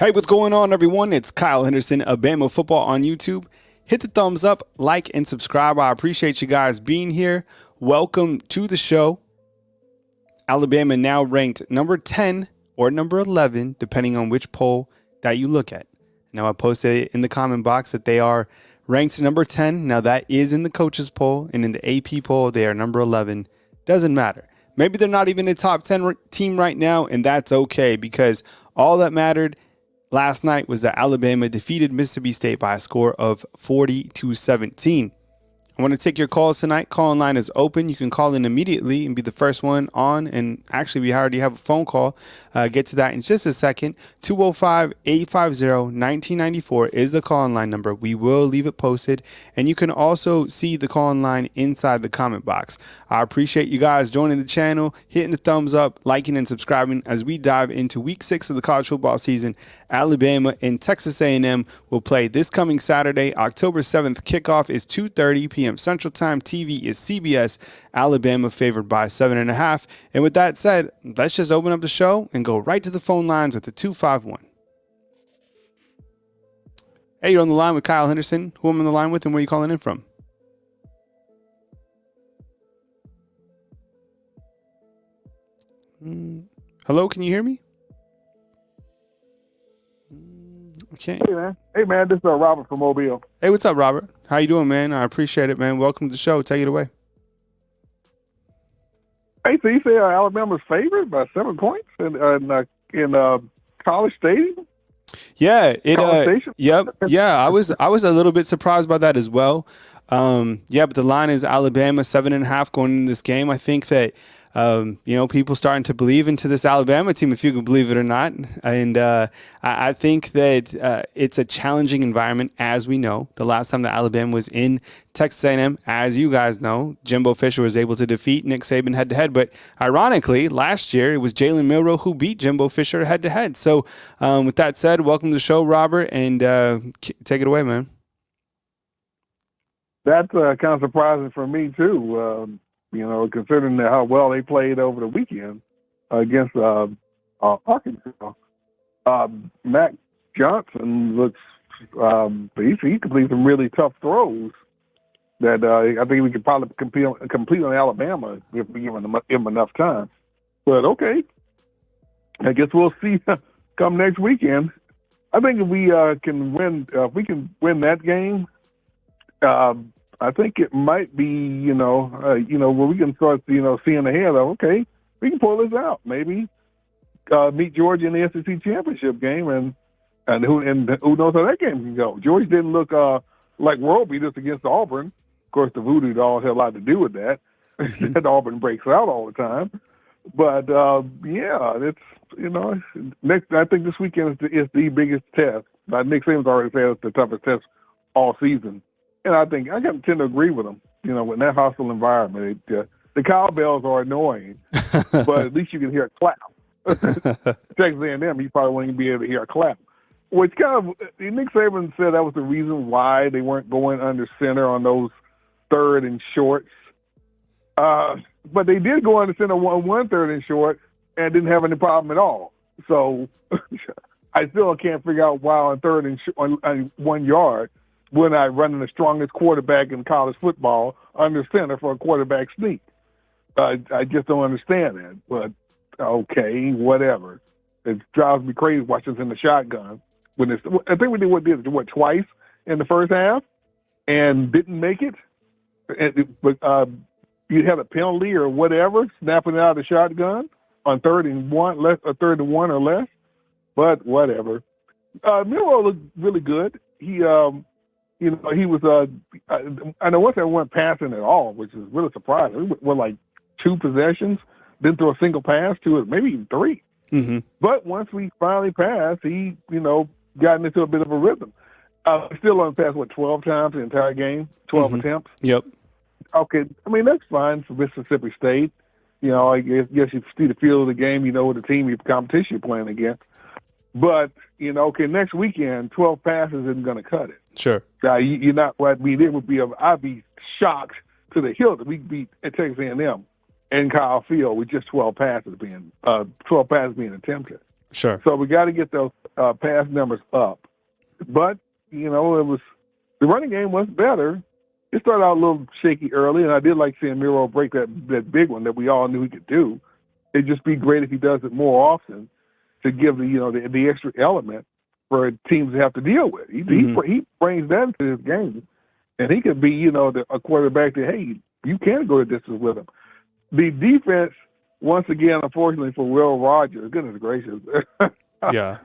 Hey, what's going on, everyone? It's Kyle Henderson of Bama Football on YouTube. Hit the thumbs up, like, and subscribe. I appreciate you guys being here. Welcome to the show. Alabama now ranked number 10 or number 11, depending on which poll that you look at. Now, I posted it in the comment box that they are ranked number 10. Now, that is in the coaches poll, and in the AP poll, they are number 11. Doesn't matter. Maybe they're not even a top 10 team right now, and that's okay, because all that mattered last night was that Alabama defeated Mississippi State by a score of 40-17. I want to take your calls tonight. Call-in line is open. You can call in immediately and be the first one on. And actually, we already have a phone call. Get to that in just a second. 205-850-1994 is the call-in line number. We will leave it posted. And you can also see the call-in line inside the comment box. I appreciate you guys joining the channel, hitting the thumbs up, liking, and subscribing as we dive into Week 6 of the college football season. Alabama and Texas A&M will play this coming Saturday, October 7th. Kickoff is 2:30 p.m. Central Time. TV is CBS. Alabama favored by 7.5. And with that said, let's just open up the show and go right to the phone lines with the 251. Hey, you're on the line with Kyle Henderson. Who am I on the line with and where are you calling in from? Hello, can you hear me? Okay. Hey man, this is Robert from Mobile. Hey, what's up, Robert? How you doing, man? I appreciate it, man. Welcome to the show. Take it away. Hey, so you say Alabama's favored by 7 points in College Stadium? Yeah, Station? Yep. Yeah, I was a little bit surprised by that as well. But the line is Alabama 7.5 going into this game. I think that people starting to believe into this Alabama team, if you can believe it or not. And I think that it's a challenging environment, as we know. The last time that Alabama was in Texas A&M, as you guys know, Jimbo Fisher was able to defeat Nick Saban head-to-head. But ironically, last year, it was Jalen Milroe who beat Jimbo Fisher head-to-head. So with that said, welcome to the show, Robert, and take it away, man. That's kind of surprising for me, too. Considering how well they played over the weekend against Arkansas. Mac Johnson looks, he completes some really tough throws that I think we could probably complete on Alabama if we give him enough time. But okay, I guess we'll see come next weekend. I think if we can win that game, I think it might be, where we can start, seeing ahead of, okay, we can pull this out. Maybe meet Georgia in the SEC championship game, and who knows how that game can go. Georgia didn't look like world beaters against Auburn. Of course, the voodoo doll had a lot to do with that. That Auburn breaks out all the time. But it's next. I think this weekend is the biggest test. Nick Saban's already said it's the toughest test all season. And I think I can tend to agree with them. In that hostile environment, the cowbells are annoying, but at least you can hear a clap. Texas A&M, you probably wouldn't be able to hear a clap. Which kind of, Nick Saban said that was the reason why they weren't going under center on those third and shorts. But they did go under center one third and short and didn't have any problem at all. So I still can't figure out why on third and on 1 yard, we're not running the strongest quarterback in college football under center for a quarterback sneak. I just don't understand that. But, okay, whatever. It drives me crazy watching us in the shotgun. I think we did twice in the first half and didn't make it. But you had a penalty or whatever, snapping it out of the shotgun on 3rd and 1, third and 1 or less. But whatever. Milroe looked really good. He was, I know once they weren't passing at all, which is really surprising. We were like 2 possessions, didn't throw a single pass to it, maybe even 3. Mm-hmm. But once we finally passed, he, got into a bit of a rhythm. Still on pass, 12 times the entire game, 12 attempts? Yep. Okay, that's fine for Mississippi State. I guess you see the feel of the game, what the team, your competition you're playing against. But, next weekend, 12 passes isn't going to cut it. Sure. You're not what we did would be. I'd be shocked to the hilt that we beat Texas A&M in Kyle Field with just 12 passes being attempted. Sure. So we got to get those pass numbers up. But, you know, the running game was better. It started out a little shaky early, and I did like seeing Miro break that big one that we all knew he could do. It'd just be great if he does it more often to give the extra element for teams to have to deal with. He brings that into his game, and he could be, a quarterback that, hey, you can go the distance with him. The defense, once again, unfortunately for Will Rogers, goodness gracious. Yeah.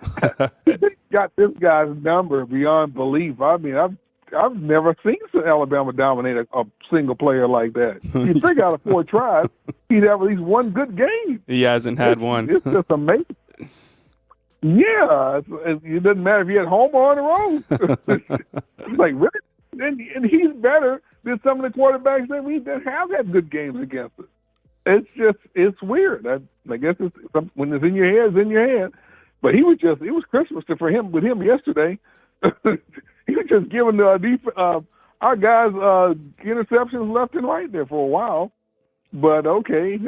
Got this guy's number beyond belief. I mean, I've never seen Alabama dominate a single player like that. You figure out of 4 tries, he'd have at least one good game. He hasn't had one. It's just amazing. Yeah, it doesn't matter if he had home or on the road. It's like, really? And he's better than some of the quarterbacks that have had good games against us. It's weird. I guess when it's in your head, it's in your head. But it was Christmas with him yesterday. He was just giving our guys interceptions left and right there for a while. But okay,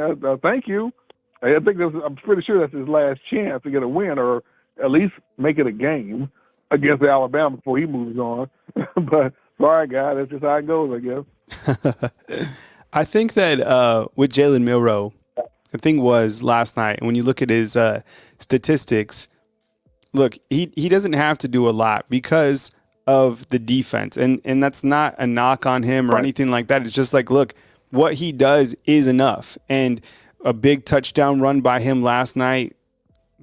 thank you. I'm pretty sure that's his last chance to get a win or at least make it a game against Alabama before he moves on. But sorry, guys, that's just how it goes, I guess. I think that with Jalen Milroe, the thing was last night, when you look at his statistics, look, he doesn't have to do a lot because of the defense. And that's not a knock on him or anything like that. It's just like, look, what he does is enough. And a big touchdown run by him last night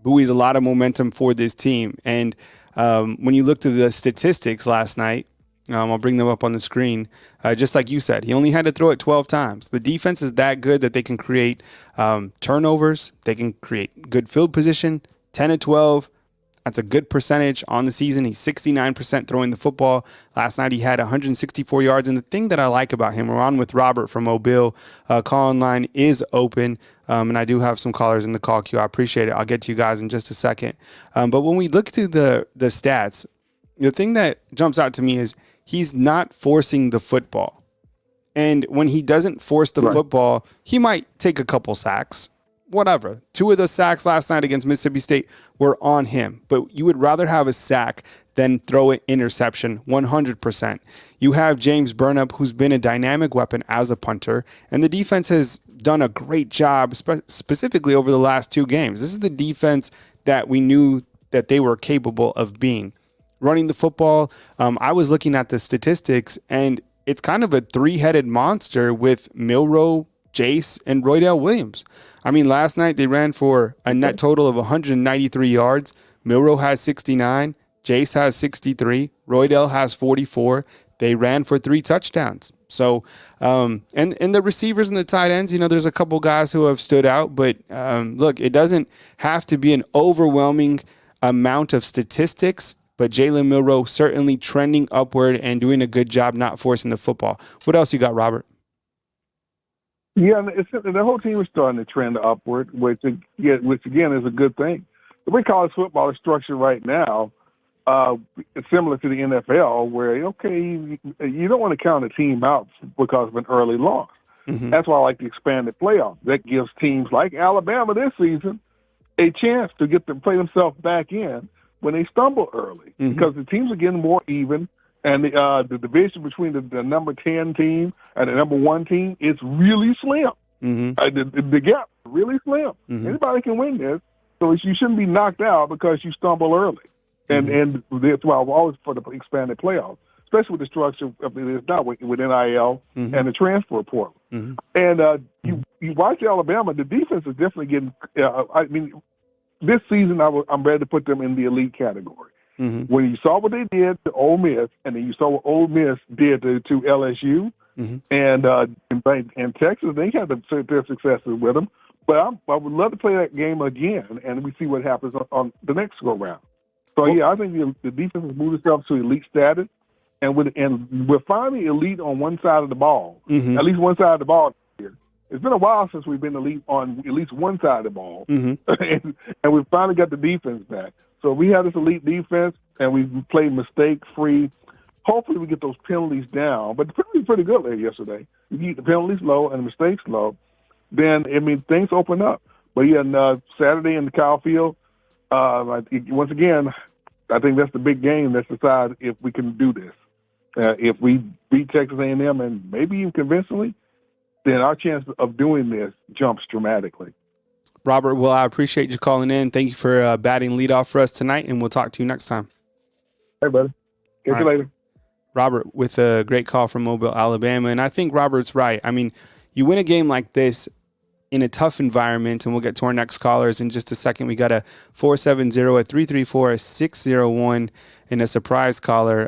buoys a lot of momentum for this team. And when you look to the statistics last night, I'll bring them up on the screen. Just like you said, he only had to throw it 12 times. The defense is that good that they can create turnovers. They can create good field position, 10 of 12. That's a good percentage on the season. He's 69% throwing the football. Last night he had 164 yards. And the thing that I like about him, we're on with Robert from Mobile. Call-in line is open. And I do have some callers in the call queue. I appreciate it. I'll get to you guys in just a second. But when we look through the stats, the thing that jumps out to me is he's not forcing the football. And when he doesn't force the football, he might take a couple sacks. Whatever. 2 of the sacks last night against Mississippi State were on him. But you would rather have a sack than throw an interception, 100%. You have James Burnap, who's been a dynamic weapon as a punter, and the defense has done a great job, specifically over the last 2 games. This is the defense that we knew that they were capable of being. Running the football, I was looking at the statistics, and it's kind of a 3-headed monster with Milroe, Jace, and Roydell Williams. I mean, last night they ran for a net total of 193 yards. Milroe has 69. Jace has 63. Roydell has 44. They ran for 3 touchdowns. So, and the receivers and the tight ends, there's a couple guys who have stood out. But look, it doesn't have to be an overwhelming amount of statistics. But Jalen Milroe certainly trending upward and doing a good job not forcing the football. What else you got, Robert? Yeah, the whole team is starting to trend upward, which again is a good thing. The way college football is structured right now, it's similar to the NFL, where you don't want to count a team out because of an early loss. Mm-hmm. That's why I like the expanded playoff. That gives teams like Alabama this season a chance to play themselves back in when they stumble early, because the teams are getting more even. And the division between the number 10 team and the number 1 team is really slim. Mm-hmm. The gap is really slim. Mm-hmm. Anybody can win this, so you shouldn't be knocked out because you stumble early. And that's why I'm always for the expanded playoffs, especially with the structure of it is now with NIL and the transfer portal. Mm-hmm. And you watch Alabama, the defense is definitely getting. This season I'm ready to put them in the elite category. Mm-hmm. When you saw what they did to Ole Miss, and then you saw what Ole Miss did to LSU and Texas, they had their successes with them. But I would love to play that game again, and we see what happens on the next go round. So I think the defense has moved itself to elite status, and we're finally elite on one side of the ball, at least one side of the ball. It's been a while since we've been elite on at least one side of the ball, and we've finally got the defense back. So we have this elite defense, and we played mistake-free. Hopefully we get those penalties down. But the penalties were pretty good yesterday. You keep the penalties low and the mistakes low, then, things open up. But Saturday in the Kyle Field, Once again, I think that's the big game that decides if we can do this. If we beat Texas A&M and maybe even convincingly, then our chance of doing this jumps dramatically. Robert, well, I appreciate you calling in. Thank you for batting leadoff for us tonight, and we'll talk to you next time. Hey, buddy. Catch you later. Robert with a great call from Mobile, Alabama. And I think Robert's right. I mean, you win a game like this in a tough environment, and we'll get to our next callers in just a second. We got a 470, a 334, a 601, and a surprise caller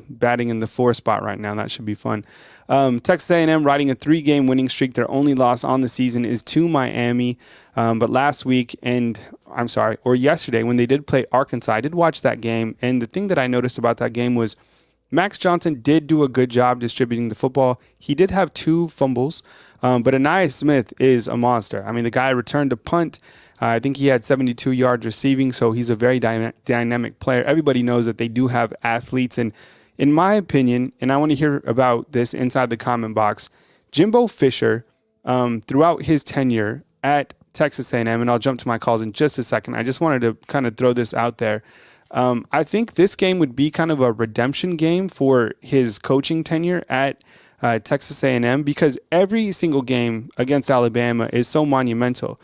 batting in the 4 spot right now. That should be fun. Texas A&M riding a 3-game winning streak. Their only loss on the season is to Miami. But last week, or yesterday, when they did play Arkansas, I did watch that game. And the thing that I noticed about that game was Max Johnson did do a good job distributing the football. He did have 2 fumbles, but Anais Smith is a monster. I mean, the guy returned a punt. I think he had 72 yards receiving, so he's a very dynamic player. Everybody knows that they do have athletes, and in my opinion, and I want to hear about this inside the comment box, Jimbo Fisher, throughout his tenure at Texas A&M, and I'll jump to my calls in just a second. I just wanted to kind of throw this out there. I think this game would be kind of a redemption game for his coaching tenure at Texas A&M, because every single game against Alabama is so monumental.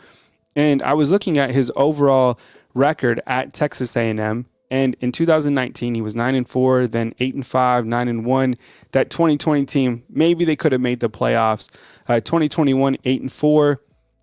And I was looking at his overall record at Texas A&M, and in 2019 he was 9-4, then 8-5, 9-1. That 2020 team, maybe they could have made the playoffs. 2021 8-4,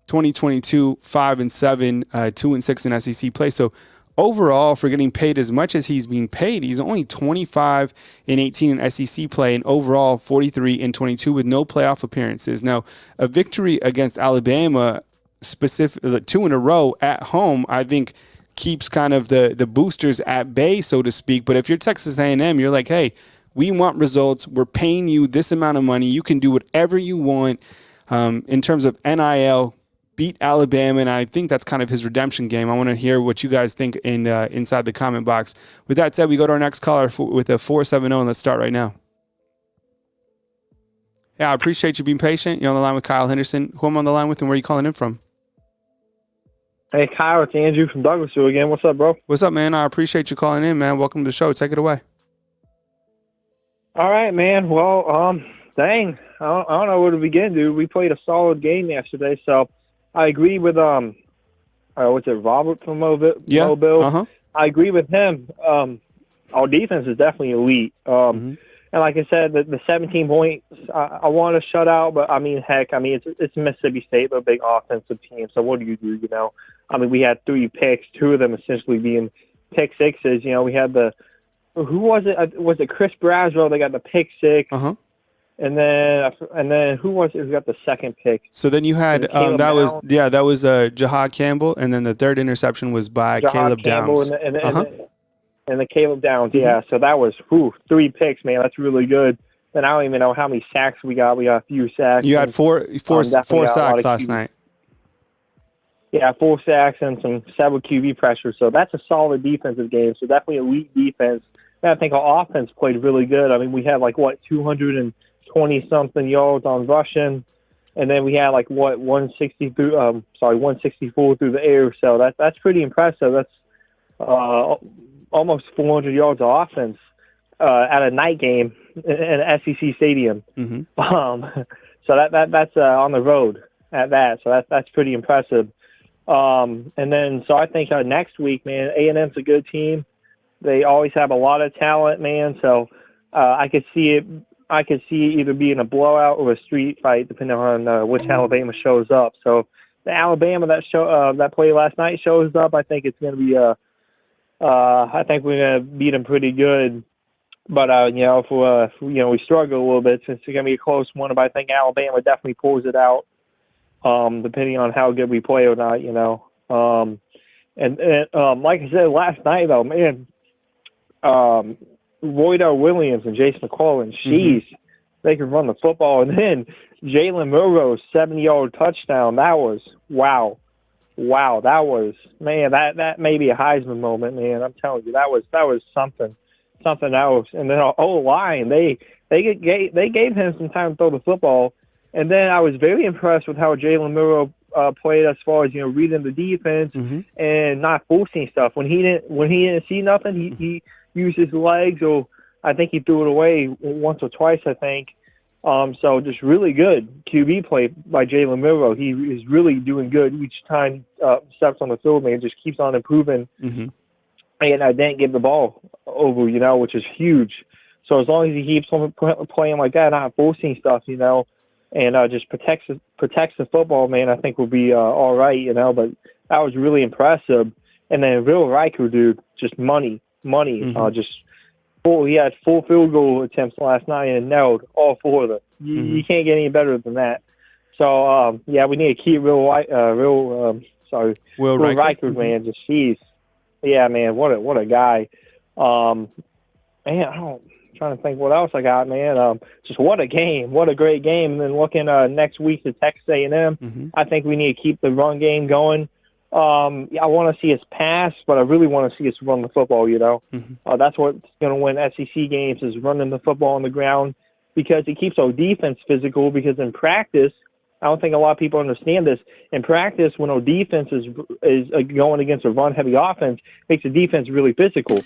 2022 5-7, 2-6 in SEC play. So overall, for getting paid as much as he's being paid, he's only 25-18 in SEC play, and overall 43-22 with no playoff appearances. Now, a victory against Alabama, specific 2 in a row at home, I think keeps kind of the boosters at bay, so to speak. But if you're Texas A&M, you're like, hey, we want results. We're paying you this amount of money. You can do whatever you want in terms of NIL. Beat Alabama, and I think that's kind of his redemption game. I want to hear what you guys think inside the comment box. With that said, we go to our next caller with a 470, and let's start right now. Yeah, I appreciate you being patient. You're on the line with Kyle Henderson. Who am I on the line with, and where are you calling in from? Hey, Kyle, it's Andrew from Douglasville again. What's up, bro? What's up, man? I appreciate you calling in, man. Welcome to the show. Take it away. All right, man. Well, dang, I don't know where to begin, dude. We played a solid game yesterday, so I agree with what's it, Robert from Mobile? Yeah. Mobile. I agree with him. Our defense is definitely elite. And like I said, the 17 points, I want to shut out, but I mean, heck, it's Mississippi State, they're a big offensive team. So what do? You know, I mean, we had 3 picks, 2 of them essentially being pick sixes. You know, we had who was it? Was it Chris Braswell? They got the pick 6. And then who was it who got the second pick? So then you had that was Jahad Campbell, and then the third interception was by Caleb Downs. And the Caleb Downs, yeah. So that was 3 picks, man. That's really good. And I don't even know how many sacks we got. We got a few sacks. You had four sacks last night. Yeah, 4 sacks and several QB pressure. So that's a solid defensive game. So definitely elite defense. And I think our offense played really good. I mean, we had 220-something yards on rushing, and then we had 164 through the air. So that's pretty impressive. That's almost 400 yards of offense at a night game in an SEC stadium. So that's on the road at that. So that's pretty impressive. And then so I think next week, man, A&M's a good team. They always have a lot of talent, man. So I could see it either being a blowout or a street fight, depending on which Alabama shows up. So the Alabama that played last night shows up. I think it's going to be I think we're going to beat them pretty good. But if we struggle a little bit, since it's going to be a close one. But I think Alabama definitely pulls it out, depending on how good we play or not. And like I said last night, though, man. Roydell Williams and Jason McClellan, they can run the football. And then Jalen Milroe's 70-yard touchdown, that was wow. That was, man, that may be a Heisman moment, man. I'm telling you, that was something else. And then our O-line, they gave him some time to throw the football. And then I was very impressed with how Jalen Milroe played as far as reading the defense and not forcing stuff. When he didn't see nothing, he used his legs, or I think he threw it away once or twice. I think. So just really good QB play by Jalen Milroe. He is really doing good each time steps on the field, man. Just keeps on improving. And I didn't give the ball over, which is huge. So as long as he keeps on playing like that, not forcing stuff, and just protects the football, man, I think we'll be all right, But that was really impressive. And then Will Riker, dude, just money. Just he had 4 field goal attempts last night and nailed all 4 of them. You can't get any better than that. So we need to keep Will Riker, man. Just jeez, yeah, man. What a guy. Man, I'm trying to think what else I got, man. Just what a game, what a great game. And then looking next week to Texas A&M, I think we need to keep the run game going. I want to see us pass, but I really want to see us run the football, That's what's going to win SEC games, is running the football on the ground, because it keeps our defense physical. Because in practice, I don't think a lot of people understand this. In practice, when our defense is going against a run-heavy offense, it makes the defense really physical.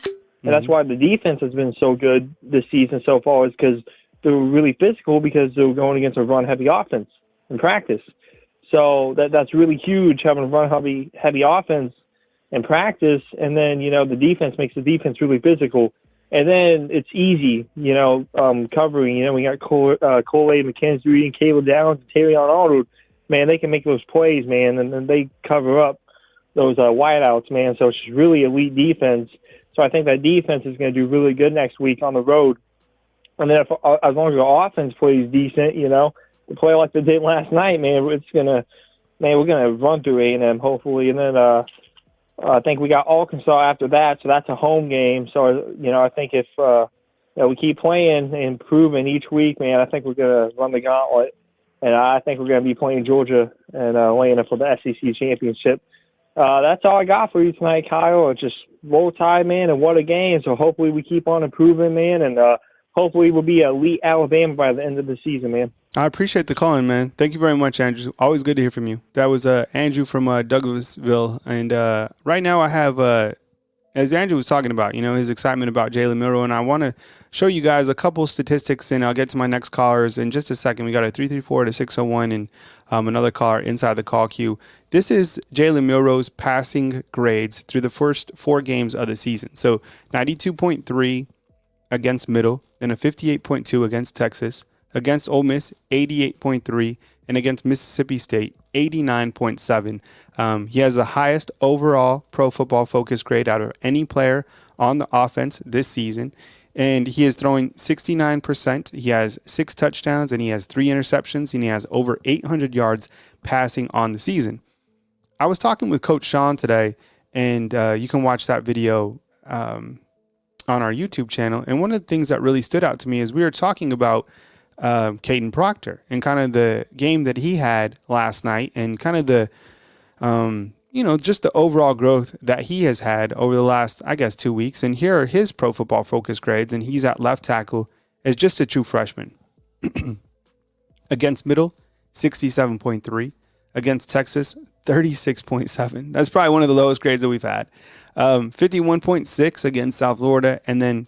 And that's why the defense has been so good this season so far, is because they're really physical, because they're going against a run-heavy offense in practice. So that's really huge, having a run-heavy offense in practice. And then, the defense makes the defense really physical. And then it's easy, covering. We got Cole-A, McKenzie, and Caleb Downs, and Terrion Arnold. Man, they can make those plays, man, and then they cover up those wideouts, man. So it's just really elite defense. So I think that defense is going to do really good next week on the road. And then as long as the offense plays decent, to play like they did last night, man, we're gonna run through A&M hopefully. And then I think we got Arkansas after that, so that's a home game. So I think if we keep playing and improving each week, man, I think we're gonna run the gauntlet, and I think we're gonna be playing Georgia and Atlanta for the SEC championship. That's all I got for you tonight, Kyle. It's just roll tide, man, and what a game. So hopefully we keep on improving, man, and hopefully we'll be elite Alabama by the end of the season, man. I appreciate the calling, man. Thank you very much, Andrew. Always good to hear from you. That was Andrew from Douglasville. And right now I have, as Andrew was talking about, his excitement about Jalen Milroe. And I want to show you guys a couple statistics, and I'll get to my next callers in just a second. We got a 334 to 601 and another caller inside the call queue. This is Jalen Milroe's passing grades through the first 4 games of the season. So 92.3 against Middle, then a 58.2 against Texas, against Ole Miss, 88.3, and against Mississippi State, 89.7. He has the highest overall Pro Football Focus grade out of any player on the offense this season, and he is throwing 69%. He has 6 touchdowns, and he has 3 interceptions, and he has over 800 yards passing on the season. I was talking with Coach Sean today, and you can watch that video on our YouTube channel, and one of the things that really stood out to me is we were talking about Caden Proctor and kind of the game that he had last night, and kind of the, just the overall growth that he has had over the last, 2 weeks. And here are his Pro Football Focus grades, and he's at left tackle as just a true freshman. Against Middle, 67.3. Against Texas, 36.7. That's probably one of the lowest grades that we've had. 51.6 against South Florida, and then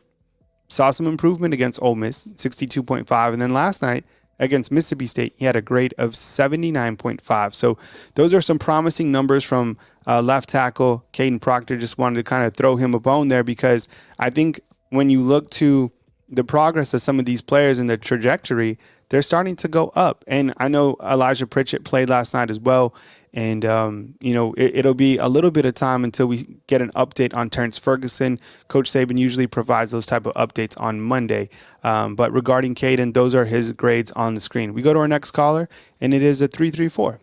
saw some improvement against Ole Miss, 62.5. And then last night against Mississippi State, he had a grade of 79.5. So those are some promising numbers from left tackle Caden Proctor. Just wanted to kind of throw him a bone there, because I think when you look to the progress of some of these players and their trajectory, they're starting to go up. And I know Elijah Pritchett played last night as well. And, it'll be a little bit of time until we get an update on Terrence Ferguson. Coach Saban usually provides those type of updates on Monday. But regarding Caden, those are his grades on the screen. We go to our next caller, and it is a 334.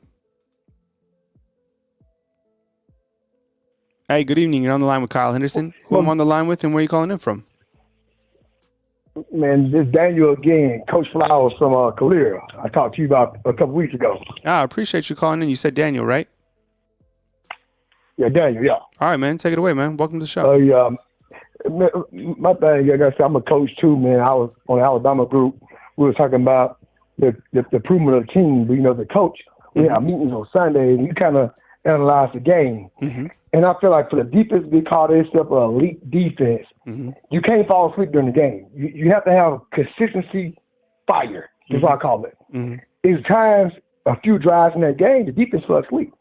Hey, good evening. You're on the line with Kyle Henderson. Who I'm on the line with, and where are you calling in from? Man, this is Daniel again, Coach Flowers from Calera. I talked to you about a couple weeks ago. I appreciate you calling in. You said Daniel, right? Yeah, Daniel, yeah. All right, man. Take it away, man. Welcome to the show. My thing, like I said, I'm a coach too, man. I was on the Alabama group. We were talking about the improvement of the team. But, the coach We have meetings on Sunday, and you kind of analyze the game. And I feel like for the defense to be called themselves an elite defense, you can't fall asleep during the game. You have to have consistency, fire, is what I call it. It's times, a few drives in that game, the defense fell asleep.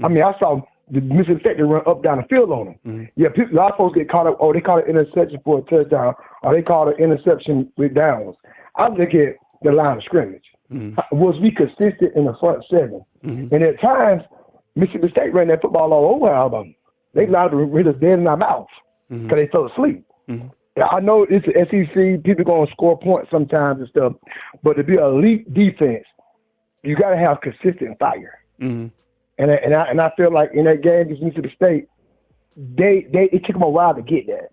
I mean, I saw the Mississippi State run up down the field on them. Yeah, a lot of folks get caught up, they call it interception for a touchdown, or they call it interception with downs. I look at the line of scrimmage. Was we consistent in the front seven? And at times, Mississippi State ran that football all over Alabama. They allowed to rid us dead in our mouth because they fell asleep. I know it's the SEC, people going to score points sometimes and stuff, but to be an elite defense, you got to have consistent fire. And I feel like in that game against Mississippi State, it took them a while to get that.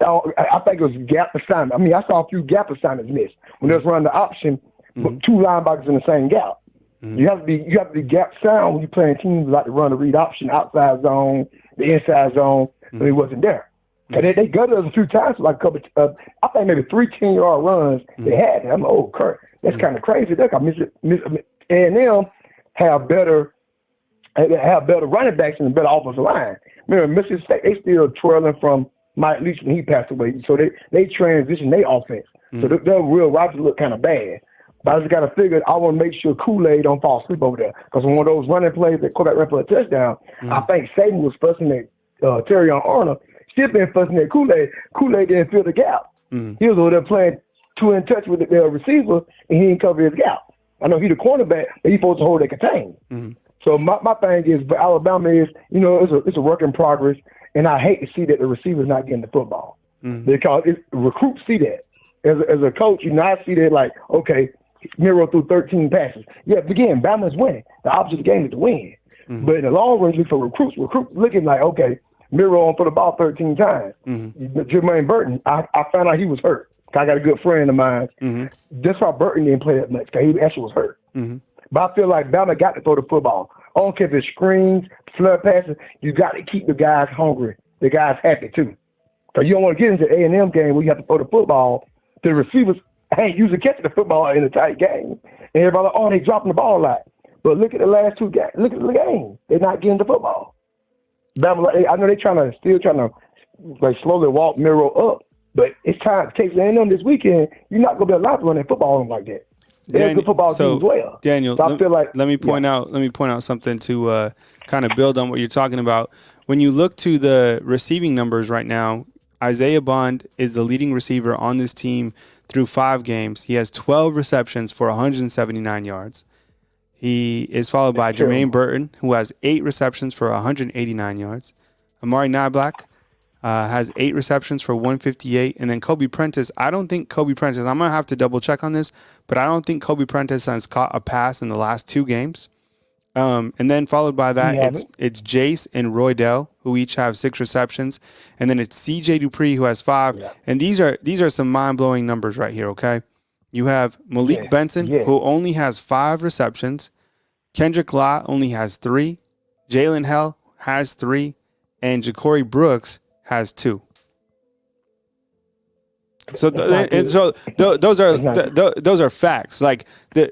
I think it was gap assignment. I mean, I saw a few gap assignments missed when they was running the option, but two linebackers in the same gap. You have to be gap sound when you're playing teams like to run the read option, outside zone, the inside zone, and it wasn't there. And they gutted us a few times, like a couple. I think maybe 3 10-yard runs they had. I'm like, oh, Kurt, that's kind of crazy. Look, A&M have better running backs and a better offensive line. Remember, Mississippi State, they still twirling from Mike Leach when he passed away. So they transition their offense. So their real rosters look kind of bad. But I just got to figure, I want to make sure Kool-Aid don't fall asleep over there. Because one of those running plays that quarterback ran for a touchdown, I think Saban was fussing at Terry on Arnold. Still been fussing at Kool-Aid. Kool-Aid didn't fill the gap. He was over there playing two in touch with the receiver, and he didn't cover his gap. I know he's the cornerback, but he's supposed to hold that contain. So my thing is, for Alabama is, it's a work in progress, and I hate to see that the receiver's not getting the football. Because recruits see that. As a coach, I see that like, okay, Miro threw 13 passes. Yeah, again, Bama's winning. The object of the game is to win. But in the long run, for recruits looking like, okay, Miro on for the ball 13 times. Jermaine Burton, I found out he was hurt. I got a good friend of mine. That's why Burton didn't play that much, because he actually was hurt. But I feel like Bama got to throw the football. I don't care if it's screens, flood passes. You got to keep the guys hungry, the guys happy too. Because you don't want to get into the A&M game where you have to throw the football. The receivers ain't usually catching the football in a tight game. And everybody like, they dropping the ball a lot. But look at the last 2 games. Look at the game. They're not getting the football. Bama, I know they're still trying to like slowly walk Miro up. But it's time to take A&M this weekend. You're not going to be allowed to run that football on like that. They're a good football team as well. Daniel, so I feel like, let me point out something to kind of build on what you're talking about. When you look to the receiving numbers right now, Isaiah Bond is the leading receiver on this team through 5 games. He has 12 receptions for 179 yards. He is followed by Jermaine Burton, who has 8 receptions for 189 yards. Amari Niblack has 8 receptions for 158. And then Kobe Prentice, I'm going to have to double check on this, but I don't think Kobe Prentice has caught a pass in the last 2 games. And then followed by that, it's Jace and Roydell, who each have 6 receptions. And then it's CJ Dupree, who has 5. Yeah. And these are some mind-blowing numbers right here, okay? You have Malik Benson, who only has 5 receptions. Kendrick Law only has 3. Jalen Hell has 3. And Ja'Cory Brooks has 2. So those are facts. Like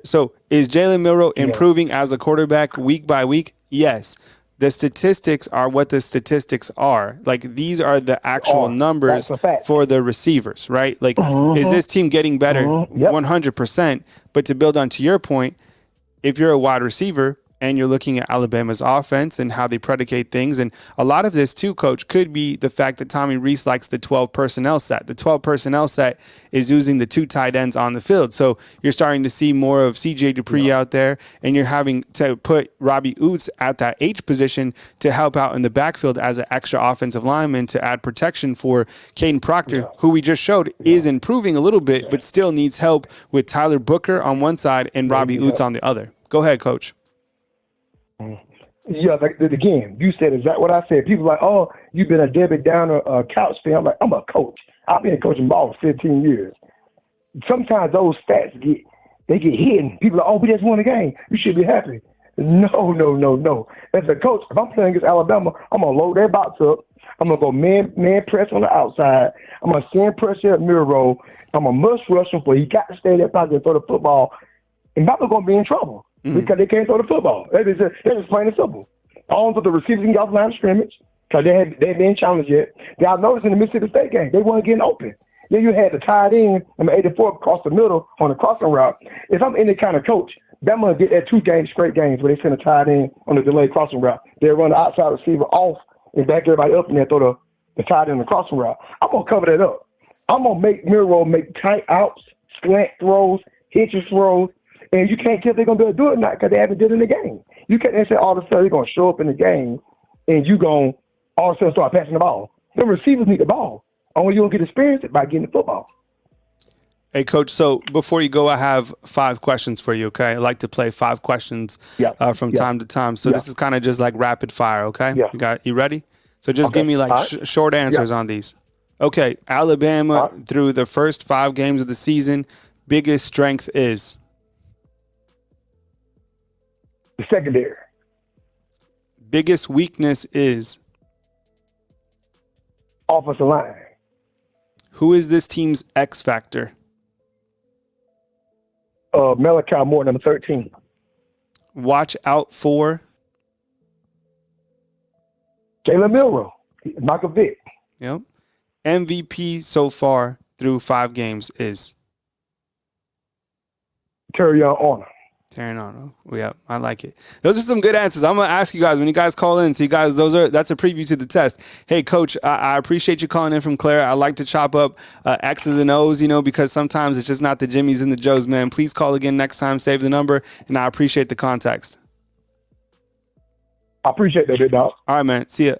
so is Jalen Milroe improving as a quarterback week by week? Yes. The statistics are what the statistics are. Like these are the actual numbers for the receivers, right? Like is this team getting better? 100%. But to build on to your point, if you're a wide receiver and you're looking at Alabama's offense and how they predicate things. And a lot of this, too, Coach, could be the fact that Tommy Rees likes the 12 personnel set. The 12 personnel set is using the 2 tight ends on the field. So you're starting to see more of C.J. Dupree out there, and you're having to put Robbie Oots at that H position to help out in the backfield as an extra offensive lineman to add protection for Caden Proctor, who we just showed is improving a little bit, but still needs help with Tyler Booker on one side and Robbie Oots on the other. Go ahead, Coach. Yeah, like, again, you said exactly what I said. People are like, oh, you've been a Debbie Downer couch fan. I'm like, I'm a coach. I've been coaching ball for 15 years. Sometimes those stats get hidden. People are like, oh, we just won a game. You should be happy. No. As a coach, if I'm playing against Alabama, I'm going to load their box up. I'm going to go man press on the outside. I'm going to send pressure at Miro. I'm going to must rush him for he got to stay in that pocket and throw the football. And Bama's going to be in trouble. because they can't throw the football. They're just plain and simple. Arms of the receivers can get off the line of scrimmage because they didn't challenge yet. I noticed in the Mississippi State game, they weren't getting open. Then you had the tight end, number 84, across the middle on the crossing route. If I'm any kind of coach, I'm going to get that 2 straight games where they send a tight end on the delayed crossing route. They run the outside receiver off and back everybody up and then throw the tight end on the crossing route. I'm going to cover that up. I'm going to make Miro make tight outs, slant throws, hitches throws, and you can't tell they're going to be able to do it or not because they haven't did it in the game. You can't say all of a sudden they're going to show up in the game and you going to all of a sudden start passing the ball. The receivers need the ball. Only you're going to get experience by getting the football. Hey, Coach, so before you go, I have 5 questions for you, okay? I like to play 5 questions from time to time. So this is kind of just like rapid fire, okay? Yeah. You ready? So just give me like short answers on these. Okay, Alabama through the first 5 games of the season, biggest strength is? The secondary. Biggest weakness is? Offensive line. Who is this team's X factor? Malachi Moore, number 13. Watch out for? Jalen Milroe. Michael Vick. Yep. MVP so far through 5 games is? Terrion Arnold. Tearing on. Yeah, I like it. Those are some good answers. I'm gonna ask you guys when you guys call in. So you guys, that's a preview to the test. Hey, Coach, I appreciate you calling in from Calera. I like to chop up X's and O's, because sometimes it's just not the Jimmys and the Joes, man. Please call again next time. Save the number, and I appreciate the context. I appreciate that, big dog. All right, man. See ya.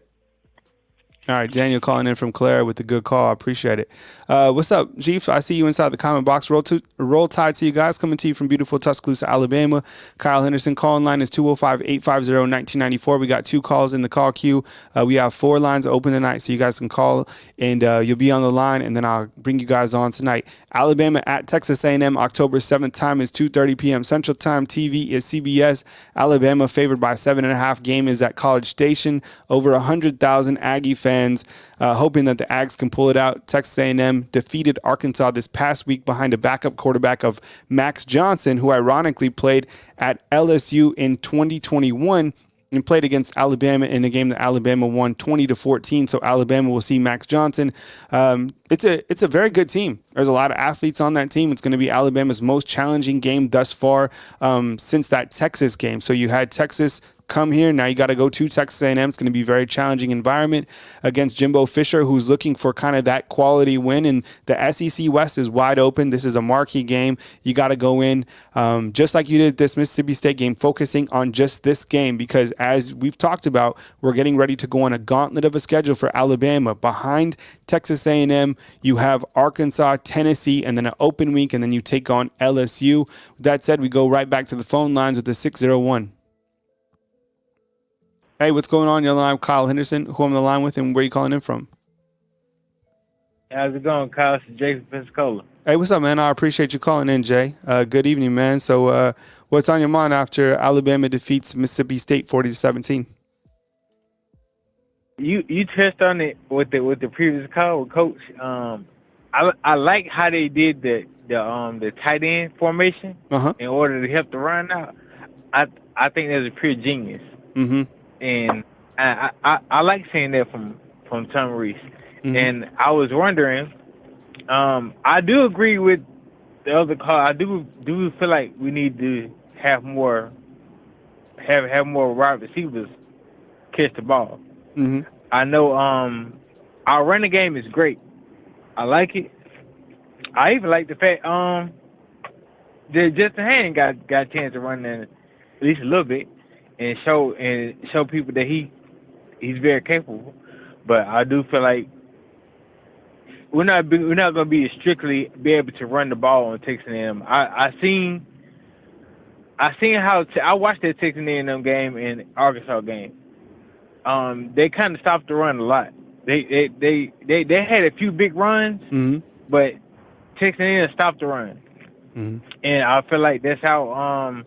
All right, Daniel calling in from Calera with a good call. I appreciate it. What's up, Chief? I see you inside the comment box. Roll Tide to you guys. Coming to you from beautiful Tuscaloosa, Alabama. Kyle Henderson. Calling line is 205-850-1994. We got 2 calls in the call queue. We have 4 lines open tonight, so you guys can call, and you'll be on the line, and then I'll bring you guys on tonight. Alabama at Texas A&M, October 7th. Time is 2:30 p.m. Central Time. TV is CBS. Alabama favored by 7.5. Game is at College Station. Over 100,000 Aggie fans hoping that the Aggies can pull it out. Texas A&M defeated Arkansas this past week behind a backup quarterback of Max Johnson, who ironically played at LSU in 2021 and played against Alabama in a game that Alabama won 20-14. So Alabama will see Max Johnson. It's a very good team. There's a lot of athletes on that team. It's going to be Alabama's most challenging game thus far since that Texas game. So you had Texas come here. Now you got to go to Texas A&M. It's going to be a very challenging environment against Jimbo Fisher, who's looking for kind of that quality win. And the SEC West is wide open. This is a marquee game. You got to go in just like you did this Mississippi State game, focusing on just this game, because as we've talked about, we're getting ready to go on a gauntlet of a schedule for Alabama. Behind Texas A&M, you have Arkansas, Tennessee, and then an open week, and then you take on LSU. With that said, we go right back to the phone lines with the 601. Hey, what's going on? You're on the line with Kyle Henderson. Who I'm on the line with, and where are you calling in from? How's it going, Kyle? It's Jay from Pensacola. Hey, what's up, man? I appreciate you calling in, Jay. Good evening, man. So what's on your mind after Alabama defeats Mississippi State 40-17? You touched on it with the previous call with Coach. I like how they did the tight end formation in order to help the run out. I think that's a pure genius. Mm-hmm. And I like seeing that from Tom Reese. Mm-hmm. And I was wondering, I do agree with the other call. I do feel like we need to have more wide receivers catch the ball. Mm-hmm. I know our running game is great. I like it. I even like the fact that Justin Hayden got a chance to run in at least a little bit. And show people that he's very capable, but I do feel like we're not going to be strictly be able to run the ball on Texas A&M. I seen how I watched that Texas A&M game and Arkansas game. They kind of stopped the run a lot. They had a few big runs, mm-hmm. but Texas A&M stopped the run, mm-hmm. and I feel like that's how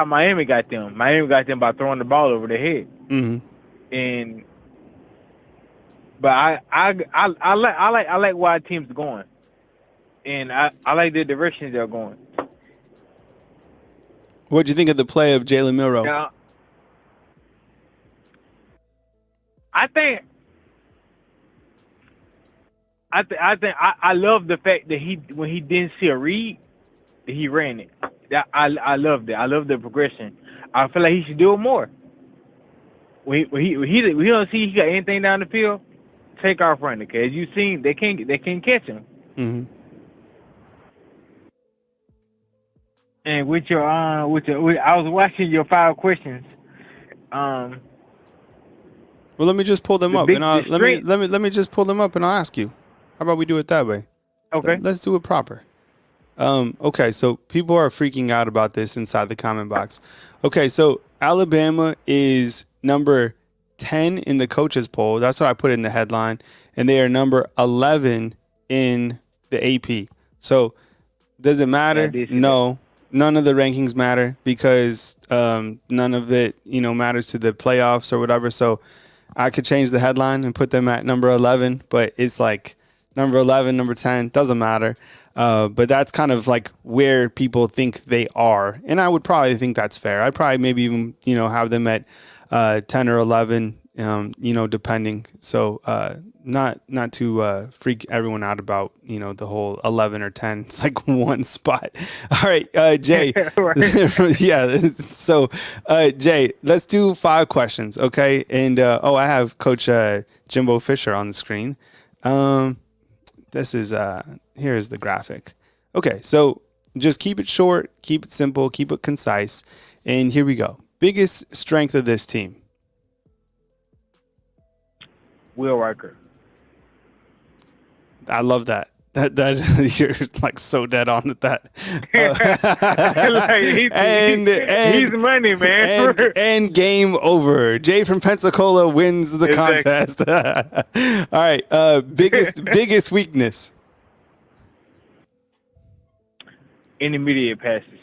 Miami got them. Miami got them by throwing the ball over their head. Mm-hmm. But I like where our team's going, and I like the direction they're going. What'd you think of the play of Jalen Milroe? Now, I love the fact that when he didn't see a read, that he ran it. I love that. I love the progression. I feel like he should do it more. When he don't see he got anything down the field, take off running. Cause as you've seen, they can't catch him. Mm-hmm. And with your I was watching your 5 questions. Well, let me just pull them up, and let me just pull them up, and I'll ask you. How about we do it that way? Okay. Let's do it proper. Okay, so people are freaking out about this inside the comment box. Okay, so Alabama is number 10 in the coaches poll. That's what I put in the headline, and they are number 11 in the AP. So does it matter? No. None of the rankings matter because none of it, matters to the playoffs or whatever. So I could change the headline and put them at number 11, but it's like number 11, number 10, doesn't matter. But that's kind of like where people think they are. And I would probably think that's fair. I'd probably maybe even, have them at 10 or 11, depending. So not to freak everyone out about, the whole 11 or 10. It's like one spot. All right, Jay. Yeah. So, Jay, let's do 5 questions. Okay. And, I have Coach Jimbo Fisher on the screen. This is, here's the graphic. Okay. So just keep it short, keep it simple, keep it concise. And here we go. Biggest strength of this team. Will Riker. I love that. That you're like so dead on with that. He's money, man. and game over. Jay from Pensacola wins the contest. All right. Biggest weakness. Intermediate passes.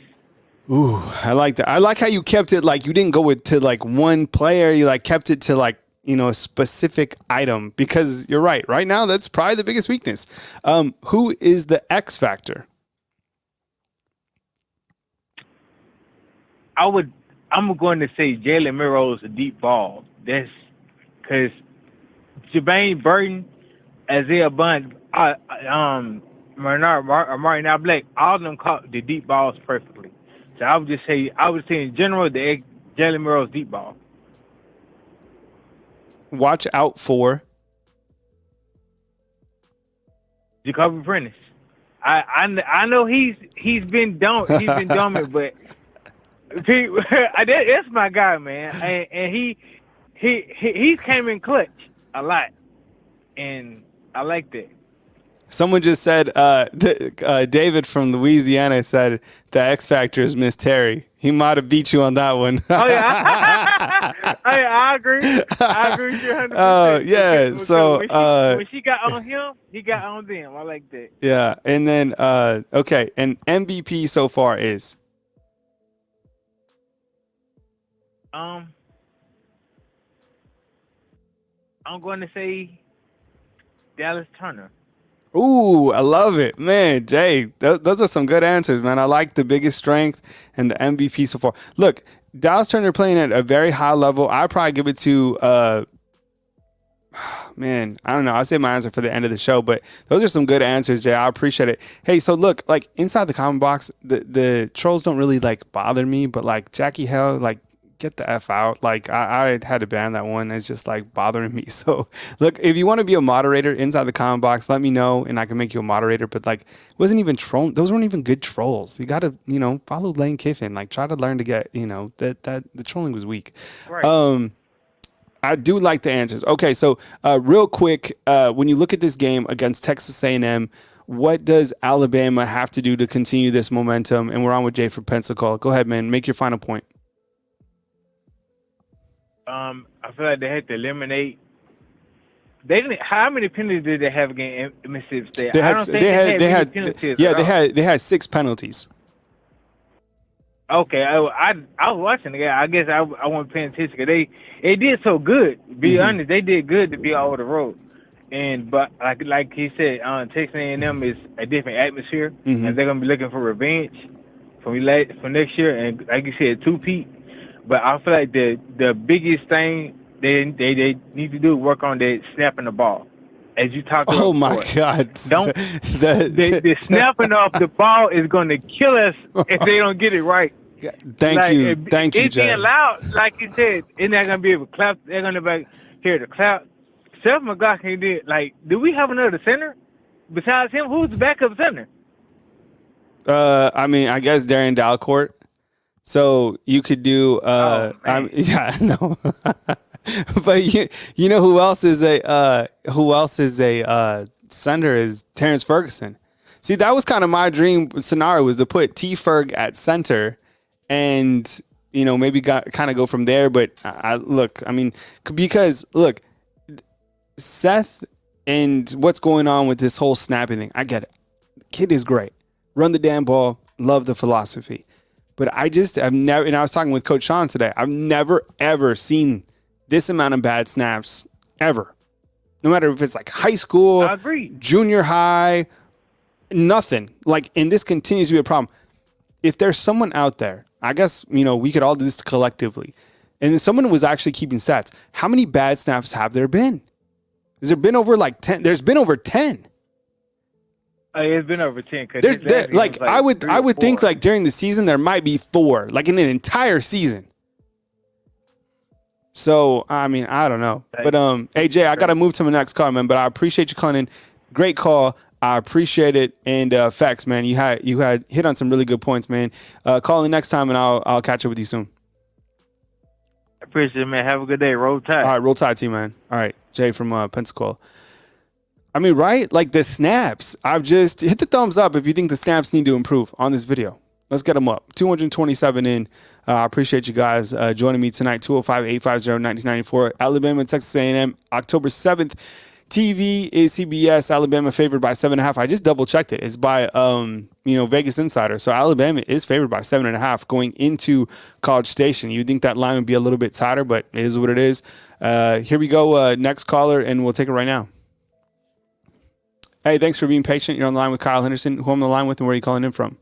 Ooh, I like that. I like how you kept it like you didn't go to like one player. You like kept it to like a specific item because you're right. Right now, that's probably the biggest weakness. Who is the X factor? I'm going to say Jalen Milroe is a deep ball. That's because Jermaine Burton, Isaiah Bond, Martin Black, all of them caught the deep balls perfectly. So I would say in general, Jalen Milroe is deep ball. Watch out for Jacoby Prentice. I know he's been dormant, but that's my guy, man. And he's came in clutch a lot, and I like that. Someone just said, David from Louisiana said the X Factor is Miss Terry. He might have beat you on that one. Oh, yeah. I agree. I agree with you 100%. Yeah. So when she got on him, he got on them. I like that. Yeah. And then, okay. And MVP so far is? I'm going to say Dallas Turner. Ooh, I love it, man. Jay, those are some good answers, man. I like the biggest strength and the MVP so far. Look, Dallas Turner playing at a very high level. I'd probably give it to, man, I don't know. I'll say my answer for the end of the show, but those are some good answers, Jay. I appreciate it. Hey, so look, like inside the comment box, the trolls don't really like bother me, but like Jackie Hell, like get the F out. Like I had to ban that one. It's just like bothering me. So look, if you want to be a moderator inside the comment box, let me know and I can make you a moderator. But like, it wasn't even troll. Those weren't even good trolls. You got to, follow Lane Kiffin. Like try to learn to get, that the trolling was weak. Right. I do like the answers. Okay. So real quick, when you look at this game against Texas A&M, what does Alabama have to do to continue this momentum? And we're on with Jay from Pensacola. Go ahead, man. Make your final point. I feel like they had to eliminate. They didn't. How many penalties did they have against Mississippi State? They had 6 penalties. Okay, I was watching the game. I guess I wasn't paying attention because they did so good. To be honest, they did good to be all over the road. But like he said, Texas A&M is a different atmosphere, and they're gonna be looking for revenge from next year, and like you said, 2-peat. But I feel like the biggest thing they need to do is work on the snapping the ball. As you talked about Oh my before. God! The snapping of the ball is going to kill us if they don't get it right. Thank you, It's Jay. being loud, like you said. They're not going to be able to clap. They're going to be here to clap. Seth McLaughlin did. Like, do we have another center besides him? Who's the backup center? I mean, I guess Darren Dalcourt. So you could do. No. But you know who else is a center is Terrence Ferguson. See, that was kind of my dream scenario, was to put T Ferg at center, and maybe kind of go from there. But because Seth and what's going on with this whole snapping thing, I get it. The kid is great. Run the damn ball. Love the philosophy. But I've never, and I was talking with Coach Sean today, I've never, ever seen this amount of bad snaps ever. No matter if it's like high school, I agree. Junior high, nothing. And this continues to be a problem. If there's someone out there, I guess, we could all do this collectively. And then someone was actually keeping stats. How many bad snaps have there been? Has there been over 10? There's been over 10. It's been over 10. I would think during the season there might be 4, in an entire season. So I mean, I don't know, but AJ, I gotta move to my next call, man. But I appreciate you calling in. Great call. I appreciate it. And facts, man. You had hit on some really good points, man. Call in next time, and I'll catch up with you soon. I appreciate it, man. Have a good day. Roll Tide. All right, roll Tide to you, man. All right, Jay from Pensacola. I mean, right? The snaps. I've just hit the thumbs up if you think the snaps need to improve on this video. Let's get them up. 227 in. I appreciate you guys joining me tonight. 205-850-1994. Alabama and Texas A&M. October 7th. TV is CBS. Alabama favored by 7.5. I just double checked it. It's by Vegas Insider. So Alabama is favored by 7.5 going into College Station. You'd think that line would be a little bit tighter, but it is what it is. Here we go. Next caller, and we'll take it right now. Hey, thanks for being patient. You're on the line with Kyle Henderson. Who I'm on the line with, and where are you calling in from?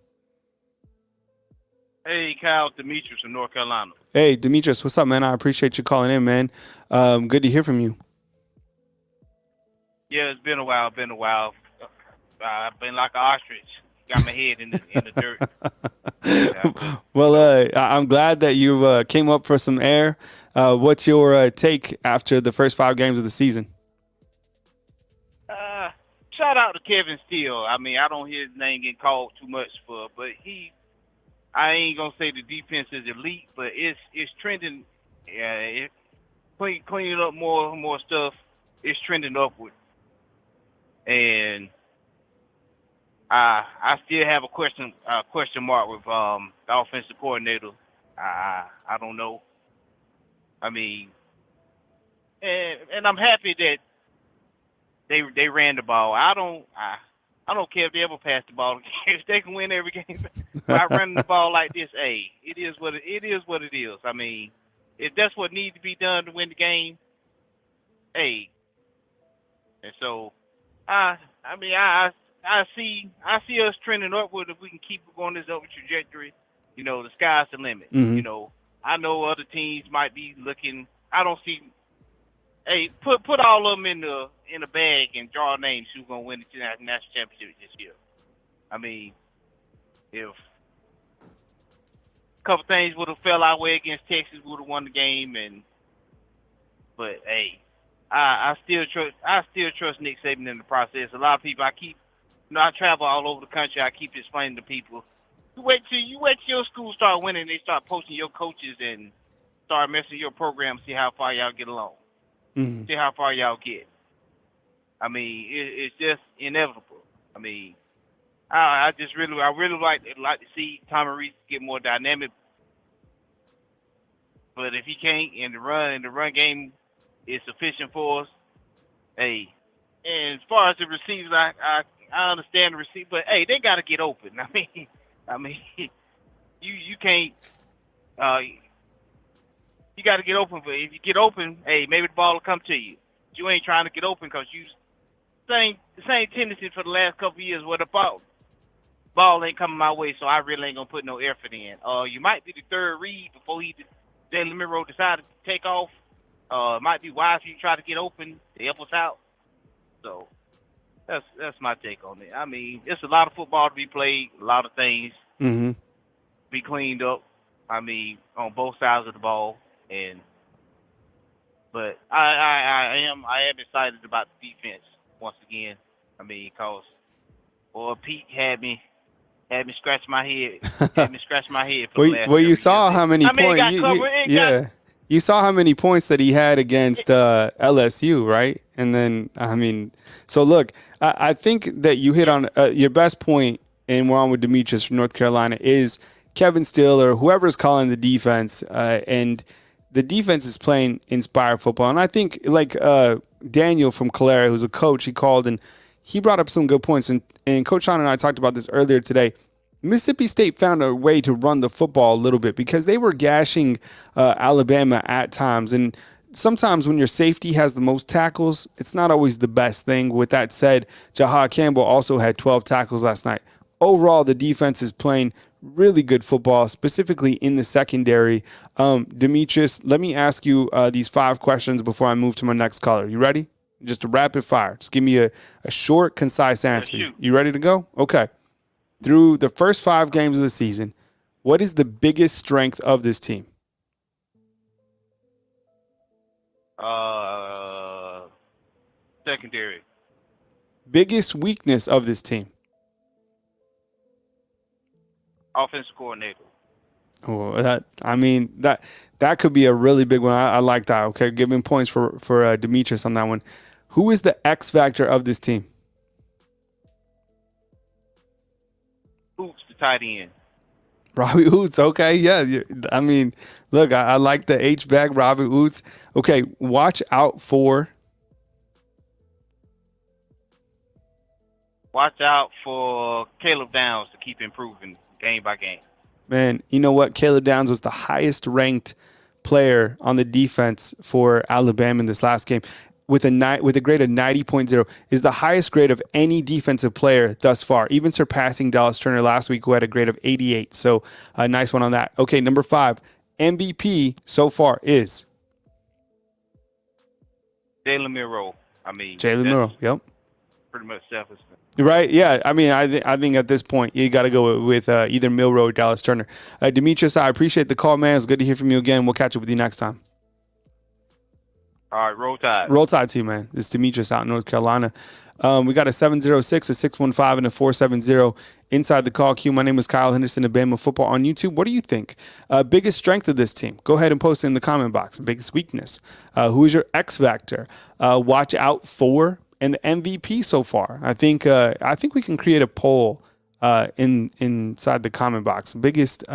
Hey, Kyle, Demetrius from North Carolina. Hey, Demetrius, what's up, man? I appreciate you calling in, man. Good to hear from you. Yeah, it's been a while. I've been like an ostrich. Got my head in the dirt. Yeah. Well, I'm glad that you came up for some air. What's your take after the first 5 games of the season? Shout out to Kevin Steele. I mean, I don't hear his name getting called too much but I ain't gonna say the defense is elite, but it's trending. Yeah, cleaning up more stuff. It's trending upward, and I still have a question mark with the offensive coordinator. I don't know. I mean, and I'm happy that they ran the ball. I don't care if they ever pass the ball. If they can win every game by running the ball like this, hey, it is what it is. I mean, if that's what needs to be done to win the game, hey. And so, I see us trending upward if we can keep going this upward trajectory. The sky's the limit. Mm-hmm. I know other teams might be looking. I don't see. Hey, put all of them in a bag and draw names who's gonna win the national championship this year. I mean, if a couple things would have fell our way against Texas, would have won the game. But hey, I still trust Nick Saban in the process. A lot of people, I travel all over the country. I keep explaining to people, you wait till your school start winning, they start posting your coaches and start messing your program. See how far y'all get along. Mm-hmm. See how far y'all get. I mean, it's just inevitable. I mean, I really like to see Tommy Rees get more dynamic. But if he can't, and the run game is sufficient for us, hey. And as far as the receivers, I understand the receiver, but hey, they got to get open. I mean, you can't. You got to get open. But if you get open, hey, maybe the ball will come to you. But you ain't trying to get open because the same tendency for the last couple of years. What about ball ain't coming my way, so I really ain't gonna put no effort in. You might be the third read before Jalen Miro decided to take off. It might be wise for you to try to get open to help us out. So that's my take on it. I mean, it's a lot of football to be played, a lot of things be cleaned up. I mean, on both sides of the ball, but I am excited about the defense once again. I mean, cause Pete had me scratch my head. For the last well, you years. saw how many points. You saw how many points that he had against LSU, right? And then, I mean, so look, I think that you hit on your best point, and we're on with Demetrius from North Carolina, is Kevin Steele or whoever's calling the defense, and the defense is playing inspired football. And I think, like Daniel from Calera, who's a coach, he called and he brought up some good points. And Coach Sean and I talked about this earlier today. Mississippi State found a way to run the football a little bit because they were gashing Alabama at times. And sometimes when your safety has the most tackles, it's not always the best thing. With that said, Jahad Campbell also had 12 tackles last night. Overall, the defense is playing really good football, specifically in the secondary. Demetrius, let me ask you these 5 questions before I move to my next caller. You ready? Just a rapid fire. Just give me a short, concise answer. You ready to go? Okay. Through the first 5 games of the season, what is the biggest strength of this team? Secondary. Biggest weakness of this team? Offensive coordinator. Oh, that could be a really big one. I like that. Okay, giving points for Demetrius on that one. Who is the X factor of this team? Hoots, the tight end. Robbie Hoots. Okay, yeah. I mean, look, I like the H-back, Robbie Hoots. Okay, watch out for Caleb Downs to keep improving game by game. Man, you know what? Caleb Downs was the highest ranked player on the defense for Alabama in this last game with a grade of 90.0, is the highest grade of any defensive player thus far, even surpassing Dallas Turner last week, who had a grade of 88. So a nice one on that. Okay, number 5, MVP so far is Jalen Miro. Jalen Miro. Yep. Pretty much self-explanatory. Right, yeah. I mean, I think at this point you got to go with either Milroe or Dallas Turner. Demetrius, I appreciate the call, man. It's good to hear from you again. We'll catch up with you next time. All right, roll tide. Roll tide to you, man. This is Demetrius out in North Carolina. We got a 706, a 615, and a 470 inside the call queue. My name is Kyle Henderson of Bama Football on YouTube. What do you think? Biggest strength of this team? Go ahead and post it in the comment box. Biggest weakness? Who is your X factor? Watch out for and the MVP so far. I think we can create a poll inside the comment box. Biggest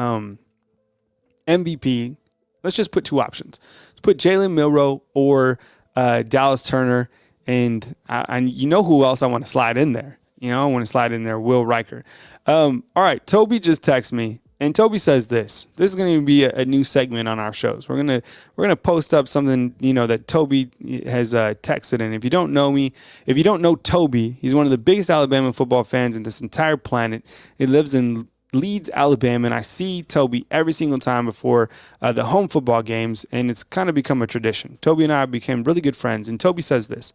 MVP. Let's just put 2 options. Let's put Jalen Milroe or Dallas Turner, and you know who else I want to slide in there. I want to slide in there Will Riker. All right, Toby just texted me, and Toby says this. This is going to be a new segment on our shows. We're gonna post up something that Toby has texted in. If you don't know me, if you don't know Toby, he's one of the biggest Alabama football fans in this entire planet. He lives in Leeds, Alabama, and I see Toby every single time before the home football games, and it's kind of become a tradition. Toby and I became really good friends, and Toby says this: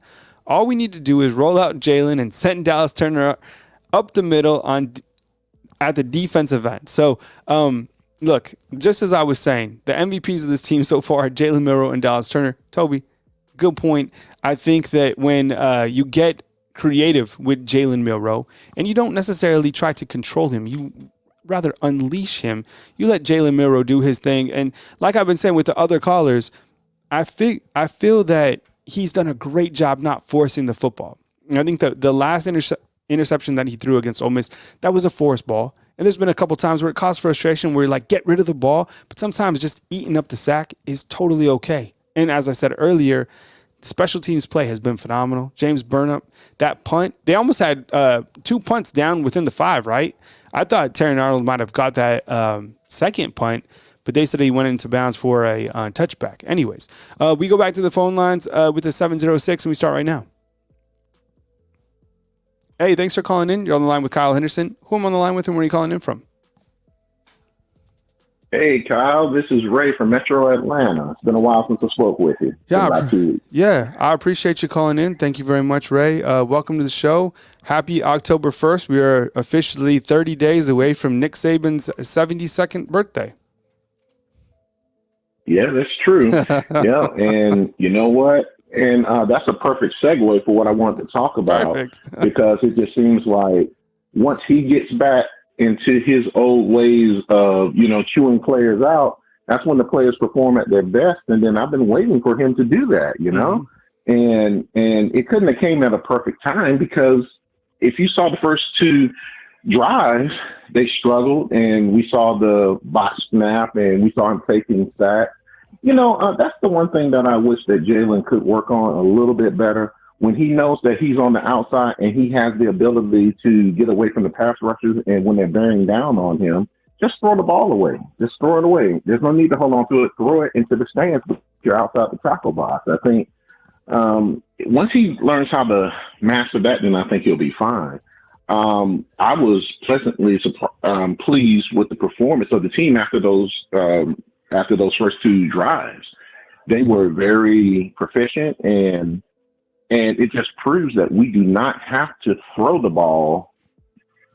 all we need to do is roll out Jalen and send Dallas Turner up the middle at the defensive end. So, look, just as I was saying, the MVPs of this team so far are Jalen Milroe and Dallas Turner. Toby, good point. I think that when you get creative with Jalen Milroe and you don't necessarily try to control him, you rather unleash him. You let Jalen Milroe do his thing. And like I've been saying with the other callers, I feel that he's done a great job not forcing the football. And I think the last interception that he threw against Ole Miss, that was a forced ball. And there's been a couple times where it caused frustration where you're like, get rid of the ball. But sometimes just eating up the sack is totally okay. And as I said earlier, special teams play has been phenomenal. James Burnham, that punt, they almost had 2 punts down within the 5, right? I thought Terry Arnold might have got that second punt, but they said he went into bounds for a touchback. Anyways, we go back to the phone lines with the 706, and we start right now. Hey, thanks for calling in. You're on the line with Kyle Henderson. Who am I on the line with and where are you calling in from? Hey, Kyle, this is Ray from Metro Atlanta. It's been a while since I spoke with you. I appreciate you calling in. Thank you very much, Ray. Welcome to the show. Happy October 1st. We are officially 30 days away from Nick Saban's 72nd birthday. Yeah, that's true. Yeah, and you know what? And that's a perfect segue for what I wanted to talk about. Because it just seems like once he gets back into his old ways of, chewing players out, that's when the players perform at their best. And then I've been waiting for him to do that, and it couldn't have came at a perfect time, because if you saw the first two drives, they struggled, and we saw the box snap, and we saw him taking sacks. That's the one thing that I wish that Jalen could work on a little bit better. When he knows that he's on the outside and he has the ability to get away from the pass rushers, and when they're bearing down on him, just throw the ball away. Just throw it away. There's no need to hold on to it. Throw it into the stands, but you're outside the tackle box. I think once he learns how to master that, then I think he'll be fine. I was pleasantly pleased with the performance of the team after those first two drives. They were very proficient, and it just proves that we do not have to throw the ball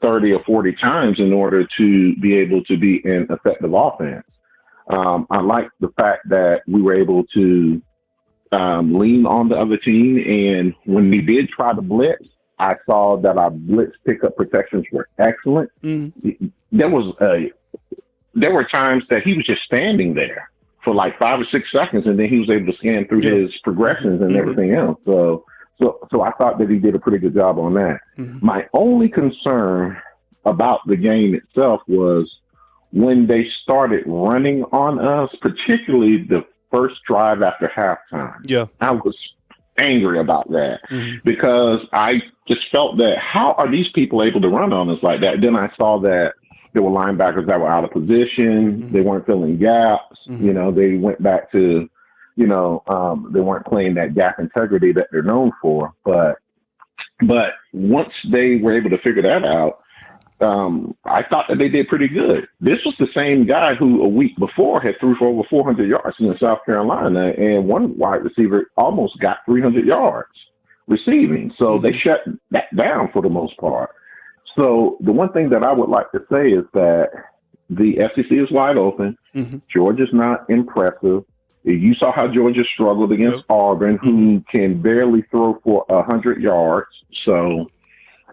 30 or 40 times in order to be able to be an effective offense. I like the fact that we were able to lean on the other team, and when we did try to blitz, I saw that our blitz pickup protections were excellent. There were times that he was just standing there for like 5 or 6 seconds, and then he was able to scan through his progressions and everything else. So I thought that he did a pretty good job on that. My only concern about the game itself was when they started running on us, particularly the first drive after halftime. Yeah, I was angry about that because I just felt that how are these people able to run on us like that? Then I saw that there were linebackers that were out of position. They weren't filling gaps. They went back to, they weren't playing that gap integrity that they're known for. But once they were able to figure that out, I thought that they did pretty good. This was the same guy who a week before had threw for over 400 yards in South Carolina, and one wide receiver almost got 300 yards receiving. So they shut that down for the most part. So the one thing that I would like to say is that the SEC is wide open. Georgia's not impressive. You saw how Georgia struggled against Auburn, who can barely throw for 100 yards. So,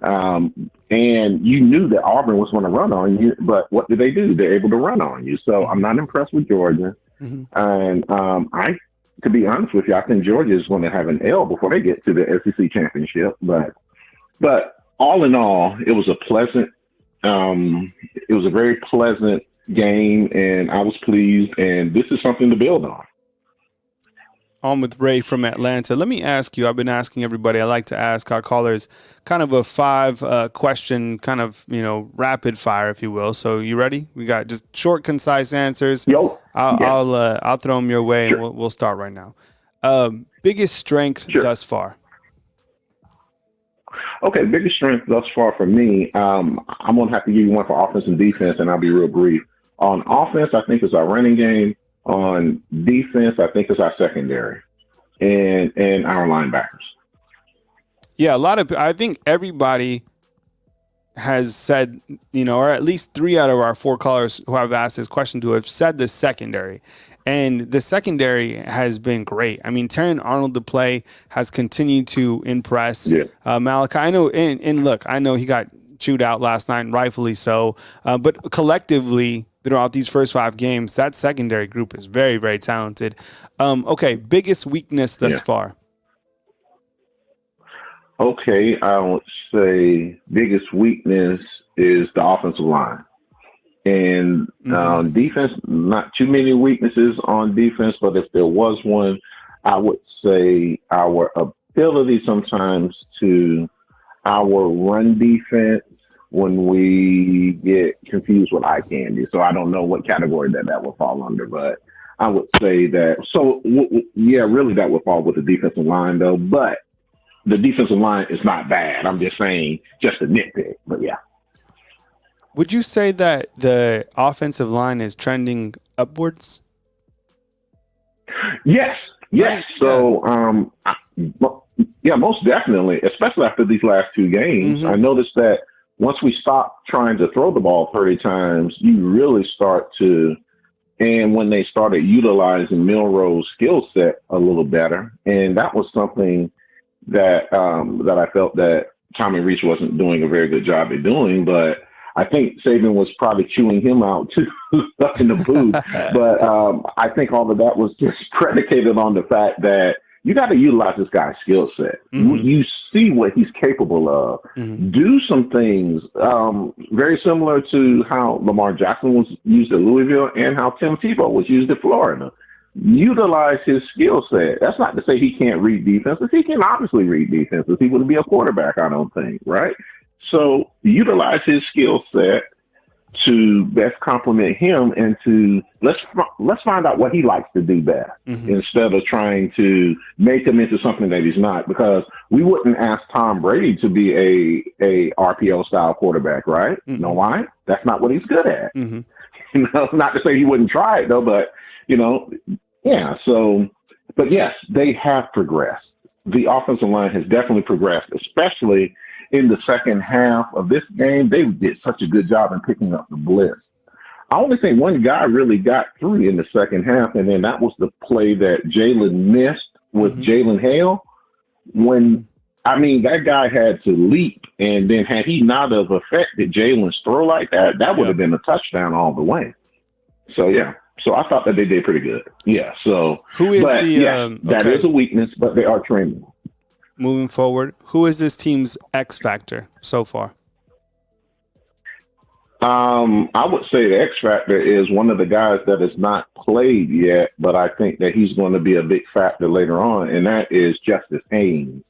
and you knew that Auburn was going to run on you, but what did they do? They're able to run on you. So I'm not impressed with Georgia. And to be honest with you, I think Georgia is going to have an L before they get to the SEC championship. But all in all, it was a very pleasant game, and I was pleased, and this is something to build on. On with Ray from Atlanta. Let me ask you, I've been asking everybody, I like to ask our callers kind of a 5 question, kind of, rapid fire, if you will. So you ready? We got just short, concise answers. I'll throw them your way, and we'll start right now. Biggest strength thus far? Okay, biggest strength thus far for me, I'm going to have to give you one for offense and defense, and I'll be real brief. On offense, I think it's our running game. On defense, I think it's our secondary and our linebackers. Yeah, I think everybody has said, or at least 3 out of our 4 callers who I've asked this question to have said the secondary. And the secondary has been great. I mean, Terran Arnold, the play, has continued to impress. Malachi, I know, and look, I know he got chewed out last night, and rightfully so. But collectively, throughout these first 5 games, that secondary group is very, very talented. Okay, biggest weakness thus far? Okay, I would say biggest weakness is the offensive line. And defense, not too many weaknesses on defense, but if there was one, I would say our ability sometimes to our run defense when we get confused with eye candy. So I don't know what category that will fall under, but I would say that. So, really that would fall with the defensive line, though. But the defensive line is not bad. I'm just saying, just a nitpick. But yeah. Would you say that the offensive line is trending upwards? Yes. Right? So, yeah, most definitely, especially after these last two games. I noticed that once we stopped trying to throw the ball 30 times, you really start to, and when they started utilizing Milroe's skill set a little better, and that was something that that I felt that Tommy Rees wasn't doing a very good job at doing, but I think Saban was probably chewing him out too up in the booth. But I think all of that was just predicated on the fact that you got to utilize this guy's skill set. You see what he's capable of. Do some things very similar to how Lamar Jackson was used at Louisville and how Tim Tebow was used at Florida. Utilize his skill set. That's not to say he can't read defenses. He can obviously read defenses. He wouldn't be a quarterback, I don't think, right? So utilize his skill set to best complement him, and to let's find out what he likes to do best instead of trying to make him into something that he's not. Because we wouldn't ask Tom Brady to be a RPO style quarterback, right? You know why? That's not what he's good at. You know, not to say he wouldn't try it though, but you know, yeah. So, but yes, they have progressed. The offensive line has definitely progressed, especially in the second half of this game. They did such a good job in picking up the blitz. I only think one guy really got through in the second half, and then that was the play that Jalen missed with Jalen Hale. When, I mean, that guy had to leap, and then had he not have affected Jalen's throw like that, that would have been a touchdown all the way. So, yeah. So I thought that they did pretty good. Yeah. So, who is that is a weakness, but they are training. Moving forward, who is this team's X factor so far? I would say the X factor is one of the guys that has not played yet, but I think that he's going to be a big factor later on, and that is Justice Haynes.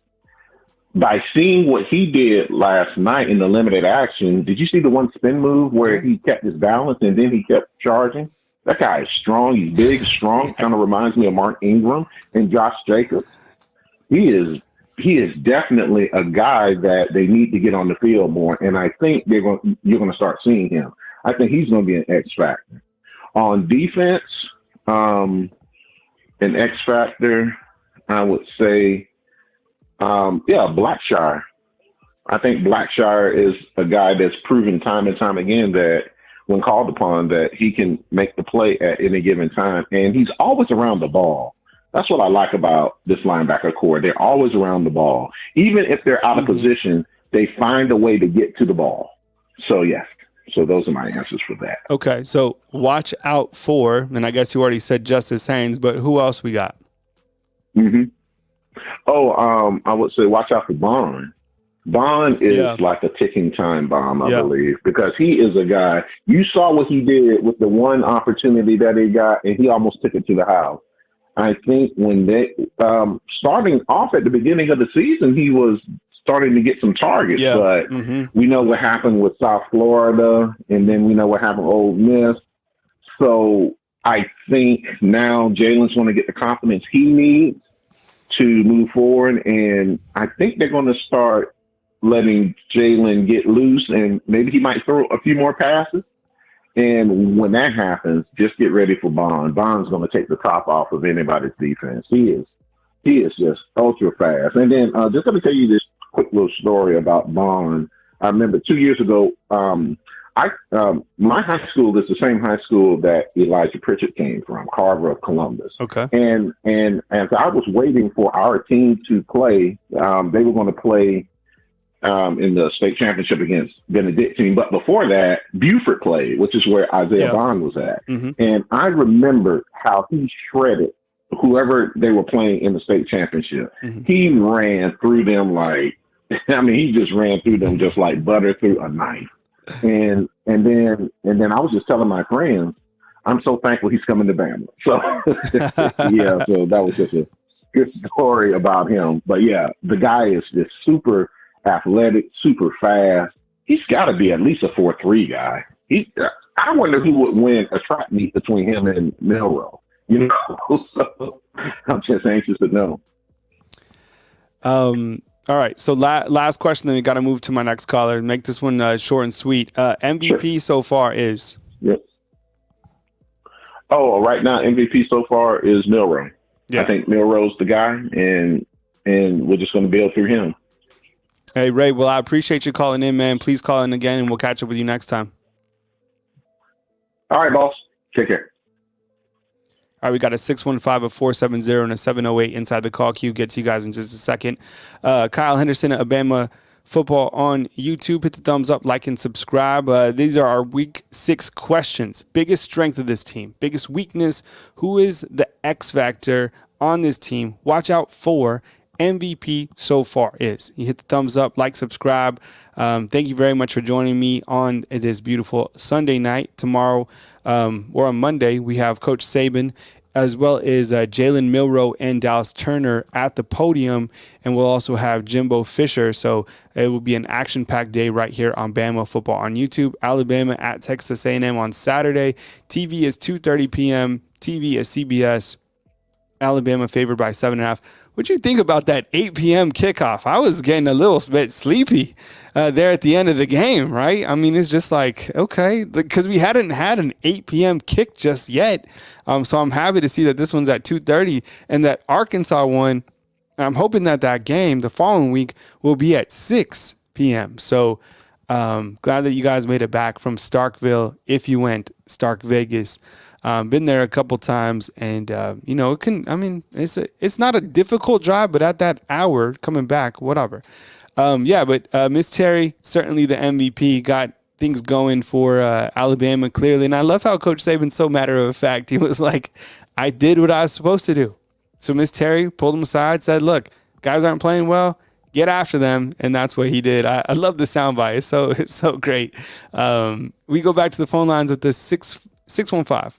By seeing what he did last night in the limited action, did you see the one spin move where he kept his balance and then he kept charging? That guy is strong. He's big, strong. Kind of reminds me of Mark Ingram and Josh Jacobs. He is definitely a guy that they need to get on the field more, and I think you're going to start seeing him. I think he's going to be an X factor. On defense, an X factor, I would say, Blackshire. I think Blackshire is a guy that's proven time and time again that when called upon, that he can make the play at any given time, and he's always around the ball. That's what I like about this linebacker core. They're always around the ball. Even if they're out of position, they find a way to get to the ball. So, yes. So those are my answers for that. Okay. So watch out for, and I guess you already said Justice Haynes, but who else we got? I would say watch out for Bond. Bond is like a ticking time bomb, I believe, because he is a guy. You saw what he did with the one opportunity that he got, and he almost took it to the house. I think when they starting off at the beginning of the season, he was starting to get some targets, but we know what happened with South Florida, and then we know what happened with Ole Miss. So I think now Jalen's going to get the confidence he needs to move forward, and I think they're going to start letting Jalen get loose, and maybe he might throw a few more passes. And when that happens, just get ready for Bond. Bond's going to take the top off of anybody's defense. He is just ultra fast. And then just let me tell you this quick little story about Bond. I remember 2 years ago, my high school is the same high school that Elijah Pritchett came from, Carver of Columbus. Okay. And as I was waiting for our team to play, they were going to play in the state championship against Benedictine. But before that, Buford played, which is where Isaiah Bond was at. And I remember how he shredded whoever they were playing in the state championship. He ran through them he just ran through them just like butter through a knife. And then I was just telling my friends, I'm so thankful he's coming to Bama. So so that was just a good story about him. But yeah, the guy is just super athletic, super fast. He's got to be at least a 4.3 guy. I wonder who would win a track meet between him and Milroe. So I'm just anxious to know. All right. So last question, then we got to move to my next caller. Make this one short and sweet. MVP so far is? Yep. Oh, right now MVP so far is Milroe. Yeah. I think Milroe's the guy, and we're just going to build through him. Hey, Ray, well, I appreciate you calling in, man. Please call in again, and we'll catch up with you next time. All right, boss. Take care. All right, we got a 615, a 470, and a 708 inside the call queue. Get to you guys in just a second. Kyle Henderson at Alabama Football on YouTube. Hit the thumbs up, like, and subscribe. These are our Week 6 questions. Biggest strength of this team. Biggest weakness. Who is the X factor on this team? Watch out for MVP so far is. You hit the thumbs up, like, subscribe. Thank you very much for joining me on this beautiful Sunday night. Tomorrow or on Monday, we have Coach Saban as well as Jalen Milroe and Dallas Turner at the podium. And we'll also have Jimbo Fisher. So it will be an action-packed day right here on Bama Football on YouTube. Alabama at Texas A&M on Saturday. TV is 2:30 p.m. TV is CBS. Alabama favored by 7.5. What'd you think about that 8 p.m. kickoff? I was getting a little bit sleepy there at the end of the game, right? I mean, it's just like, okay, because we hadn't had an 8 p.m. kick just yet. So I'm happy to see that this one's at 2:30 and that Arkansas one, I'm hoping that game the following week will be at 6 p.m. So glad that you guys made it back from Starkville if you went Stark Vegas. Been there a couple times, and it's not a difficult drive, but at that hour coming back, whatever. But Miss Terry, certainly the MVP, got things going for Alabama clearly, and I love how Coach Saban's so matter of fact. He was like, "I did what I was supposed to do." So Miss Terry pulled him aside, said, "Look, guys aren't playing well. Get after them," and that's what he did. I love the soundbite. It's so great. We go back to the phone lines with this 615.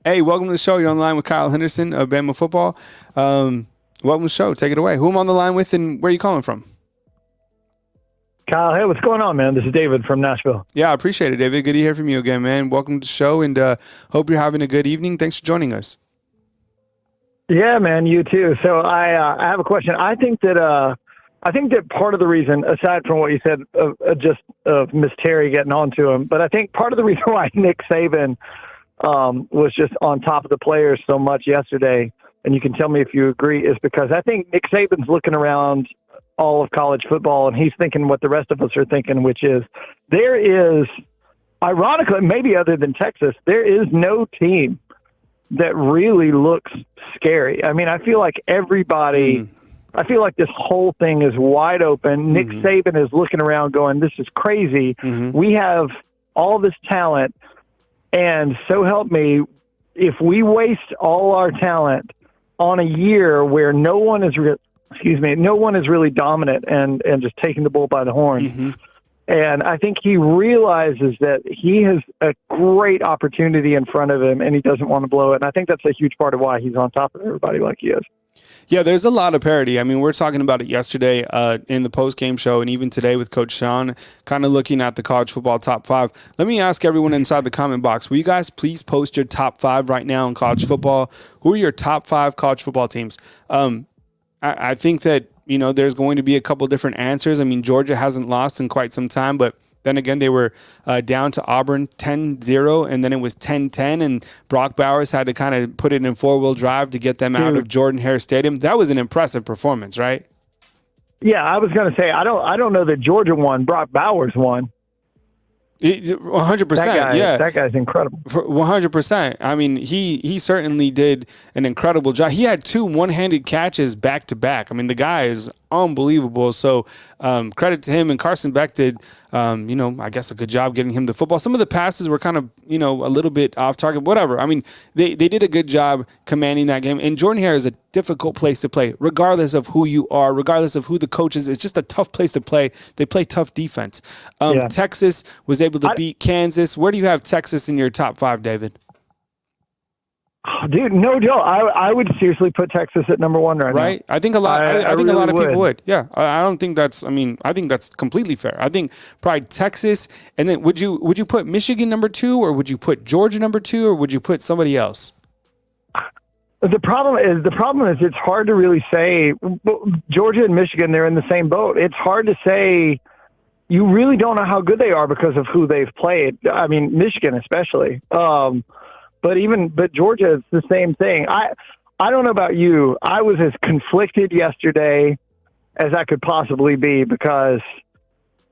Hey, welcome to the show. You're on the line with Kyle Henderson of Bama Football. Welcome to the show. Take it away. Who am I on the line with, and where are you calling from? Kyle, hey, what's going on, man? This is David from Nashville. Yeah, I appreciate it, David. Good to hear from you again, man. Welcome to the show, and hope you're having a good evening. Thanks for joining us. Yeah, man, you too. So I have a question. I think that part of the reason, aside from what you said, just of Miss Terry getting on to him, but I think part of the reason why Nick Saban was just on top of the players so much yesterday, and you can tell me if you agree, is because I think Nick Saban's looking around all of college football and he's thinking what the rest of us are thinking, which is there is, ironically, maybe other than Texas, there is no team that really looks scary. I mean, I feel like I feel like this whole thing is wide open. Nick Saban is looking around going, this is crazy. We have all this talent. And so help me, if we waste all our talent on a year where no one is really dominant and just taking the bull by the horn. And I think he realizes that he has a great opportunity in front of him and he doesn't want to blow it. And I think that's a huge part of why he's on top of everybody like he is. Yeah, there's a lot of parity. I mean, we're talking about it yesterday in the post-game show and even today with Coach Sean, kind of looking at the college football top 5. Let me ask everyone inside the comment box, will you guys please post your top 5 right now in college football? Who are your top 5 college football teams? I think that, there's going to be a couple different answers. I mean, Georgia hasn't lost in quite some time, but then again, they were down to Auburn 10-0, and then it was 10-10, and Brock Bowers had to kind of put it in four-wheel drive to get them out of Jordan-Hare Stadium. That was an impressive performance, right? Yeah, I was going to say, I don't know that Georgia won. Brock Bowers won. 100%. That guy's incredible. 100%. I mean, he certainly did an incredible job. He had 2 one-handed catches back to back. I mean, the guy is unbelievable. So credit to him. And Carson Beck did, I guess a good job getting him the football. Some of the passes were kind of, a little bit off target, whatever. I mean, they did a good job commanding that game. And Jordan-Hare is a difficult place to play, regardless of who you are, regardless of who the coach is. It's just a tough place to play. They play tough defense. Texas was able to beat Kansas. Where do you have Texas in your top 5, David? Dude, no joke. I would seriously put Texas at number 1 right now. Right? I think a lot. I think a lot of people would. Yeah, I don't think that's. I mean, I think that's completely fair. I think probably Texas, and then would you put Michigan number 2, or would you put Georgia number 2, or would you put somebody else? The problem is it's hard to really say. Georgia and Michigan, they're in the same boat. It's hard to say. You really don't know how good they are because of who they've played. I mean, Michigan especially. But Georgia is the same thing. I don't know about you. I was as conflicted yesterday as I could possibly be because,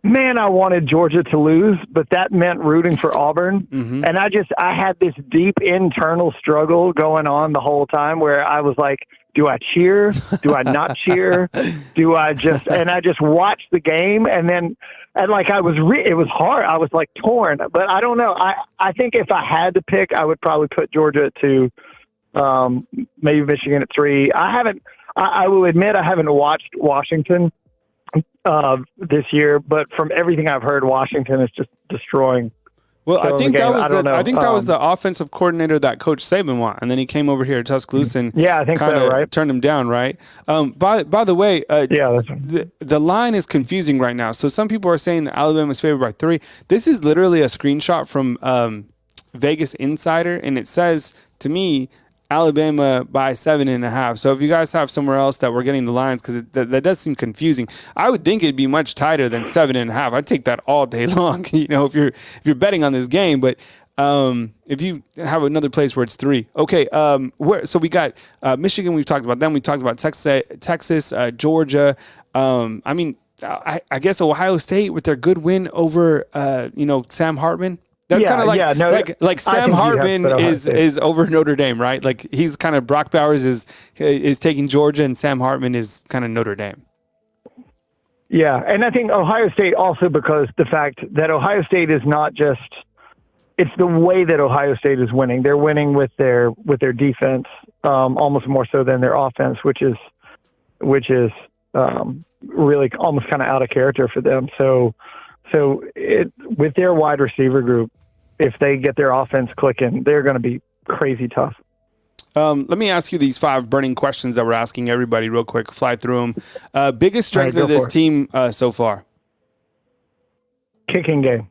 man, I wanted Georgia to lose, but that meant rooting for Auburn. Mm-hmm. And I had this deep internal struggle going on the whole time where I was like, do I cheer? Do I not cheer? I just watched the game and it was hard. I was like torn, but I don't know. I think if I had to pick, I would probably put Georgia at 2, maybe Michigan at 3. I will admit I haven't watched Washington this year, but from everything I've heard, Washington is just destroying. Well, I think that was the offensive coordinator that Coach Saban wanted, and then he came over here to Tuscaloosa and I think so, right? Turned him down, right? By the way, the line is confusing right now. So some people are saying that Alabama is favored by 3. This is literally a screenshot from Vegas Insider, and it says to me Alabama by 7.5. So if you guys have somewhere else that we're getting the lines, because that does seem confusing, I would think it'd be much tighter than 7.5. I'd take that all day long, if you're betting on this game. But if you have another place where it's 3, okay. So we got Michigan. We've talked about them. We talked about Texas, Georgia. I guess Ohio State with their good win over Sam Hartman. That's kind of like Sam Hartman is over Notre Dame, right? Like he's kind of Brock Bowers is taking Georgia, and Sam Hartman is kind of Notre Dame. Yeah, and I think Ohio State also, because the fact that Ohio State is not just, it's the way that Ohio State is winning. They're winning with their defense, almost more so than their offense, which is really almost kind of out of character for them. So with their wide receiver group, if they get their offense clicking, they're going to be crazy tough. Let me ask you these 5 burning questions that we're asking everybody real quick. Fly through them. Biggest strength of this team so far? Kicking game.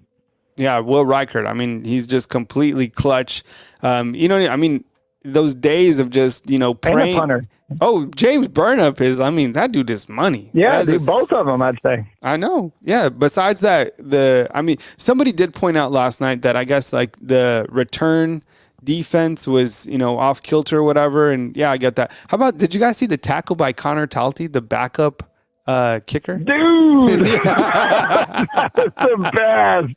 Yeah, Will Reichert. I mean, he's just completely clutch. Those days of just, praying. And a punter. Oh, James Burnap is, that dude is money. Yeah, both of them, I'd say. I know. Yeah. Besides that, somebody did point out last night that I guess like the return defense was, off kilter or whatever. And yeah, I get that. How about, did you guys see the tackle by Connor Talty, the backup kicker? Dude, that's the best.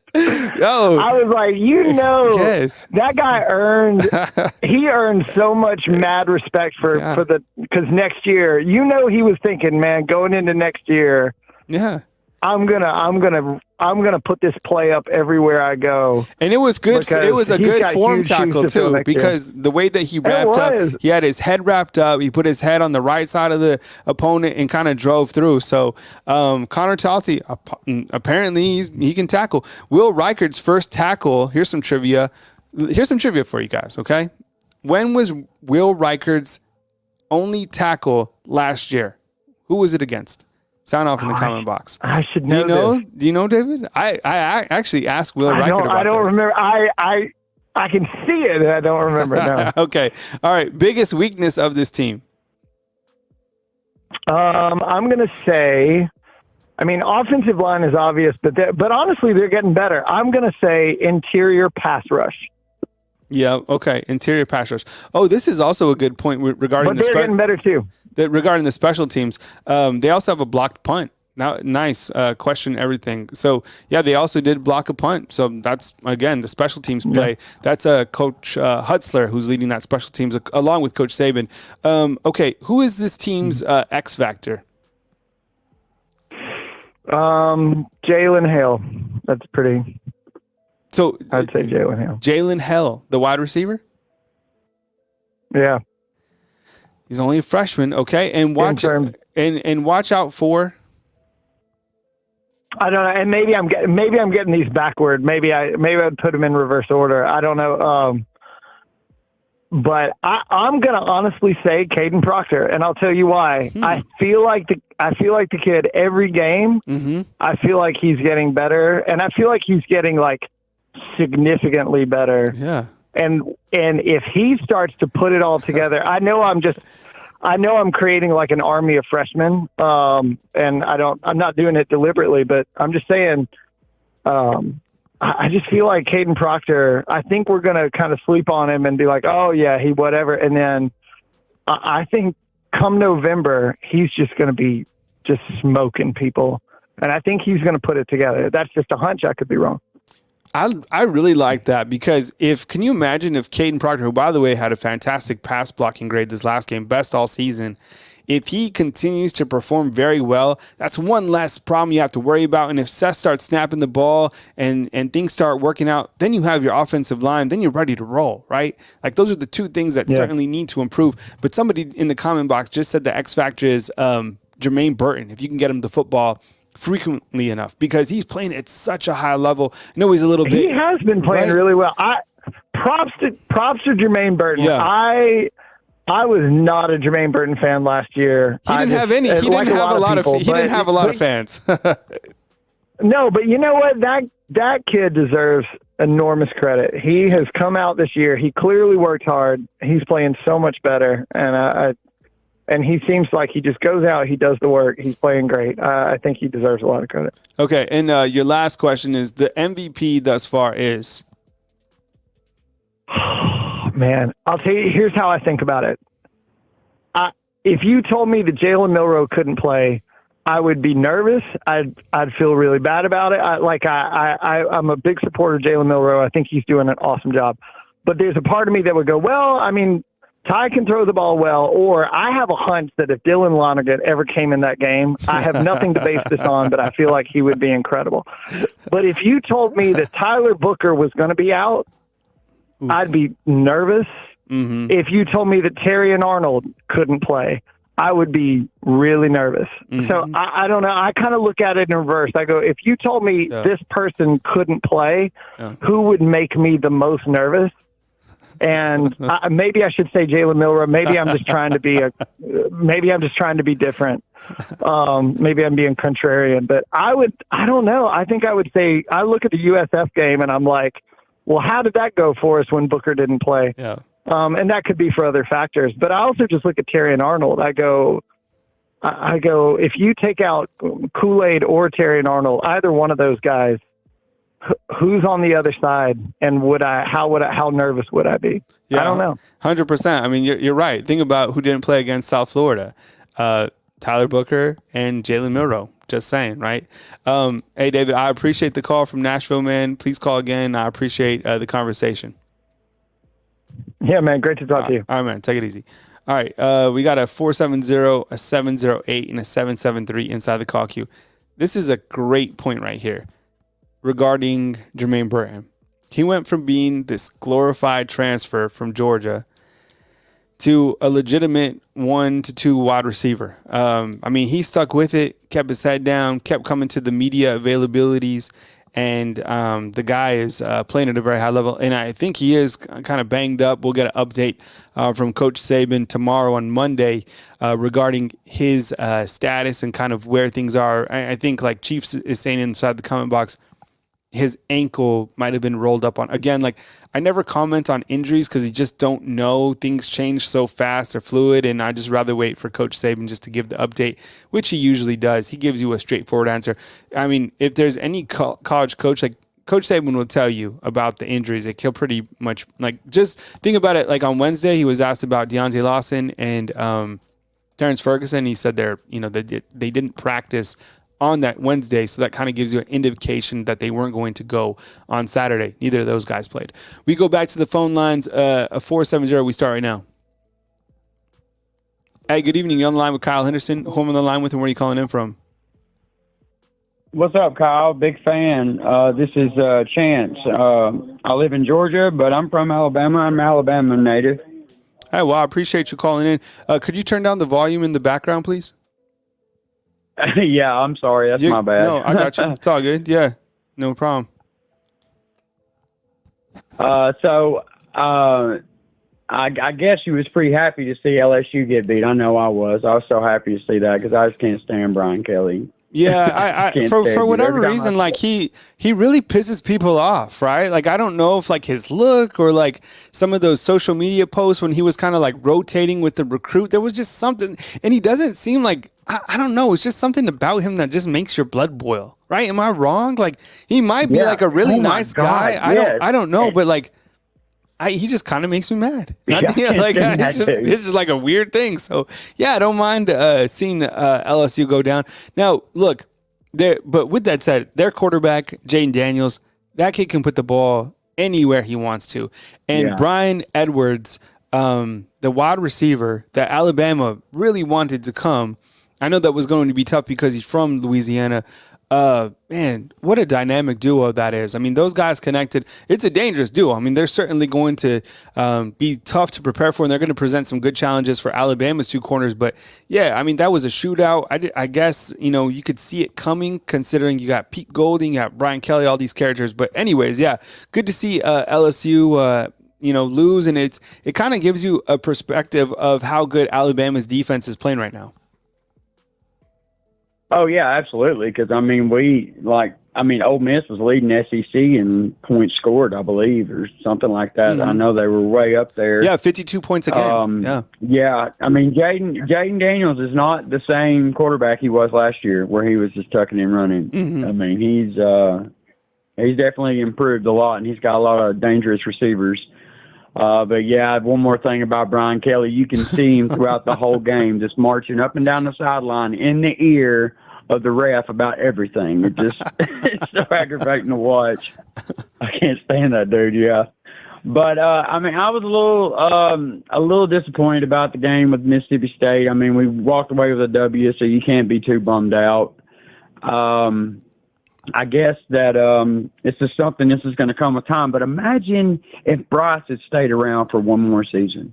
Yo, I was like, yes. That guy earned so much mad respect because next year, he was thinking, man, going into next year, yeah, I'm gonna put this play up everywhere I go. And it was good. It was a good form tackle too, because the way that he wrapped up, he had his head wrapped up. He put his head on the right side of the opponent and kind of drove through. So Connor Talty, apparently he can tackle. Will Reichert's first tackle. Here's some trivia for you guys. Okay, when was Will Reichert's only tackle last year? Who was it against? Sound off in the comment box. I should know. Do you know, David? I actually asked Will Reichert about this. I don't remember. I can see it, and I don't remember. No. Okay. All right. Biggest weakness of this team? I'm going to say, offensive line is obvious, but honestly, they're getting better. I'm going to say interior pass rush. Yeah. Okay. Interior pass rush. Oh, this is also a good point regarding they're getting better too. Regarding the special teams, they also have a blocked punt. Now, nice question, everything. So, yeah, they also did block a punt. So that's, again, the special teams play. Yeah. That's Coach Hutzler who's leading that special teams along with Coach Saban. Okay, who is this team's X factor? Jalen Hale. That's pretty. So I'd say Jalen Hale. Jalen Hale, the wide receiver? Yeah. He's only a freshman, okay, and watch out for. I don't know, and maybe I'm getting these backward. Maybe I'd put them in reverse order. I don't know, but I'm gonna honestly say Caden Proctor, and I'll tell you why. I feel like the kid every game. Mm-hmm. I feel like he's getting better, and I feel like he's getting like significantly better. Yeah. And if he starts to put it all together, I know I'm creating like an army of freshmen. And I'm not doing it deliberately, but I'm just saying, I just feel like Caden Proctor, I think we're going to kind of sleep on him and be like, oh yeah, he whatever. And then I think come November, he's just going to be just smoking people. And I think he's going to put it together. That's just a hunch. I could be wrong. I really like that because can you imagine if Caden Proctor, who by the way had a fantastic pass blocking grade this last game, best all season, if he continues to perform very well, that's one less problem you have to worry about. And if Seth starts snapping the ball and things start working out, then you have your offensive line, then you're ready to roll, right? Like those are the two things that certainly need to improve. But somebody in the comment box just said the X factor is Jermaine Burton. If you can get him the football frequently enough, because he's playing at such a high level. I know he's a little bit. He has been playing really well. Props to Jermaine Burton. Yeah. I was not a Jermaine Burton fan last year. He didn't have any. He didn't have a lot of fans. No, but you know what? That kid deserves enormous credit. He has come out this year. He clearly worked hard. He's playing so much better, and he seems like he just goes out, he does the work, he's playing great. I think he deserves a lot of credit. Okay, and your last question is, the MVP thus far is? Man, I'll tell you, here's how I think about it. If you told me that Jalen Milroe couldn't play, I would be nervous. I'd feel really bad about it. I'm a big supporter of Jalen Milroe. I think he's doing an awesome job. But there's a part of me that would go, well, I mean, Ty can throw the ball well, or I have a hunch that if Dylan Lonergan ever came in that game, I have nothing to base this on, but I feel like he would be incredible. But if you told me that Tyler Booker was going to be out, I'd be nervous. Mm-hmm. If you told me that Terry and Arnold couldn't play, I would be really nervous. Mm-hmm. So I don't know. I kind of look at it in reverse. I go, if you told me this person couldn't play, who would make me the most nervous? And maybe I should say Jalen Milroe. Maybe I'm just trying to be different. Maybe I'm being contrarian, but I don't know. I think I would say, I look at the USF game and I'm like, well, how did that go for us when Booker didn't play? Yeah. And that could be for other factors, but I also just look at Terry and Arnold. I go, if you take out Kool-Aid or Terry and Arnold, either one of those guys, who's on the other side, and how nervous would I be? Yeah, I don't know. 100%. I mean, you're right. Think about who didn't play against South Florida. Tyler Booker and Jalen Milroe. Just saying, right? Hey, David, I appreciate the call from Nashville, man. Please call again. I appreciate the conversation. Yeah, man. Great to talk to you. All right, man. Take it easy. All right. We got a 470, a 708, and a 773 inside the call queue. This is a great point right here regarding Jermaine Burton. He went from being this glorified transfer from Georgia to a legitimate 1 to 2 wide receiver. I mean, he stuck with it, kept his head down, kept coming to the media availabilities, and the guy is playing at a very high level. And I think he is kind of banged up. We'll get an update from Coach Saban tomorrow on Monday regarding his status and kind of where things are. I think, like Chiefs is saying inside the comment box, his ankle might have been rolled up on. Again, like, I never comment on injuries because you just don't know. Things change so fast or fluid, and I just rather wait for Coach Saban just to give the update, which he usually does. He gives you a straightforward answer. I mean, if there's any college coach, like Coach Saban will tell you about the injuries. Like, he'll pretty much, like, just think about it. Like on Wednesday, he was asked about Deontay Lawson and Terrence Ferguson. He said they didn't practice on that Wednesday, so that kind of gives you an indication that they weren't going to go on Saturday. Neither of those guys played. We go back to the phone lines. A 470. We start right now. Hey, good evening. You're on the line with Kyle Henderson. Who am I on the line with, and where are you calling in from? What's up, Kyle? Big fan. This is Chance. I live in Georgia, but I'm from Alabama. I'm an Alabama native. Hey, well, I appreciate you calling in. Could you turn down the volume in the background, please? Yeah, I'm sorry. That's my bad. No, I got you. It's all good. Yeah, no problem. I guess you was pretty happy to see LSU get beat. I know I was. I was so happy to see that because I just can't stand Brian Kelly. Yeah, for whatever reason, like he really pisses people off, right? Like I don't know if like his look or like some of those social media posts when he was kind of like rotating with the recruit, there was just something, and he doesn't seem like I don't know, it's just something about him that just makes your blood boil, right? Am I wrong? Like he might be like a really nice guy. I don't know, but like. He just kind of makes me mad. It's just like a weird thing. So yeah, I don't mind seeing LSU go down. Now look, but with that said, their quarterback Jayden Daniels, that kid can put the ball anywhere he wants to. And Brian Edwards, the wide receiver that Alabama really wanted to come. I know that was going to be tough because he's from Louisiana. Man, what a dynamic duo that is. I mean, those guys connected. It's a dangerous duo. I mean, they're certainly going to be tough to prepare for, and they're going to present some good challenges for Alabama's two corners. But, yeah, I mean, that was a shootout. I guess, you could see it coming considering you got Pete Golding, you got Brian Kelly, all these characters. But anyways, yeah, good to see LSU, lose, and it kind of gives you a perspective of how good Alabama's defense is playing right now. Oh, yeah, absolutely. Because, Ole Miss was leading SEC in points scored, I believe, or something like that. Mm-hmm. I know they were way up there. Yeah, 52 points a game. Yeah, I mean, Jayden Daniels is not the same quarterback he was last year where he was just tucking and running. Mm-hmm. I mean, he's definitely improved a lot, and he's got a lot of dangerous receivers. But, yeah, one more thing about Brian Kelly. You can see him throughout the whole game just marching up and down the sideline in the ear of the ref about everything. It's so aggravating to watch. I can't stand that dude, yeah. But, I was a little disappointed about the game with Mississippi State. I mean, we walked away with a W, so you can't be too bummed out. I guess that it's just something this is going to come with time. But imagine if Bryce had stayed around for one more season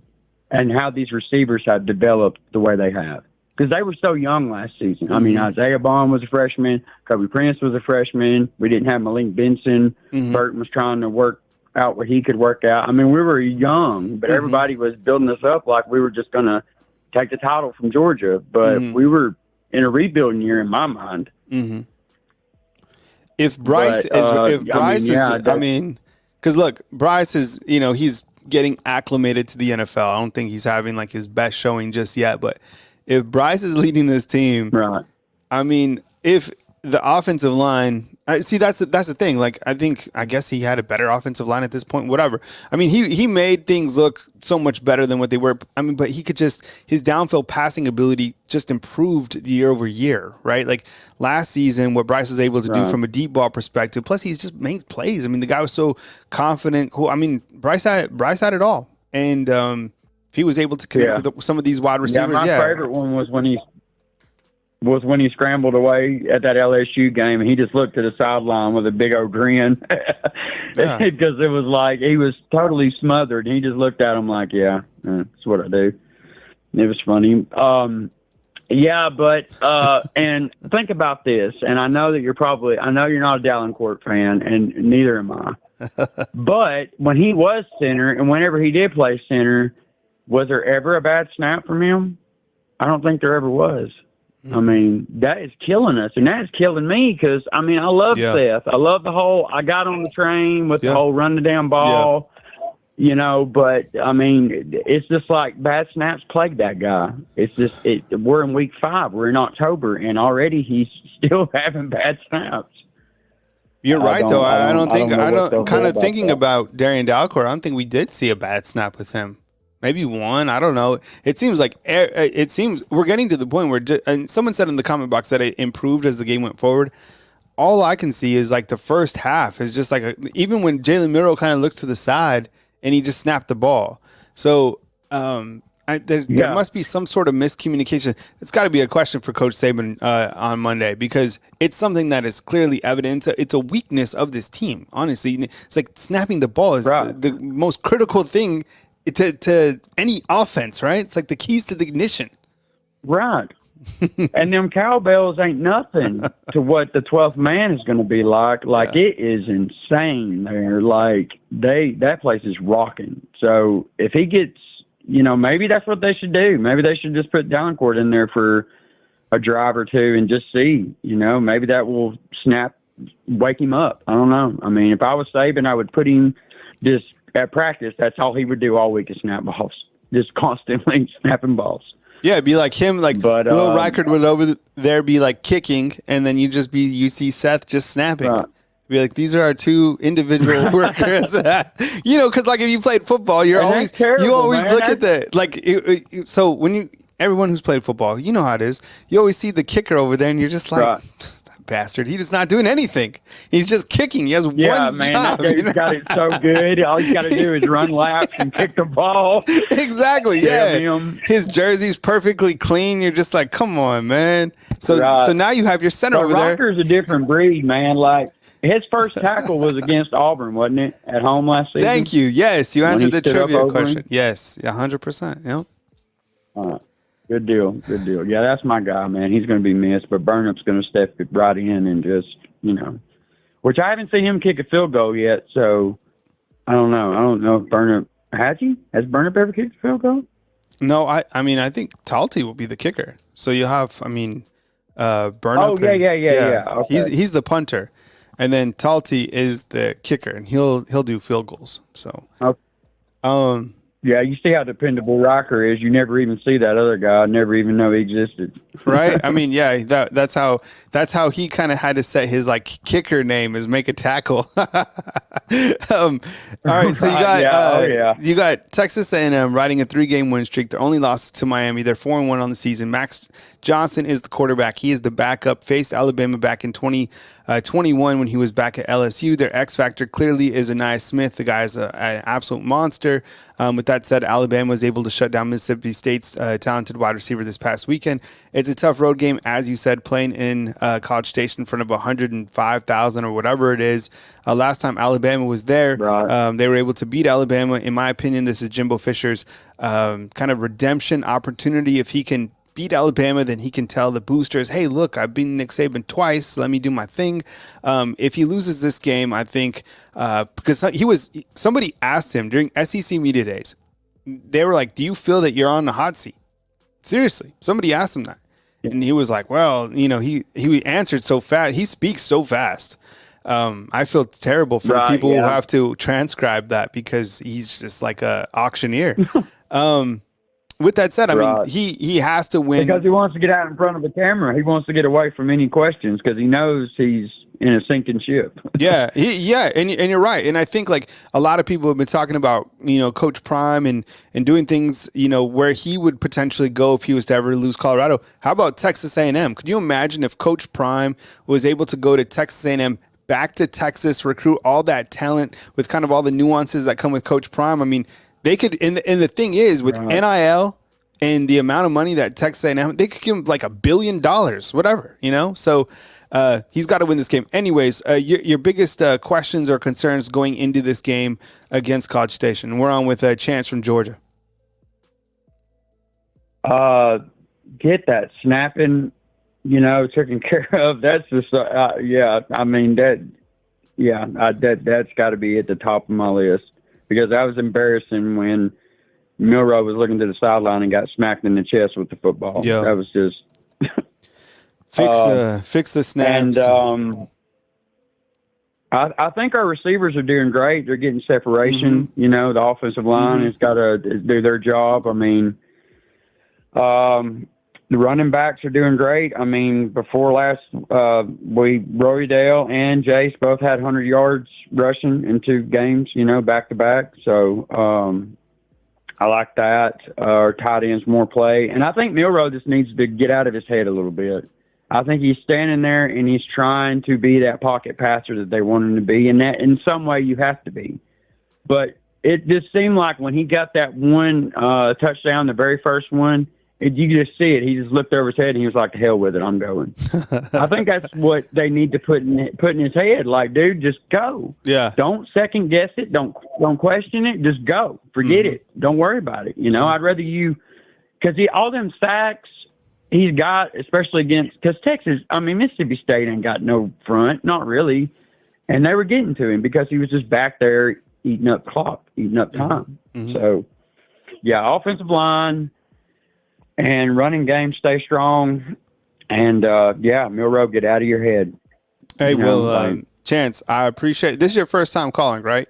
and how these receivers have developed the way they have. Because they were so young last season. Mm-hmm. I mean, Isaiah Bond was a freshman. Kobe Prince was a freshman. We didn't have Malik Benson. Mm-hmm. Burton was trying to work out what he could work out. I mean, we were young, but everybody was building us up like we were just going to take the title from Georgia. But we were in a rebuilding year in my mind. Mm-hmm. If Bryce because look, Bryce is, he's getting acclimated to the NFL. I don't think he's having like his best showing just yet, but if Bryce is leading this team, right? I mean, if the offensive line, that's the thing. Like, I guess he had a better offensive line at this point. Whatever. I mean, he made things look so much better than what they were. I mean, but his downfield passing ability just improved year over year, right? Like last season, what Bryce was able to do from a deep ball perspective. Plus, he's just made plays. I mean, the guy was so confident. Cool. I mean, Bryce had it all, and if he was able to connect with some of these wide receivers, my favorite one was when he scrambled away at that LSU game, and he just looked to the sideline with a big old grin because it was like he was totally smothered. And he just looked at him like, that's what I do. It was funny. But and think about this, and I know that I know you're not a Dallencourt fan, and neither am I. But when he was center, and whenever he did play center, was there ever a bad snap from him? I don't think there ever was. I mean, that is killing us, and that is killing me because, I mean, I love Seth. I love the whole, I got on the train with the whole run the damn ball, but, I mean, it's just like bad snaps plague that guy. It's just, we're in week 5. We're in October, and already he's still having bad snaps. You're right, though. I don't think thinking about Darian Dalcourt, I don't think we did see a bad snap with him. Maybe one. I don't know. It seems we're getting to the point where, and someone said in the comment box that it improved as the game went forward. All I can see is like the first half is just like even when Jalen Milroe kind of looks to the side and he just snapped the ball. So there must be some sort of miscommunication. It's got to be a question for Coach Saban on Monday because it's something that is clearly evident. It's a weakness of this team. Honestly, it's like snapping the ball is the most critical thing to any offense, right? It's like the keys to the ignition. Right. And them cowbells ain't nothing to what the 12th man is going to be like. Like, it is insane there. Like, that place is rocking. So if he gets, maybe that's what they should do. Maybe they should just put Dallencourt in there for a drive or two and just see, maybe that will wake him up. I don't know. I mean, if I was Saban, I would put him just at practice. That's all he would do all week is snap balls, just constantly snapping balls. Yeah, it'd be like him, but Will Reichard would over there be like kicking, and then you see Seth just snapping. Be like, these are our two individual workers. Because like if you played football, you always look at the so when everyone who's played football, you know how it is. You always see the kicker over there, and you're just like, that bastard, he is not doing anything. He's just kicking. He has one job. That dude's got it so good. All he's got to do is run laps and kick the ball. Exactly. Yeah. His jersey's perfectly clean. You're just like, come on, man. So now you have your center over there. Rocker's a different breed, man. Like, his first tackle was against Auburn, wasn't it? At home last season. Thank you. Yes, you answered the trivia question. Yes, 100%. Yep. Good deal. Good deal. Yeah, that's my guy, man. He's going to be missed, but Burnup's going to step right in and just, which I haven't seen him kick a field goal yet. So I don't know. I don't know if Burnup has he? Has Burnup ever kicked a field goal? No, I mean, I think Talty will be the kicker. So you have, Burnup. Oh yeah. Okay. He's the punter. And then Talty is the kicker, and he'll do field goals. So, yeah, you see how dependable Rocker is. You never even see that other guy. I never even know he existed. Right? I mean, yeah, that's how he kind of had to set his like kicker name is make a tackle. All right, so you got Texas A&M riding a 3-game win streak. Their only loss to Miami. They're 4-1 on the season. Max Johnson is the quarterback. He is the backup. Faced Alabama back in 2021 when he was back at LSU. Their X factor clearly is Anais Smith. The guy is an absolute monster. With that said, Alabama was able to shut down Mississippi State's talented wide receiver this past weekend. It's a tough road game, as you said, playing in College Station in front of 105,000 or whatever it is. Last time Alabama was there, they were able to beat Alabama. In my opinion, this is Jimbo Fisher's kind of redemption opportunity. If he can beat Alabama, then he can tell the boosters, hey, look, I've beaten Nick Saban twice. Let me do my thing. If he loses this game, I think because somebody asked him during SEC media days, they were like, do you feel that you're on the hot seat? Seriously, somebody asked him that. And he was like, well, he answered so fast. He speaks so fast. I feel terrible for people who have to transcribe that because he's just like a auctioneer. With that said, I mean, he has to win. Because he wants to get out in front of the camera. He wants to get away from any questions because he knows he's in a sinking ship. And you're right. And I think like a lot of people have been talking about, Coach Prime and doing things, where he would potentially go if he was to ever lose Colorado. How about Texas A&M? Could you imagine if Coach Prime was able to go to Texas A&M, back to Texas, recruit all that talent with kind of all the nuances that come with Coach Prime? I mean, they could, and the thing is, with NIL and the amount of money that Texas A&M, they could give him like $1 billion, whatever, So he's got to win this game. Anyways, your biggest questions or concerns going into this game against College Station. We're on with Chance from Georgia. Get that snapping, taken care of. That's just, I mean, that's got to be at the top of my list. Because that was embarrassing when Milroe was looking to the sideline and got smacked in the chest with the football. Yeah. That was just fix the snaps. And I think our receivers are doing great. They're getting separation. Mm-hmm. The offensive line has got to do their job. I mean, the running backs are doing great. I mean, before last, Roydale and Jace both had 100 yards rushing in 2 games, back to back. So I like that. Our tight ends more play. And I think Milroe just needs to get out of his head a little bit. I think he's standing there and he's trying to be that pocket passer that they want him to be. And that in some way you have to be. But it just seemed like when he got that one touchdown, the very first one, you just see it. He just looked over his head and he was like, "To hell with it, I'm going." I think that's what they need to put in his head. Like, dude, just go. Yeah. Don't second guess it. Don't question it. Just go. Forget it. Don't worry about it. I'd rather you, because all them sacks he's got, especially because Texas, Mississippi State ain't got no front, not really, and they were getting to him because he was just back there eating up clock, eating up time. Mm-hmm. So, yeah, offensive line. And running game stay strong. And Mill Road, get out of your head. Hey, Chance, I appreciate it. This is your first time calling, right?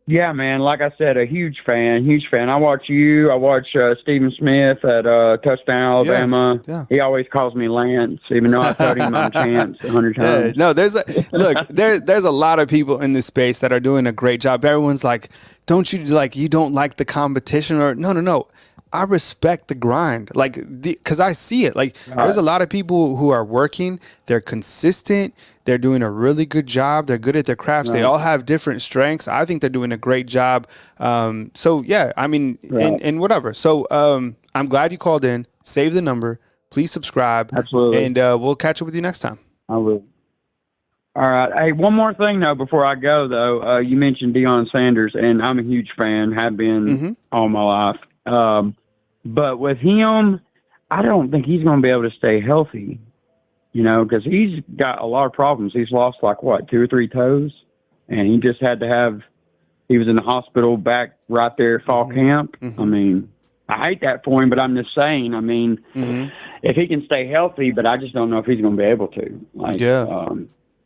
Yeah, man. Like I said, a huge fan. I watch you. I watch Stephen Smith at Touchdown Alabama. Yeah. He always calls me Lance, even though I told him I'm Chance 100 times. No, there's a lot of people in this space that are doing a great job. Everyone's like, don't you don't like the competition? Or no. I respect the grind, because I see it. There's a lot of people who are working. They're consistent. They're doing a really good job. They're good at their crafts. Right. They all have different strengths. I think they're doing a great job. And whatever. So I'm glad you called in. Save the number. Please subscribe. Absolutely. And we'll catch up with you next time. I will. All right. Hey, one more thing, though, before I go, though. You mentioned Deion Sanders, and I'm a huge fan, have been all my life. But with him, I don't think he's going to be able to stay healthy, because he's got a lot of problems. He's lost 2 or 3 toes, and he just had to he was in the hospital back right there at fall camp. I mean, I hate that for him, but I'm just saying, if he can stay healthy, but I just don't know if he's going to be able to.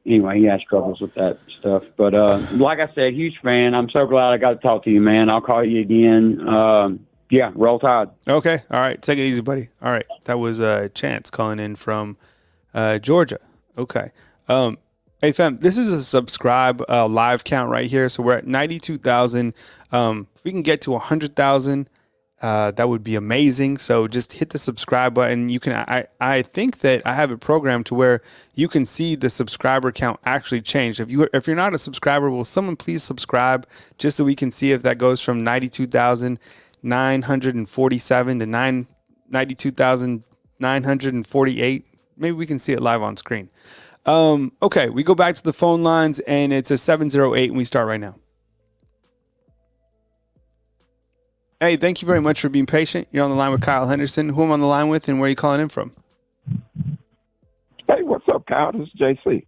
Anyway, he has troubles with that stuff. But like I said, huge fan. I'm so glad I got to talk to you, man. I'll call you again. Roll Tide. Okay. All right. Take it easy, buddy. All right. That was Chance calling in from Georgia. Okay. Hey, fam, this is a subscribe live count right here. So we're at 92,000. If we can get to 100,000, that would be amazing. So just hit the subscribe button. You can. I think that I have it programmed to where you can see the subscriber count actually change. If you're not a subscriber, will someone please subscribe just so we can see if that goes from 92,947 to 92,948. Maybe we can see it live on screen. Okay, we go back to the phone lines, and it's a 708, and we start right now. Hey, thank you very much for being patient. You're on the line with Kyle Henderson. Who am I on the line with, and where are you calling in from? Hey, what's up, Kyle? This is JC.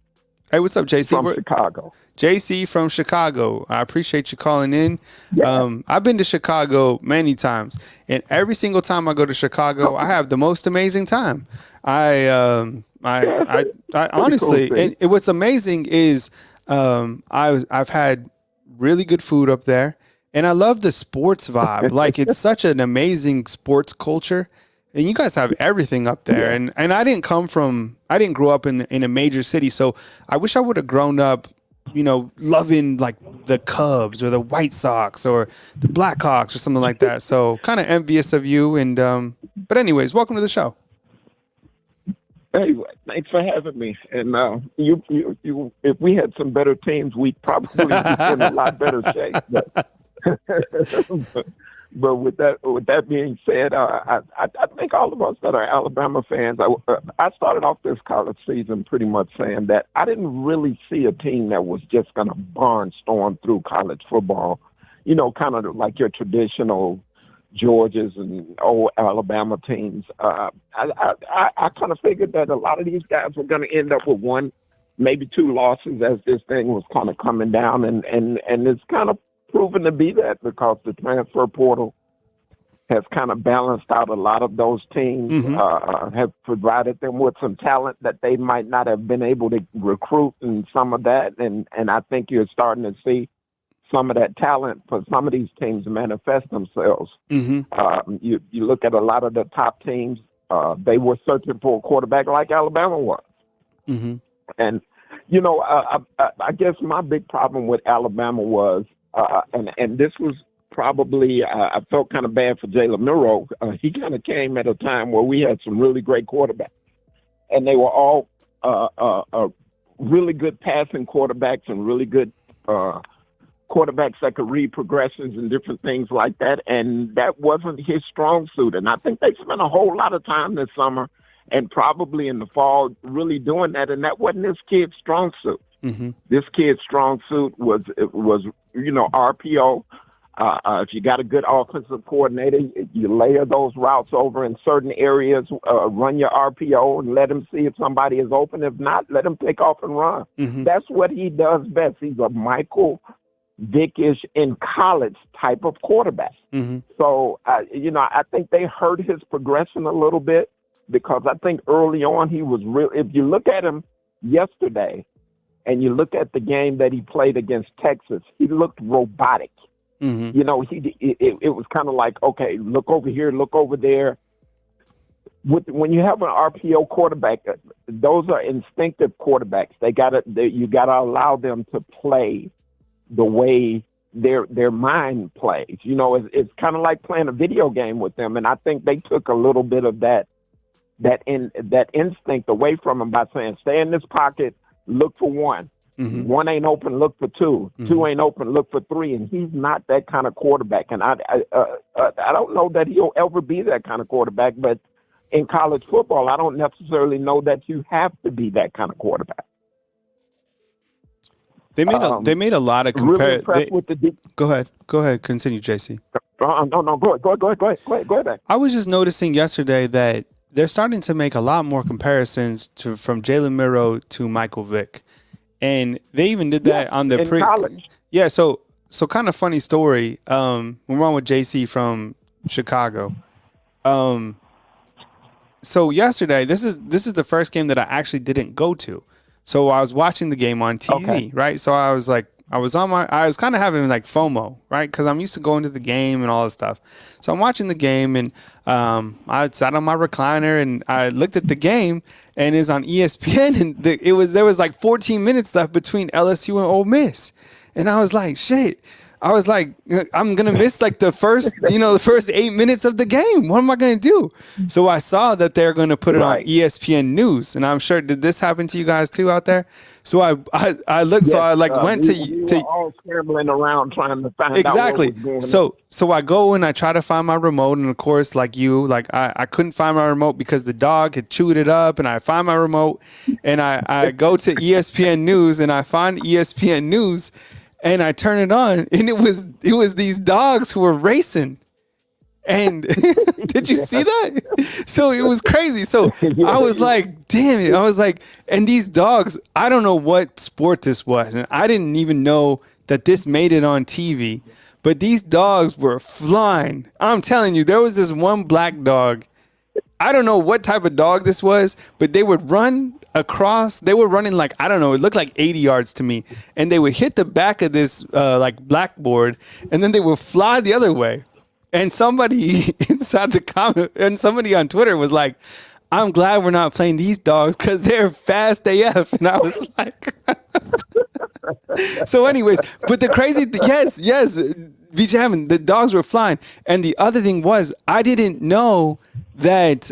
Hey, what's up, JC? From Chicago. JC from Chicago. I appreciate you calling in. Yeah. I've been to Chicago many times, and every single time I go to Chicago, I have the most amazing time. I honestly, cool, and what's amazing is I've had really good food up there, and I love the sports vibe. It's such an amazing sports culture. And you guys have everything up there. Yeah. And I didn't grow up in a major city. So I wish I would have grown up, loving the Cubs or the White Sox or the Blackhawks or something like that. So kind of envious of you. And, but anyways, welcome to the show. Hey, thanks for having me. And you, if we had some better teams, we'd probably be in a lot better shape. But with that being said, I think all of us that are Alabama fans, I started off this college season pretty much saying that I didn't really see a team that was just going to barnstorm through college football, kind of like your traditional Georgias and old Alabama teams. I kind of figured that a lot of these guys were going to end up with 1, maybe 2 losses as this thing was kind of coming down, and it's kind of proven to be that because the transfer portal has kind of balanced out a lot of those teams, have provided them with some talent that they might not have been able to recruit, and some of that. And I think you're starting to see some of that talent for some of these teams manifest themselves. You look at a lot of the top teams, they were searching for a quarterback like Alabama was. And, I guess my big problem with Alabama was, and this was probably, I felt kind of bad for Jalen Milroe. He kind of came at a time where we had some really great quarterbacks, and they were all really good passing quarterbacks and really good quarterbacks that could read progressions and different things like that, and that wasn't his strong suit. And I think they spent a whole lot of time this summer and probably in the fall really doing that, and that wasn't this kid's strong suit. This kid's strong suit was RPO. If you got a good offensive coordinator, you layer those routes over in certain areas, run your RPO and let him see if somebody is open. If not, let him take off and run. That's what he does best. He's a Michael Vick-ish in college type of quarterback. So, I think they hurt his progression a little bit. because I think early on he was real. If you look at him yesterday and you look at the game that he played against Texas, he looked robotic. Mm-hmm. You know, it was kind of like, okay, look over here, look over there. When you have an RPO quarterback, those are instinctive quarterbacks. You gotta allow them to play the way their mind plays. You know, it's kind of like playing a video game with them. And I think they took a little bit of that instinct away from him by saying, stay in this pocket, look for one. Mm-hmm. One ain't open, look for two. Mm-hmm. Two ain't open, look for three. And he's not that kind of quarterback. And I don't know that he'll ever be that kind of quarterback, but in college football, I don't necessarily know that you have to be that kind of quarterback. They made a lot of really Go ahead. Continue, JC. No. Go ahead. I was just noticing yesterday that they're starting to make a lot more comparisons from Jalen Milroe to Michael Vick, and they even did that on the college. Yeah. So kind of funny story. We're on with JC from Chicago. So yesterday, this is the first game that I actually didn't go to. So I was watching the game on TV, right? So I was kind of having like FOMO, right? Because I'm used to going to the game and all this stuff. So I'm watching the game, and I sat on my recliner and I looked at the game, and it's on ESPN, and there was like 14 minutes left between LSU and Ole Miss, and I was like, shit. I was like, I'm going to miss like the first 8 minutes of the game. What am I going to do? So I saw that they're going to put it on ESPN News. And I'm sure, did this happen to you guys too out there? So I looked, yes, so I went we were all scrambling around trying to find out what was going on. So I go and I try to find my remote. And of course, like you, I couldn't find my remote because the dog had chewed it up, and I find my remote and I go to ESPN News, and I find ESPN News. And I turn it on, and it was these dogs who were racing. And did you see that? So it was crazy. So I was like, damn it. I was like, and these dogs, I don't know what sport this was. And I didn't even know that this made it on TV. But these dogs were flying. I'm telling you, there was this one black dog. I don't know what type of dog this was, but they would run across. They were running like, I don't know, it looked like 80 yards to me. And they would hit the back of this like blackboard, and then they would fly the other way. And somebody inside the comment, and somebody on Twitter was like, I'm glad we're not playing these dogs because they're fast AF. And I was like, so anyways, but the crazy thing, yes, Bijamin, the dogs were flying. And the other thing was, I didn't know that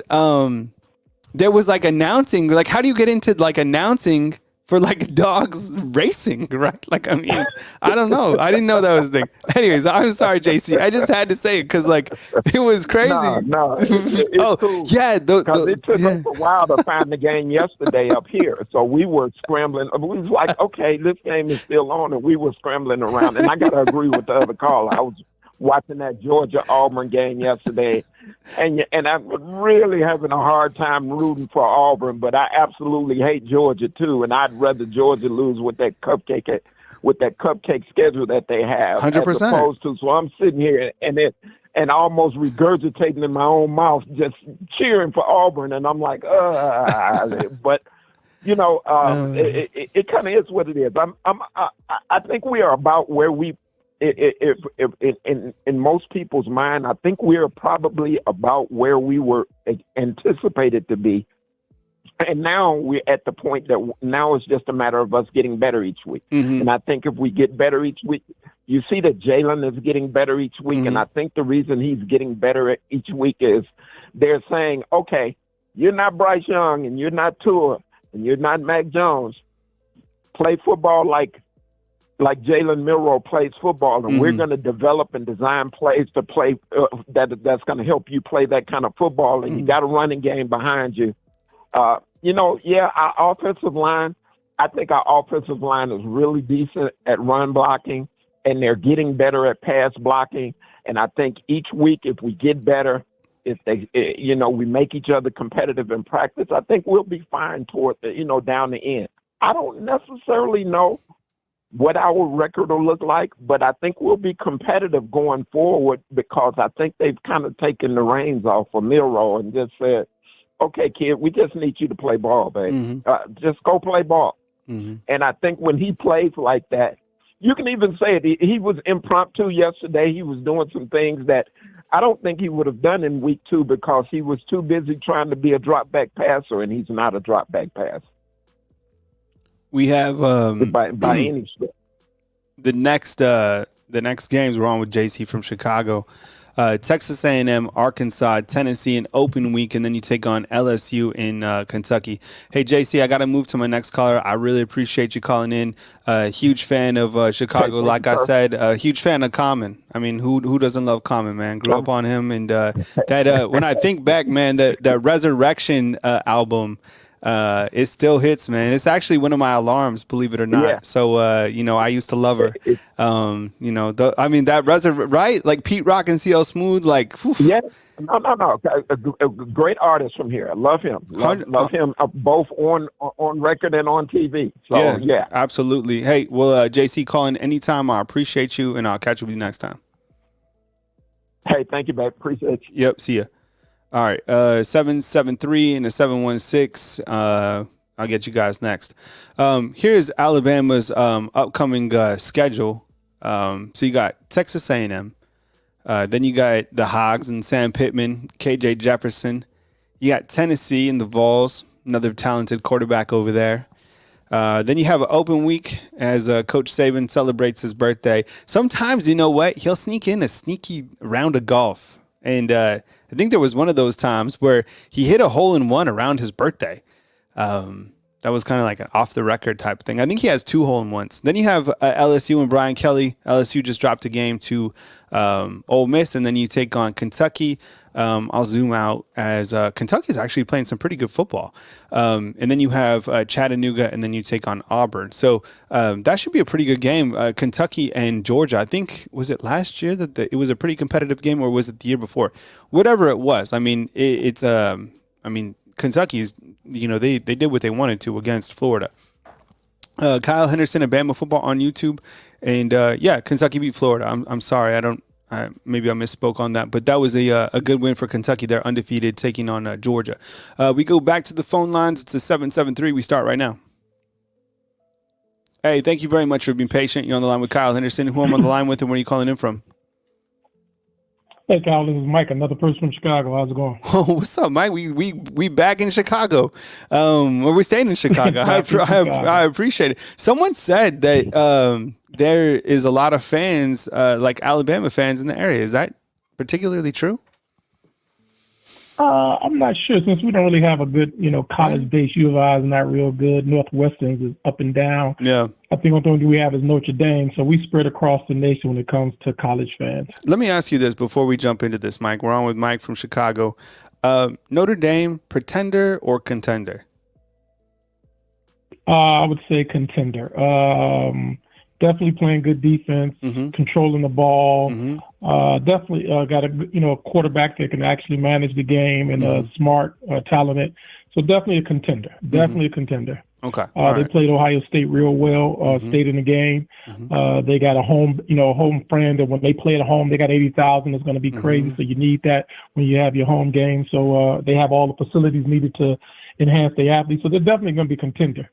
there was like announcing, like how do you get into like announcing for like dogs racing, right? Like, I mean, I don't know. I didn't know that was the thing. Anyways, I'm sorry, JC. I just had to say it because like it was crazy. No, it's cool. Yeah. Because it took us a while to find the game yesterday up here. So we were scrambling. We was like, okay, this game is still on, and we were scrambling around. And I got to agree with the other caller. I was watching that Georgia-Auburn game yesterday, and I'm really having a hard time rooting for Auburn, but I absolutely hate Georgia too, and I'd rather Georgia lose with that cupcake schedule that they have, 100%. As opposed to. So I'm sitting here and almost regurgitating in my own mouth, just cheering for Auburn, and I'm like, but. You know, it kind of is what it is. I think we are about where we. If in most people's mind, I think we're probably about where we were anticipated to be, and now we're at the point that now it's just a matter of us getting better each week. Mm-hmm. And I think if we get better each week, you see that Jalen is getting better each week, mm-hmm. and I think the reason he's getting better each week is they're saying, okay, you're not Bryce Young, and you're not Tua, and you're not Mac Jones. Play football like Jalen Milroe plays football, and mm-hmm. we're going to develop and design plays to play that's going to help you play that kind of football, and mm-hmm. you got a running game behind you. Our offensive line, I think our offensive line is really decent at run blocking, and they're getting better at pass blocking. And I think each week, if we get better, if we make each other competitive in practice, I think we'll be fine toward down the end. I don't necessarily know what our record will look like, but I think we'll be competitive going forward because I think they've kind of taken the reins off of Milroe and just said, okay, kid, we just need you to play ball, baby. Just go play ball. And I think when he plays like that, you can even say it. He was impromptu yesterday. He was doing some things that I don't think he would have done in week 2 because he was too busy trying to be a drop back passer, and he's not a drop back passer. We have by any stretch. The next games we're on with JC from Chicago. Texas A&M, Arkansas, Tennessee, an open week, and then you take on LSU in Kentucky. Hey, JC, I got to move to my next caller. I really appreciate you calling in. Huge fan of Chicago, like I said. Huge fan of Common. I mean, who doesn't love Common, man? Grew up on him, and that when I think back, man, that Resurrection album. It still hits, man. It's actually one of my alarms, believe it or not. Yeah. So, I used to love her. That right? Like Pete Rock and CL Smooth, like. Whew. Yeah. No. A great artist from here. I love him. Love him both on record and on TV. So, yeah. Absolutely. Hey, well, JC, call in anytime. I appreciate you, and I'll catch up with you next time. Hey, thank you, babe. Appreciate you. Yep. See ya. All right, 773 and a 716. I'll get you guys next. Here's Alabama's upcoming schedule. So you got Texas A&M. Then you got the Hogs and Sam Pittman, KJ Jefferson. You got Tennessee and the Vols, another talented quarterback over there. Then you have an open week as Coach Saban celebrates his birthday. Sometimes, you know what? He'll sneak in a sneaky round of golf. And I think there was one of those times where he hit a hole-in-one around his birthday. That was kind of like an off-the-record type thing. I think he has 2 hole-in-ones. Then you have LSU and Brian Kelly. LSU just dropped a game to Ole Miss, and then you take on Kentucky. I'll zoom out as Kentucky is actually playing some pretty good football. And then you have Chattanooga, and then you take on Auburn. So that should be a pretty good game. Kentucky and Georgia, I think, was it last year that it was a pretty competitive game, or was it the year before? Whatever it was. I mean, Kentucky's, they did what they wanted to against Florida. Kyle Henderson and Bama Football on YouTube. And Kentucky beat Florida. I'm sorry. Maybe I misspoke on that, but that was a good win for Kentucky. They're undefeated, taking on Georgia. We go back to the phone lines. It's a 773. We start right now. Hey, thank you very much for being patient. You're on the line with Kyle Henderson. Who I'm on the line with, and where are you calling in from? Hey, Kyle, this is Mike, another person from Chicago. How's it going? Oh, what's up, Mike? We back in Chicago. We're staying in Chicago. I appreciate it. Someone said that there is a lot of fans, like Alabama fans in the area. Is that particularly true? I'm not sure, since we don't really have a good, college-based. U of I is not real good. Northwestern is up and down. Yeah. I think the only thing we have is Notre Dame, so we spread across the nation when it comes to college fans. Let me ask you this before we jump into this, Mike. We're on with Mike from Chicago. Notre Dame, pretender or contender? I would say contender. Definitely playing good defense, controlling the ball. Definitely got a quarterback that can actually manage the game and smart, talented. So definitely a contender. Definitely a contender. Okay. They played Ohio State real well. Stayed in the game. They got a home friend that when they play at home, they got 80,000. It's going to be crazy. So you need that when you have your home game. So they have all the facilities needed to enhance the athletes. So they're definitely going to be a contender.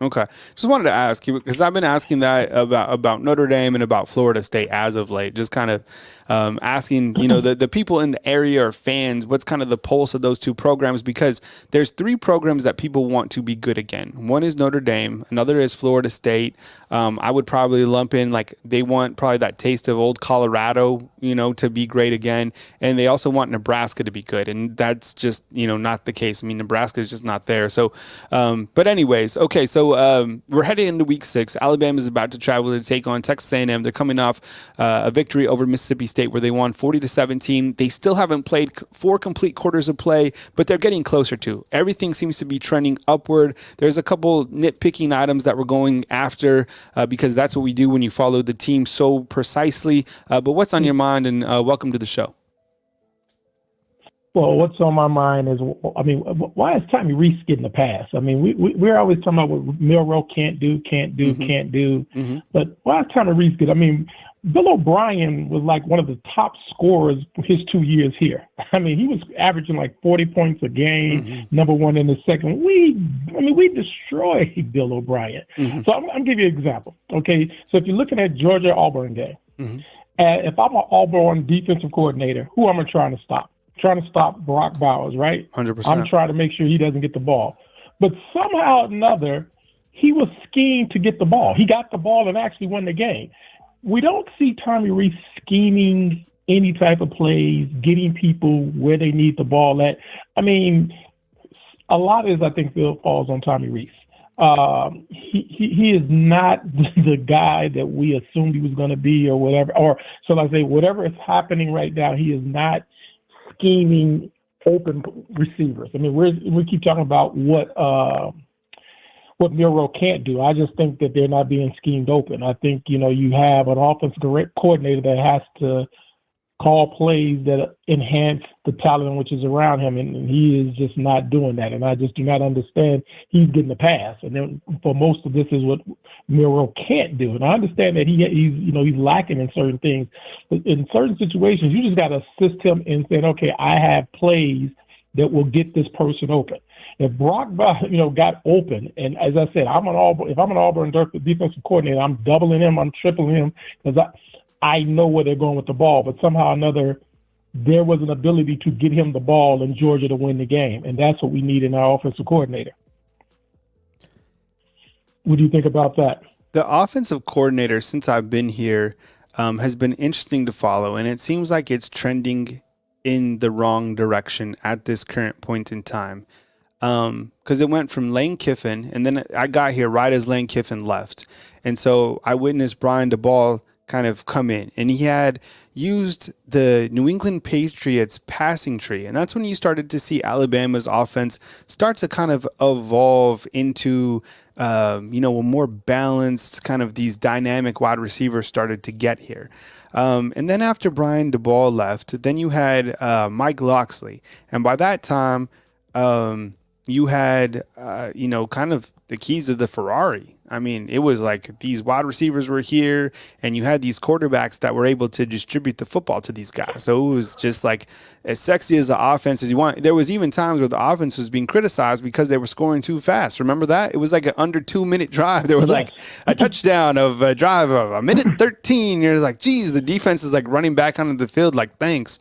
Okay. Just wanted to ask you, because I've been asking that about Notre Dame and about Florida State as of late, just kind of asking, the people in the area or fans, what's kind of the pulse of those two programs, because there's 3 programs that people want to be good again. One is Notre Dame. Another is Florida State. I would probably lump in, like, they want probably that taste of old Colorado, to be great again. And they also want Nebraska to be good. And that's just, not the case. I mean, Nebraska is just not there. So, but anyways, okay. So we're heading into week 6. Alabama is about to travel to take on Texas A&M. They're coming off a victory over Mississippi State where they won 40-17. They still haven't played 4 complete quarters of play, but they're getting closer to. Everything seems to be trending upward. There's a couple nitpicking items that we're going after because that's what we do when you follow the team so precisely. But what's on your mind? And welcome to the show. Well, what's on my mind is, why is Tommy Reese getting a pass? I mean, we're always talking about what Milroe can't do. But why is Tommy Reese get? Bill O'Brien was like one of the top scorers his 2 years here. I mean, he was averaging like 40 points a game, number one in the second. We destroyed Bill O'Brien. So I'm give you an example. Okay, so if you're looking at Georgia-Auburn game, if I'm an Auburn defensive coordinator, who am I trying to stop? Trying to stop Brock Bowers, right? 100%. I'm trying to make sure he doesn't get the ball. But somehow or another, he was schemed to get the ball. He got the ball and actually won the game. We don't see Tommy Rees scheming any type of plays, getting people where they need the ball at. I mean, a lot of this, I think, falls on Tommy Rees. He is not the guy that we assumed he was going to be or whatever. Or so like I say, whatever is happening right now, he is not scheming open receivers. I mean, we keep talking about what Milroe can't do. I just think that they're not being schemed open. I think, you have an offensive coordinator that has to call plays that enhance the talent which is around him, and he is just not doing that. And I just do not understand he's getting the pass. And then for most of this is what Milroe can't do. And I understand that he's lacking in certain things. But in certain situations, you just got to assist him in saying, okay, I have plays that will get this person open. If Brock, got open, and as I said, if I'm an Auburn defensive coordinator, I'm doubling him, I'm tripling him, because I know where they're going with the ball. But somehow or another, there was an ability to get him the ball in Georgia to win the game, and that's what we need in our offensive coordinator. What do you think about that? The offensive coordinator, since I've been here, has been interesting to follow, and it seems like it's trending in the wrong direction at this current point in time. Because it went from Lane Kiffin, and then I got here right as Lane Kiffin left. And so I witnessed Brian DeBall kind of come in, and he had used the New England Patriots passing tree. And that's when you started to see Alabama's offense start to kind of evolve into, a more balanced kind of these dynamic wide receivers started to get here. And then after Brian DeBall left, then you had Mike Locksley. And by that time, you had, kind of the keys of the Ferrari. I mean, it was like these wide receivers were here, and you had these quarterbacks that were able to distribute the football to these guys. So it was just like as sexy as the offense as you want. There was even times where the offense was being criticized because they were scoring too fast. Remember that? It was like an under 2 minute drive. They were like a touchdown of a drive of a minute 13. You're like, geez, the defense is like running back onto the field. Like, thanks.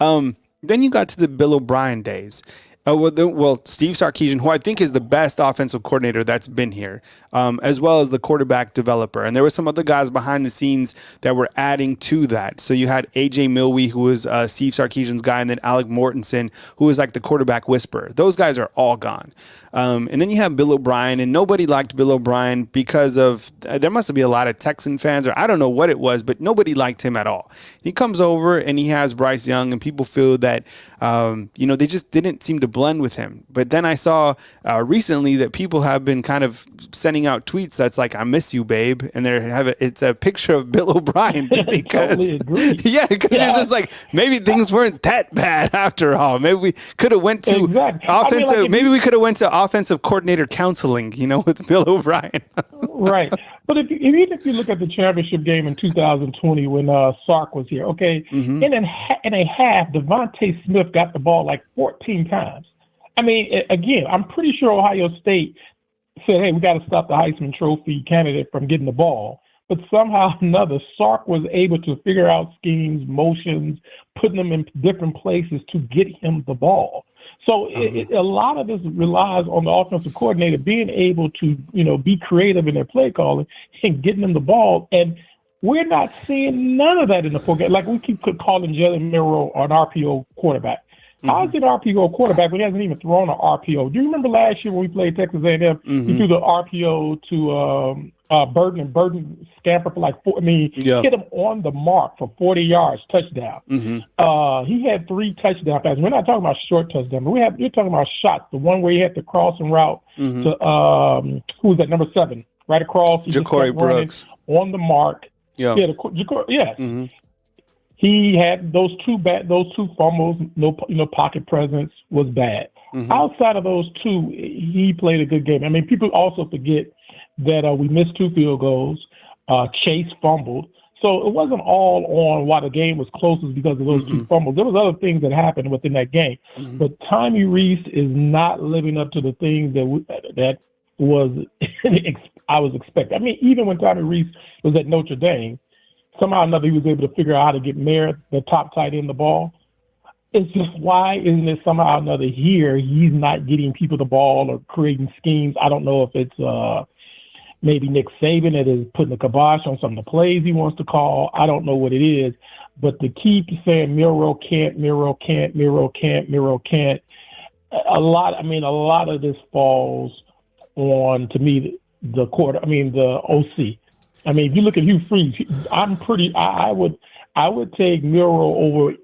Then you got to the Bill O'Brien days. Steve Sarkisian, who I think is the best offensive coordinator that's been here, as well as the quarterback developer. And there were some other guys behind the scenes that were adding to that. So you had A.J. Milwee, who was Steve Sarkisian's guy, and then Alec Mortensen, who was like the quarterback whisperer. Those guys are all gone. And then you have Bill O'Brien, and nobody liked Bill O'Brien because of there must be a lot of Texan fans, or I don't know what it was, but nobody liked him at all. He comes over and he has Bryce Young, and people feel that they just didn't seem to blend with him. But then I saw recently that people have been kind of sending out tweets that's like, "I miss you, babe," and it's a picture of Bill O'Brien because totally agree. You're just like, maybe things weren't that bad after all. Maybe we could have went to offensive. Maybe we could have went to offensive coordinator counseling, with Bill O'Brien. Right. But even if you look at the championship game in 2020 when Sark was here, okay, in a half, Devontae Smith got the ball like 14 times. I mean, again, I'm pretty sure Ohio State said, hey, we got to stop the Heisman Trophy candidate from getting the ball. But somehow or another, Sark was able to figure out schemes, motions, putting them in different places to get him the ball. So a lot of this relies on the offensive coordinator being able to, be creative in their play calling and getting them the ball. And we're not seeing none of that in the program. Like, we keep calling Jalen Milroe an RPO quarterback. How is it an RPO quarterback when he hasn't even thrown an RPO? Do you remember last year when we played Texas A&M? He threw the RPO to Burton, and Burton scampered for like hit him on the mark for 40 yards, touchdown. He had 3 touchdown passes. We're not talking about short touchdowns, but we're talking about shots. The one where he had the crossing route to who was that, number 7, right across. Ja'Cory Brooks on the mark. He had those two fumbles. No pocket presence was bad. Outside of those 2, he played a good game. I mean, people also forget that we missed 2 field goals. Chase fumbled. So it wasn't all on why the game was closest because of those two fumbles. There was other things that happened within that game. But Tommy Rees is not living up to the things that was I was expecting. I mean, even when Tommy Rees was at Notre Dame, somehow or another he was able to figure out how to get Merritt, the top tight end, the ball. It's just, why isn't it somehow or another here he's not getting people the ball or creating schemes? I don't know if it's maybe Nick Saban that is putting the kibosh on some of the plays he wants to call. I don't know what it is. But to keep saying Miro can't, a lot of this falls on, to me, the OC. I mean, if you look at Hugh Freeze, I would take Miro over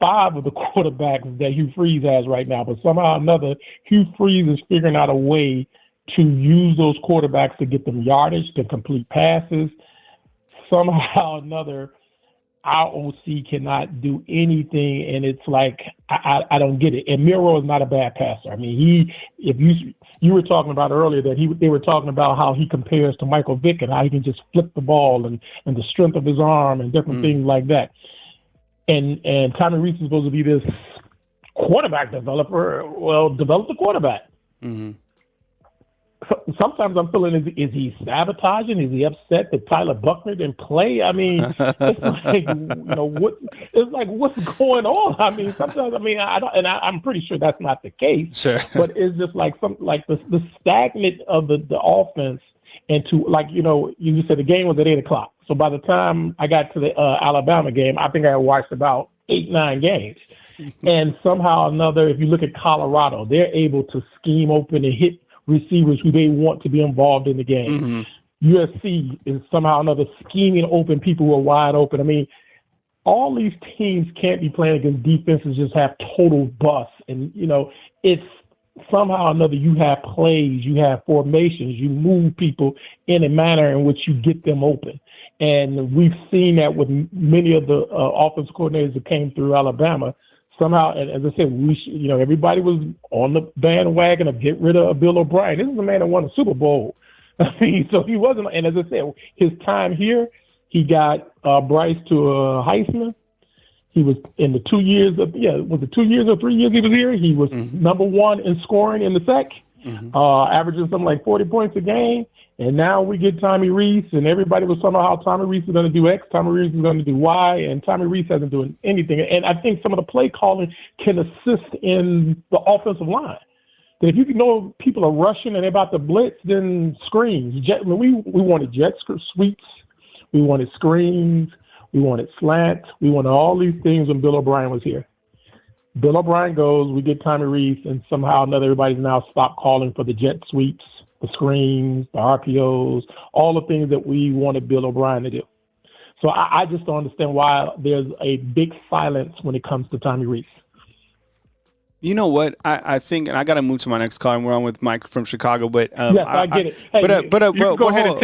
5 of the quarterbacks that Hugh Freeze has right now. But somehow or another, Hugh Freeze is figuring out a way to use those quarterbacks to get them yardage, to complete passes. Somehow or another, our OC cannot do anything, and it's like, I don't get it. And Miro is not a bad passer. I mean, if you were talking about earlier that they were talking about how he compares to Michael Vick and how he can just flip the ball and the strength of his arm and different things like that. And Tommy Rees is supposed to be this quarterback developer. Well, develop the quarterback. Sometimes I'm feeling, is he sabotaging? Is he upset that Tyler Buckner didn't play? I mean, it's like, what's going on? I mean, sometimes, I'm pretty sure that's not the case. Sure. But it's just like the stagnant of the offense, and you said the game was at 8:00. So by the time I got to the Alabama game, I think I watched about 8-9 games. And somehow or another, if you look at Colorado, they're able to scheme open and hit receivers who they want to be involved in the game. USC is somehow or another scheming open people who are wide open. I mean, all these teams can't be playing against defenses just have total busts. And, it's somehow or another, you have plays, you have formations, you move people in a manner in which you get them open. And we've seen that with many of the offensive coordinators that came through Alabama. Somehow, and as I said, everybody was on the bandwagon of get rid of Bill O'Brien. This is a man that won a Super Bowl. I mean, so he wasn't. And as I said, his time here, he got Bryce to a Heisman. He was in the 2 years was it 2 years or 3 years he was here? He was number one in scoring in the SEC, averaging something like 40 points a game. And now we get Tommy Rees, and everybody was talking about how Tommy Rees is going to do X, Tommy Rees is going to do Y, and Tommy Rees hasn't doing anything. And I think some of the play calling can assist in the offensive line. That if you know people are rushing and they're about to blitz, then screens. We wanted jet sweeps, we wanted screens, we wanted slants, we wanted all these things when Bill O'Brien was here. Bill O'Brien goes, we get Tommy Rees, and somehow or another everybody's now stopped calling for the jet sweeps, the screens, the RPOs, all the things that we wanted Bill O'Brien to do. So I just don't understand why there's a big silence when it comes to Tommy Rees. You know what? I think, and I got to move to my next call, and we're on with Mike from Chicago. But yes, I get it. Hey,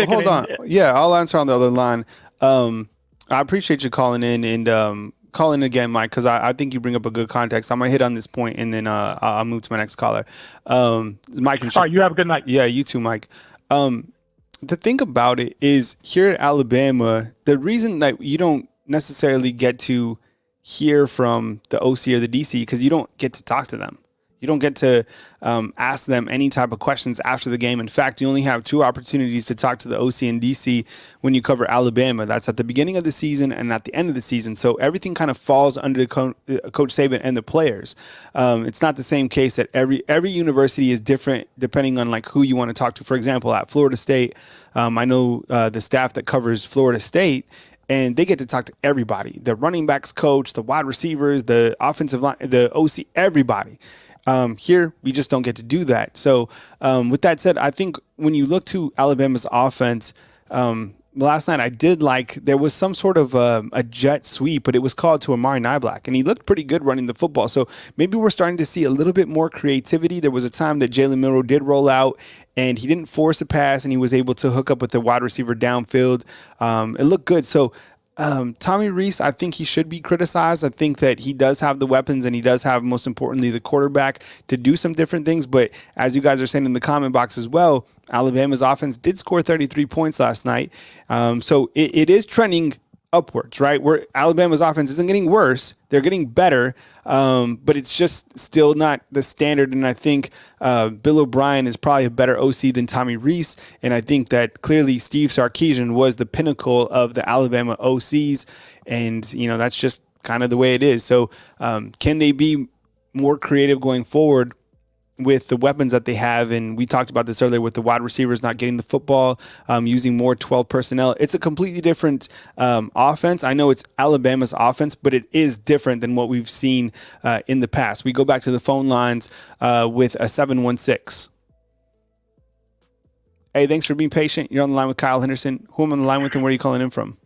hold on. Yeah, I'll answer on the other line. I appreciate you calling in and calling again, Mike, because I think you bring up a good context. I'm gonna hit on this point, and then I'll move to my next caller. Mike, all right, you have a good night. Yeah, you too, Mike. The thing about it is, here at Alabama, the reason that you don't necessarily get to hear from the OC or the DC because you don't get to talk to them. You don't get to ask them any type of questions after the game. In fact, you only have 2 opportunities to talk to the OC and DC when you cover Alabama. That's at the beginning of the season and at the end of the season. So everything kind of falls under Coach Saban and the players. It's not the same case that every university is different depending on like who you want to talk to. For example, at Florida State, I know the staff that covers Florida State, and they get to talk to everybody, the running backs coach, the wide receivers, the offensive line, the OC, everybody. Here, we just don't get to do that. So with that said, I think when you look to Alabama's offense, last night I did like there was some sort of a jet sweep, but it was called to Amari Niblack, and he looked pretty good running the football. So maybe we're starting to see a little bit more creativity. There was a time that Jalen Milroe did roll out, and he didn't force a pass, and he was able to hook up with the wide receiver downfield. It looked good. So Tommy Rees, I think he should be criticized. I think that he does have the weapons, and he does have, most importantly, the quarterback to do some different things. But as you guys are saying in the comment box as well, Alabama's offense did score 33 points last night. So it is trending upwards, right? Where Alabama's offense isn't getting worse, they're getting better, but it's just still not the standard. And I think Bill O'Brien is probably a better OC than Tommy Rees, and I think that clearly Steve Sarkisian was the pinnacle of the Alabama OCs, and that's just kind of the way it is. So can they be more creative going forward with the weapons that they have? And we talked about this earlier with the wide receivers not getting the football, using more 12 personnel. It's a completely different offense. I know it's Alabama's offense, but it is different than what we've seen in the past. We go back to the phone lines with a 716. Hey, thanks for being patient. You're on the line with Kyle Henderson. Who am I on the line with, and where are you calling in from?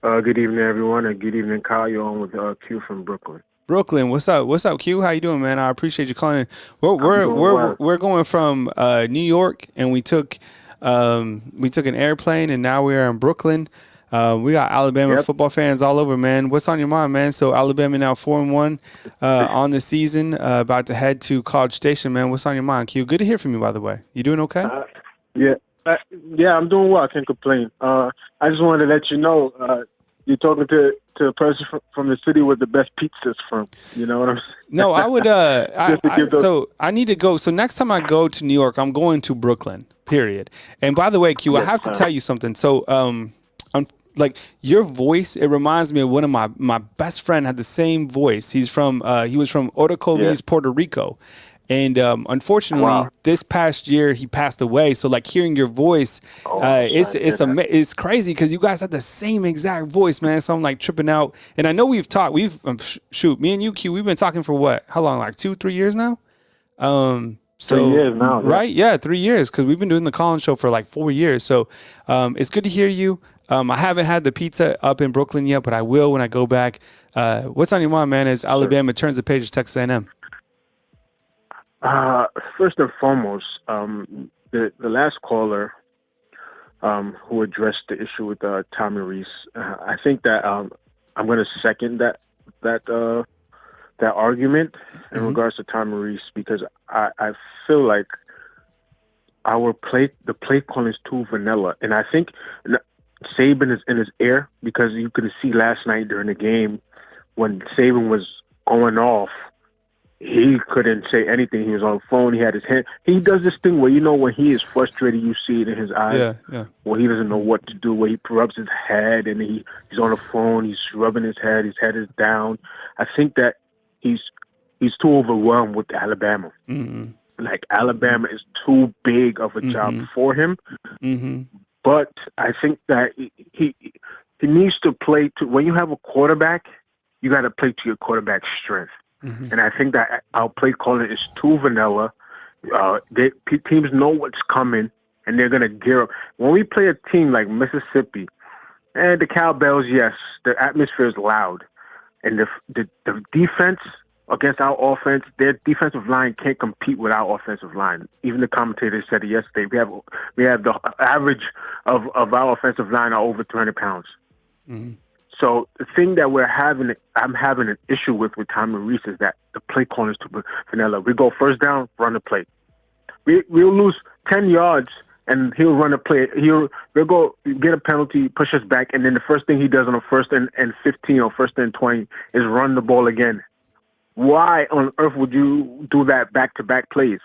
Good evening, everyone, and good evening, Kyle. You're on with Q from Brooklyn. Brooklyn, what's up? What's up, Q? How you doing, man? I appreciate you calling in. We're going from New York, and we took an airplane, and now we are in Brooklyn. We got Alabama football fans all over, man. What's on your mind, man? So Alabama now 4-1 on the season, about to head to College Station, man. What's on your mind, Q? Good to hear from you, by the way. You doing okay? Yeah, I'm doing well. I can't complain. I just wanted to let you know you're talking to a person from the city where the best pizza's from. You know what I'm saying? No, I would. So I need to go. So next time I go to New York, I'm going to Brooklyn. Period. And by the way, Q, I have to tell you something. So, like your voice, it reminds me of one of my best friend had the same voice. He was from Orocovis, Puerto Rico. And unfortunately, this past year he passed away. So like hearing your voice, it's crazy because you guys have the same exact voice, man. So I'm like tripping out. And I know we've talked. Me and you, Q, we've been talking for what? How long? Like 2-3 years now. 3 years now, right? Yeah, 3 years because we've been doing the call-in show for like 4 years. So it's good to hear you. I haven't had the pizza up in Brooklyn yet, but I will when I go back. What's on your mind, man? As Alabama turns the page to Texas A&M. First and foremost, the last caller who addressed the issue with Tommy Rees, I think that I'm going to second that argument in regards to Tommy Rees because I feel like the play calling is too vanilla, and I think Saban is in his ear because you could see last night during the game when Saban was going off. He couldn't say anything. He was on the phone. He had his hand. He does this thing where, when he is frustrated, you see it in his eyes. Yeah. Where he doesn't know what to do, where he rubs his head and he's on the phone. He's rubbing his head. His head is down. I think that he's too overwhelmed with Alabama. Mm-hmm. Like, Alabama is too big of a job for him. Mm-hmm. But I think that he needs to play to, when you have a quarterback, you got to play to your quarterback's strength. Mm-hmm. And I think that our play calling is too vanilla. Teams know what's coming, and they're going to gear up. When we play a team like Mississippi, and the cowbells, yes, the atmosphere is loud. And the defense against our offense, their defensive line can't compete with our offensive line. Even the commentators said it yesterday. We have the average of our offensive line are over 300 pounds. Mm-hmm. So the thing that I'm having an issue with Tommy Rees is that the play calling is too vanilla. We go first down, run the play. We'll lose 10 yards, and he'll run a play. We'll go get a penalty, push us back, and then the first thing he does on a 1st and 15 or 1st and 20 is run the ball again. Why on earth would you do that back-to-back plays?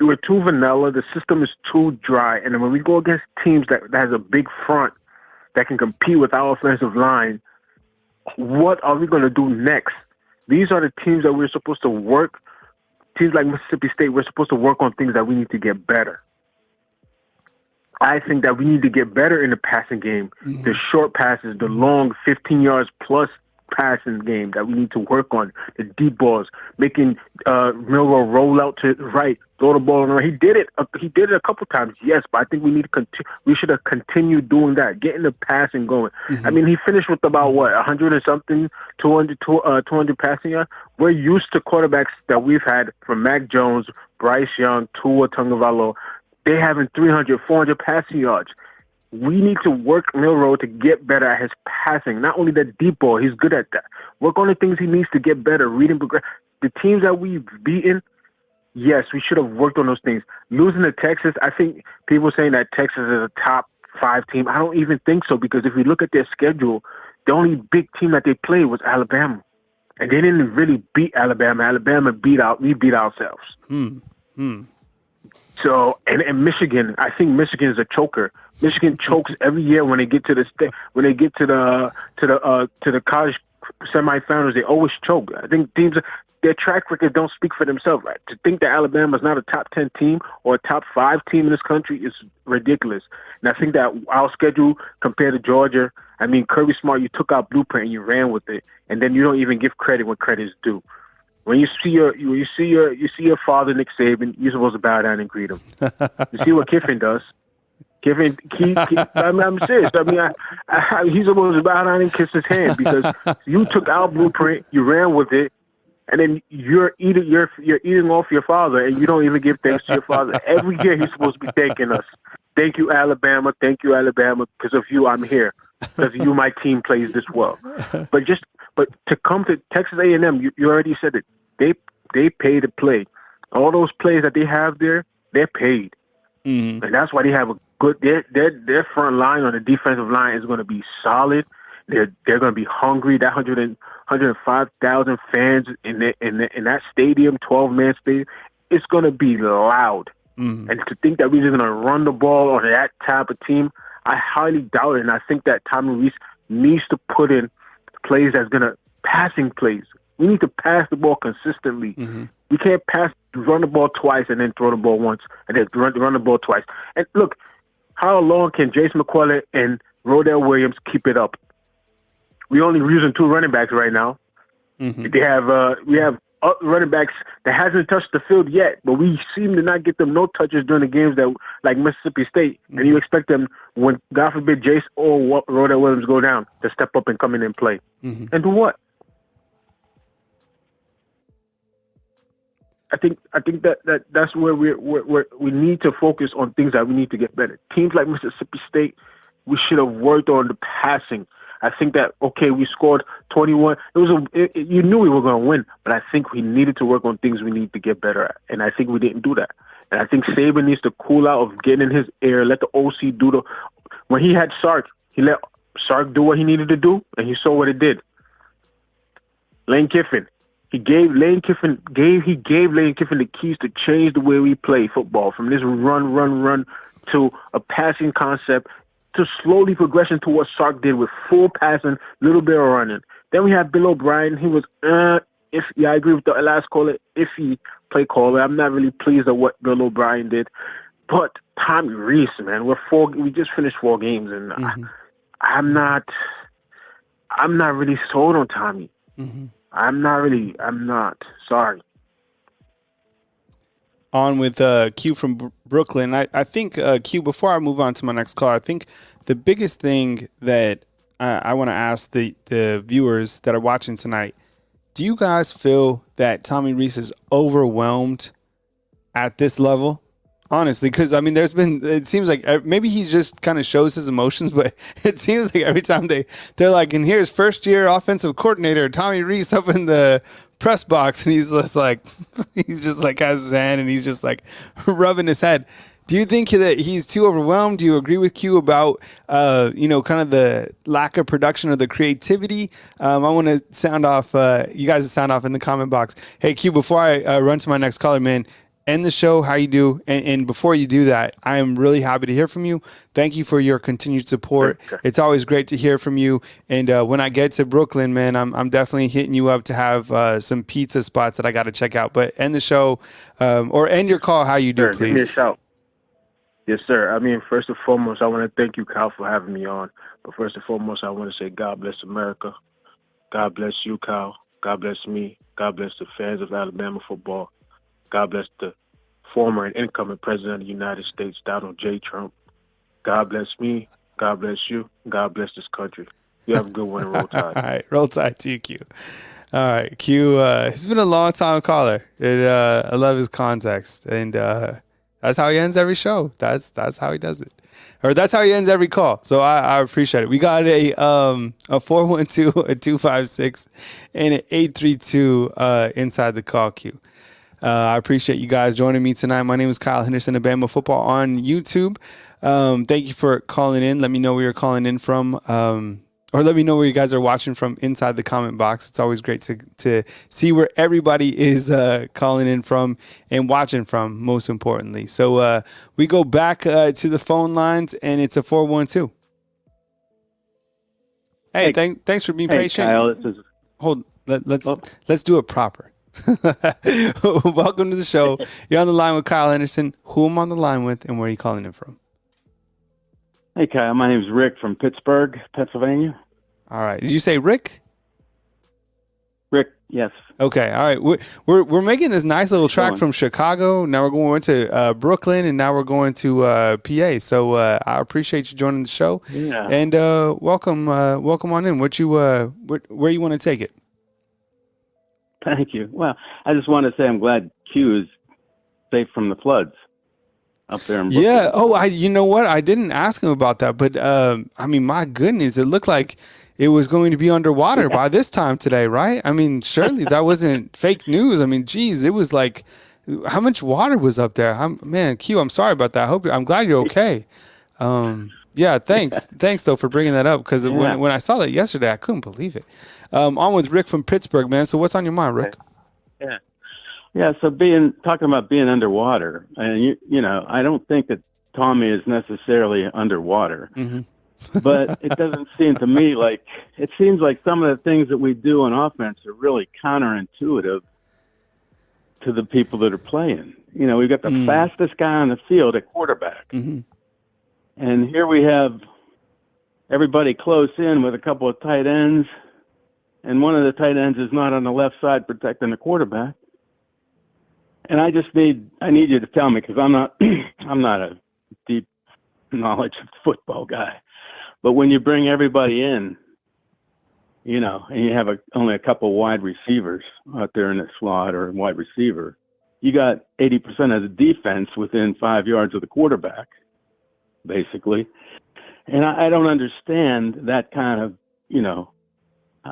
We're too vanilla. The system is too dry. And then when we go against teams that has a big front, that can compete with our offensive line, what are we going to do next? These are the teams that we're supposed to work. Teams like Mississippi State, we're supposed to work on things that we need to get better. I think that we need to get better in the passing game. Mm-hmm. The short passes, the long 15 yards plus passing game that we need to work on. The deep balls, making Milroe roll out to right, throw the ball on the right. He did it a couple times, yes, but I think we need to we should have continued doing that, getting the passing going. Mm-hmm. I mean, he finished with about 100 or something, 200 passing yards. We're used to quarterbacks that we've had from Mac Jones, Bryce Young, Tua Tagovailoa. They're having 300, 400 passing yards. We need to work Milroe to get better at his passing. Not only that deep ball, he's good at that. Work on the things he needs to get better. Reading the teams that we've beaten, yes, we should have worked on those things. Losing to Texas, I think people saying that Texas is a top 5 team. I don't even think so, because if you look at their schedule, the only big team that they played was Alabama. And they didn't really beat Alabama. Alabama we beat ourselves. So, and Michigan, I think Michigan is a choker. Michigan chokes every year when they get to the college semifinals. They always choke. I think teams, their track record don't speak for themselves. Right? To think that Alabama is not a top 10 team or a top 5 team in this country is ridiculous. And I think that our schedule compared to Georgia, I mean, Kirby Smart, you took our blueprint and you ran with it, and then you don't even give credit when credit is due. When you see your father, Nick Saban, you're supposed to bow down and greet him. You see what Kiffin does. Kiffin, I'm serious. I mean, he's supposed to bow down and kiss his hand, because you took our blueprint, you ran with it, and then you're eating off your father, and you don't even give thanks to your father. Every year he's supposed to be thanking us. Thank you, Alabama. Thank you, Alabama. Because of you, I'm here. Because you, my team plays this well. But to come to Texas A&M, you already said it. They pay to play. All those plays that they have there, they're paid, and that's why they have a good. Their front line on the defensive line is going to be solid. They're going to be hungry. That 105,000 fans in that stadium, 12-man stadium, it's going to be loud. And to think that we're just going to run the ball on that type of team, I highly doubt it. And I think that Tommy Rees needs to put in plays that's going to passing plays. We need to pass the ball consistently. We can't run the ball twice and then throw the ball once and then run the ball twice. And look, how long can Jace McCullough and Rodell Williams keep it up? We're only using 2 running backs right now. We have running backs that hasn't touched the field yet, but we seem to not get them no touches during the games that like Mississippi State. And you expect them, when God forbid Jace or Rodell Williams go down, to step up and come in and play. And do what? I think that's where we need to focus on things that we need to get better. Teams like Mississippi State, we should have worked on the passing. I think that, okay, we scored 21. You knew we were going to win, but I think we needed to work on things we need to get better at, and I think we didn't do that. And I think Saban needs to cool out of getting in his ear, let the OC do when he had Sark, he let Sark do what he needed to do, and he saw what it did. Lane Kiffin. He gave Lane Kiffin the keys to change the way we play football, from this run to a passing concept, to slowly progression to what Sark did with full passing, little bit of running. Then we have Bill O'Brien. He was I agree with the last caller, iffy play caller. I'm not really pleased at what Bill O'Brien did. But Tommy Rees, man, we just finished 4 games, and I'm not really sold on Tommy. I'm not. Sorry. On with Q from Brooklyn. I think, Q, before I move on to my next call, I think the biggest thing that I want to ask the viewers that are watching tonight, do you guys feel that Tommy Rees is overwhelmed at this level? Honestly, because, I mean, it seems like maybe he just kind of shows his emotions, but it seems like every time they're like, and here's first-year offensive coordinator Tommy Rees up in the press box, and he's just like has his hand, and he's just like rubbing his head. Do you think that he's too overwhelmed? Do you agree with Q about, kind of the lack of production or the creativity? I want to sound off, you guys to sound off in the comment box. Hey, Q, before I run to my next caller, man, end the show how you do. And before you do that, I am really happy to hear from you. Thank you for your continued support. It's always great to hear from you. And when I get to Brooklyn, man, I'm definitely hitting you up to have some pizza spots that I got to check out. But end the show or end your call how you do, please. Give me a shout. Yes, sir. I mean, first and foremost, I want to thank you, Kyle, for having me on. But first and foremost, I want to say God bless America. God bless you, Kyle. God bless me. God bless the fans of Alabama football. God bless the former and incoming president of the United States, Donald J. Trump. God bless me. God bless you. God bless this country. You have a good one and roll tide. All right. Roll tide to you, Q. All right. Q, he's been a long-time caller. I love his context. And that's how he ends every show. That's how he does it. Or that's how he ends every call. So I appreciate it. We got a 412, a 256, and an 832 inside the call queue. I appreciate you guys joining me tonight. My name is Kyle Henderson of Bama Football on YouTube. Thank you for calling in. Let me know where you're calling in from. Or let me know where you guys are watching from inside the comment box. It's always great to see where everybody is calling in from and watching from, most importantly. So we go back to the phone lines, and it's a 412. Hey, thanks for being patient. Kyle, Let's do it proper. Welcome to the show. You're on the line with Kyle Henderson. Who am I on the line with, and where are you calling in from? Hey, Kyle. My name's Rick from Pittsburgh, Pennsylvania. All right. Did you say Rick? Rick, yes. Okay. All right. We're making this nice little track from Chicago. Now we're going to Brooklyn, and now we're going to PA. So I appreciate you joining the show. Yeah. And welcome on in. Where you want to take it? Thank you. Well, I just want to say I'm glad Q is safe from the floods up there in Brooklyn. Yeah. Oh, you know what? I didn't ask him about that, but I mean, my goodness, it looked like it was going to be underwater by this time today, right? I mean, surely that wasn't fake news. I mean, geez, it was like, how much water was up there? Man, Q, I'm sorry about that. I'm glad you're okay. Yeah, thanks though for bringing that up, because when I saw that yesterday, I couldn't believe it. On with Rick from Pittsburgh, man. So what's on your mind, Rick? Yeah. So talking about being underwater, and you know, I don't think that Tommy is necessarily underwater, but it doesn't seem to me like it seems like some of the things that we do on offense are really counterintuitive to the people that are playing. You know, we've got the fastest guy on the field at quarterback. And here we have everybody close in with a couple of tight ends, and one of the tight ends is not on the left side protecting the quarterback. And I need you to tell me, because I'm not a deep knowledge of football guy, but when you bring everybody in, you know, and you have only a couple wide receivers out there in the slot or wide receiver, you got 80% of the defense within 5 yards of the quarterback, basically. And I don't understand that kind of, you know,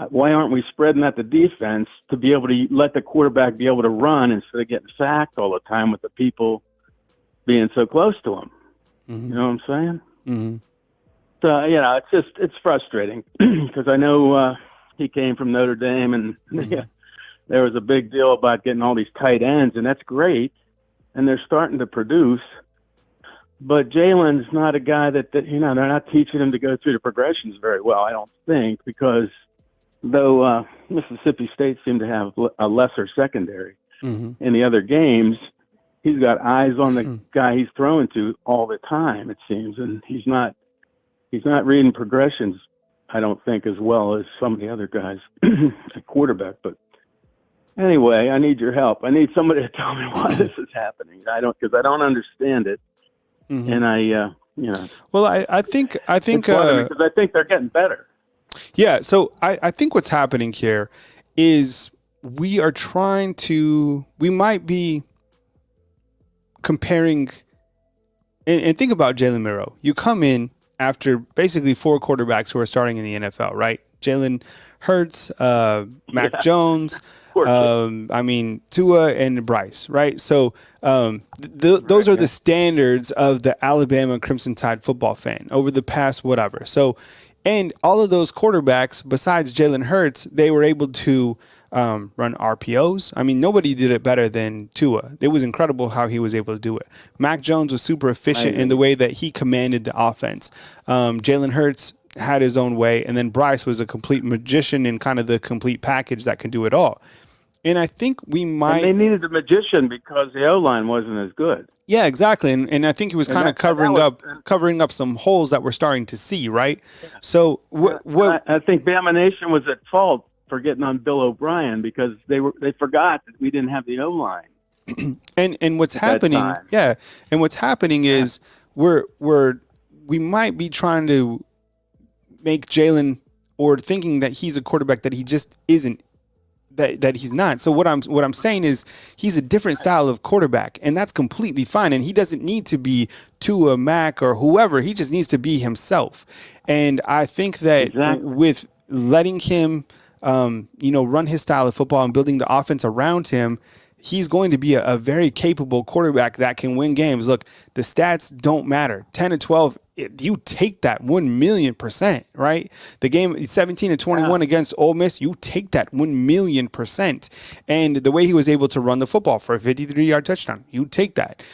why aren't we spreading out the defense to be able to let the quarterback be able to run instead of getting sacked all the time with the people being so close to him? You know what I'm saying? So, you know, it's frustrating because I know he came from Notre Dame, and there was a big deal about getting all these tight ends, and that's great, and they're starting to produce. But Jalen's not a guy that you know, they're not teaching him to go through the progressions very well, I don't think, because though Mississippi State seemed to have a lesser secondary in the other games, he's got eyes on the guy he's throwing to all the time, it seems, and he's not reading progressions, I don't think, as well as some of the other guys at quarterback. But anyway, I need your help. I need somebody to tell me why this is happening. Because I don't understand it. And you know. Well, I think because I think they're getting better. Yeah. So I think what's happening here is we might be comparing, and think about Jalen Milroe. You come in after basically 4 quarterbacks who are starting in the NFL, right? Jalen Hurts, Mac Jones, Tua and Bryce, right? So those are the standards of the Alabama Crimson Tide football fan over the past whatever. So, and all of those quarterbacks, besides Jalen Hurts, they were able to run RPOs. I mean, nobody did it better than Tua. It was incredible how he was able to do it. Mac Jones was super efficient in the way that he commanded the offense. Jalen Hurts had his own way, and then Bryce was a complete magician in kind of the complete package that can do it all. And I think we might. And they needed a magician because the O-line wasn't as good. Yeah, exactly. And I think he was kind of covering up some holes that we're starting to see, right? Yeah. So I think Bama Nation was at fault for getting on Bill O'Brien because they forgot that we didn't have the O-line. and what's happening? Yeah, and what's happening is we might be trying to make Jalen, or thinking that he's a quarterback that he just isn't. That he's not. So what I'm saying is he's a different style of quarterback, and that's completely fine. And he doesn't need to be Tua, Mac, or whoever. He just needs to be himself. And I think that with letting him, run his style of football and building the offense around him, he's going to be a very capable quarterback that can win games. Look, the stats don't matter. 10 to 12, you take that 1,000,000%, right? The game 17 to 21 against Ole Miss, you take that 1,000,000%. And the way he was able to run the football for a 53-yard touchdown, you take that.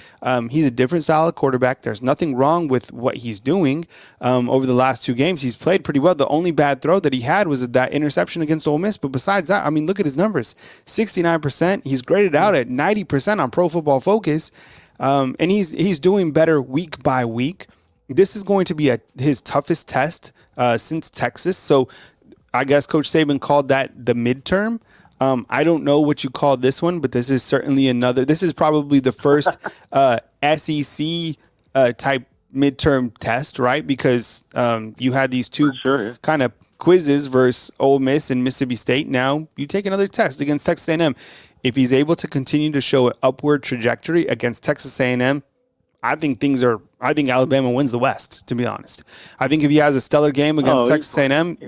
He's a different style of quarterback. There's nothing wrong with what he's doing. Over the last 2 games, he's played pretty well. The only bad throw that he had was that interception against Ole Miss. But besides that, I mean, look at his numbers. 69%. He's graded out at 90% on Pro Football Focus. And he's doing better week by week. This is going to be his toughest test since Texas. So I guess Coach Saban called that the midterm. I don't know what you call this one, but this is certainly another. This is probably the first SEC type midterm test, right? Because you had these 2 kind of quizzes versus Ole Miss and Mississippi State. Now you take another test against Texas A&M. If he's able to continue to show an upward trajectory against Texas A&M, I think Alabama wins the West, to be honest. I think if he has a stellar game against Texas A&M,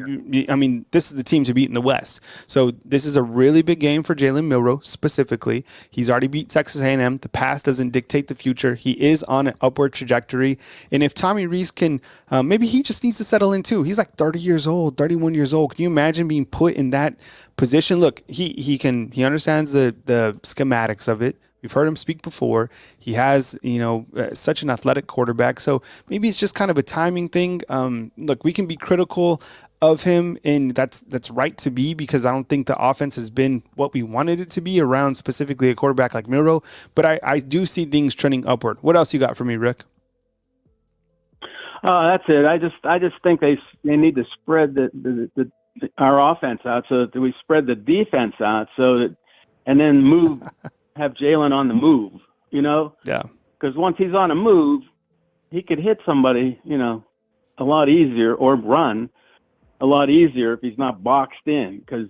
I mean, this is the team to beat in the West. So this is a really big game for Jalen Milroe specifically. He's already beat Texas A&M. The past doesn't dictate the future. He is on an upward trajectory. And if Tommy Rees can, maybe he just needs to settle in too. He's like 30 years old, 31 years old. Can you imagine being put in that position? Look, he understands the schematics of it. We've heard him speak before. He has, such an athletic quarterback. So maybe it's just kind of a timing thing. Look, we can be critical of him, and that's right to be, because I don't think the offense has been what we wanted it to be around specifically a quarterback like Milroe. But I do see things trending upward. What else you got for me, Rick? That's it. I just think they need to spread our offense out, so that we spread the defense out, so that, and then move. Have Jalen on the move, Yeah. Because once he's on a move, he could hit somebody, a lot easier, or run a lot easier if he's not boxed in. Because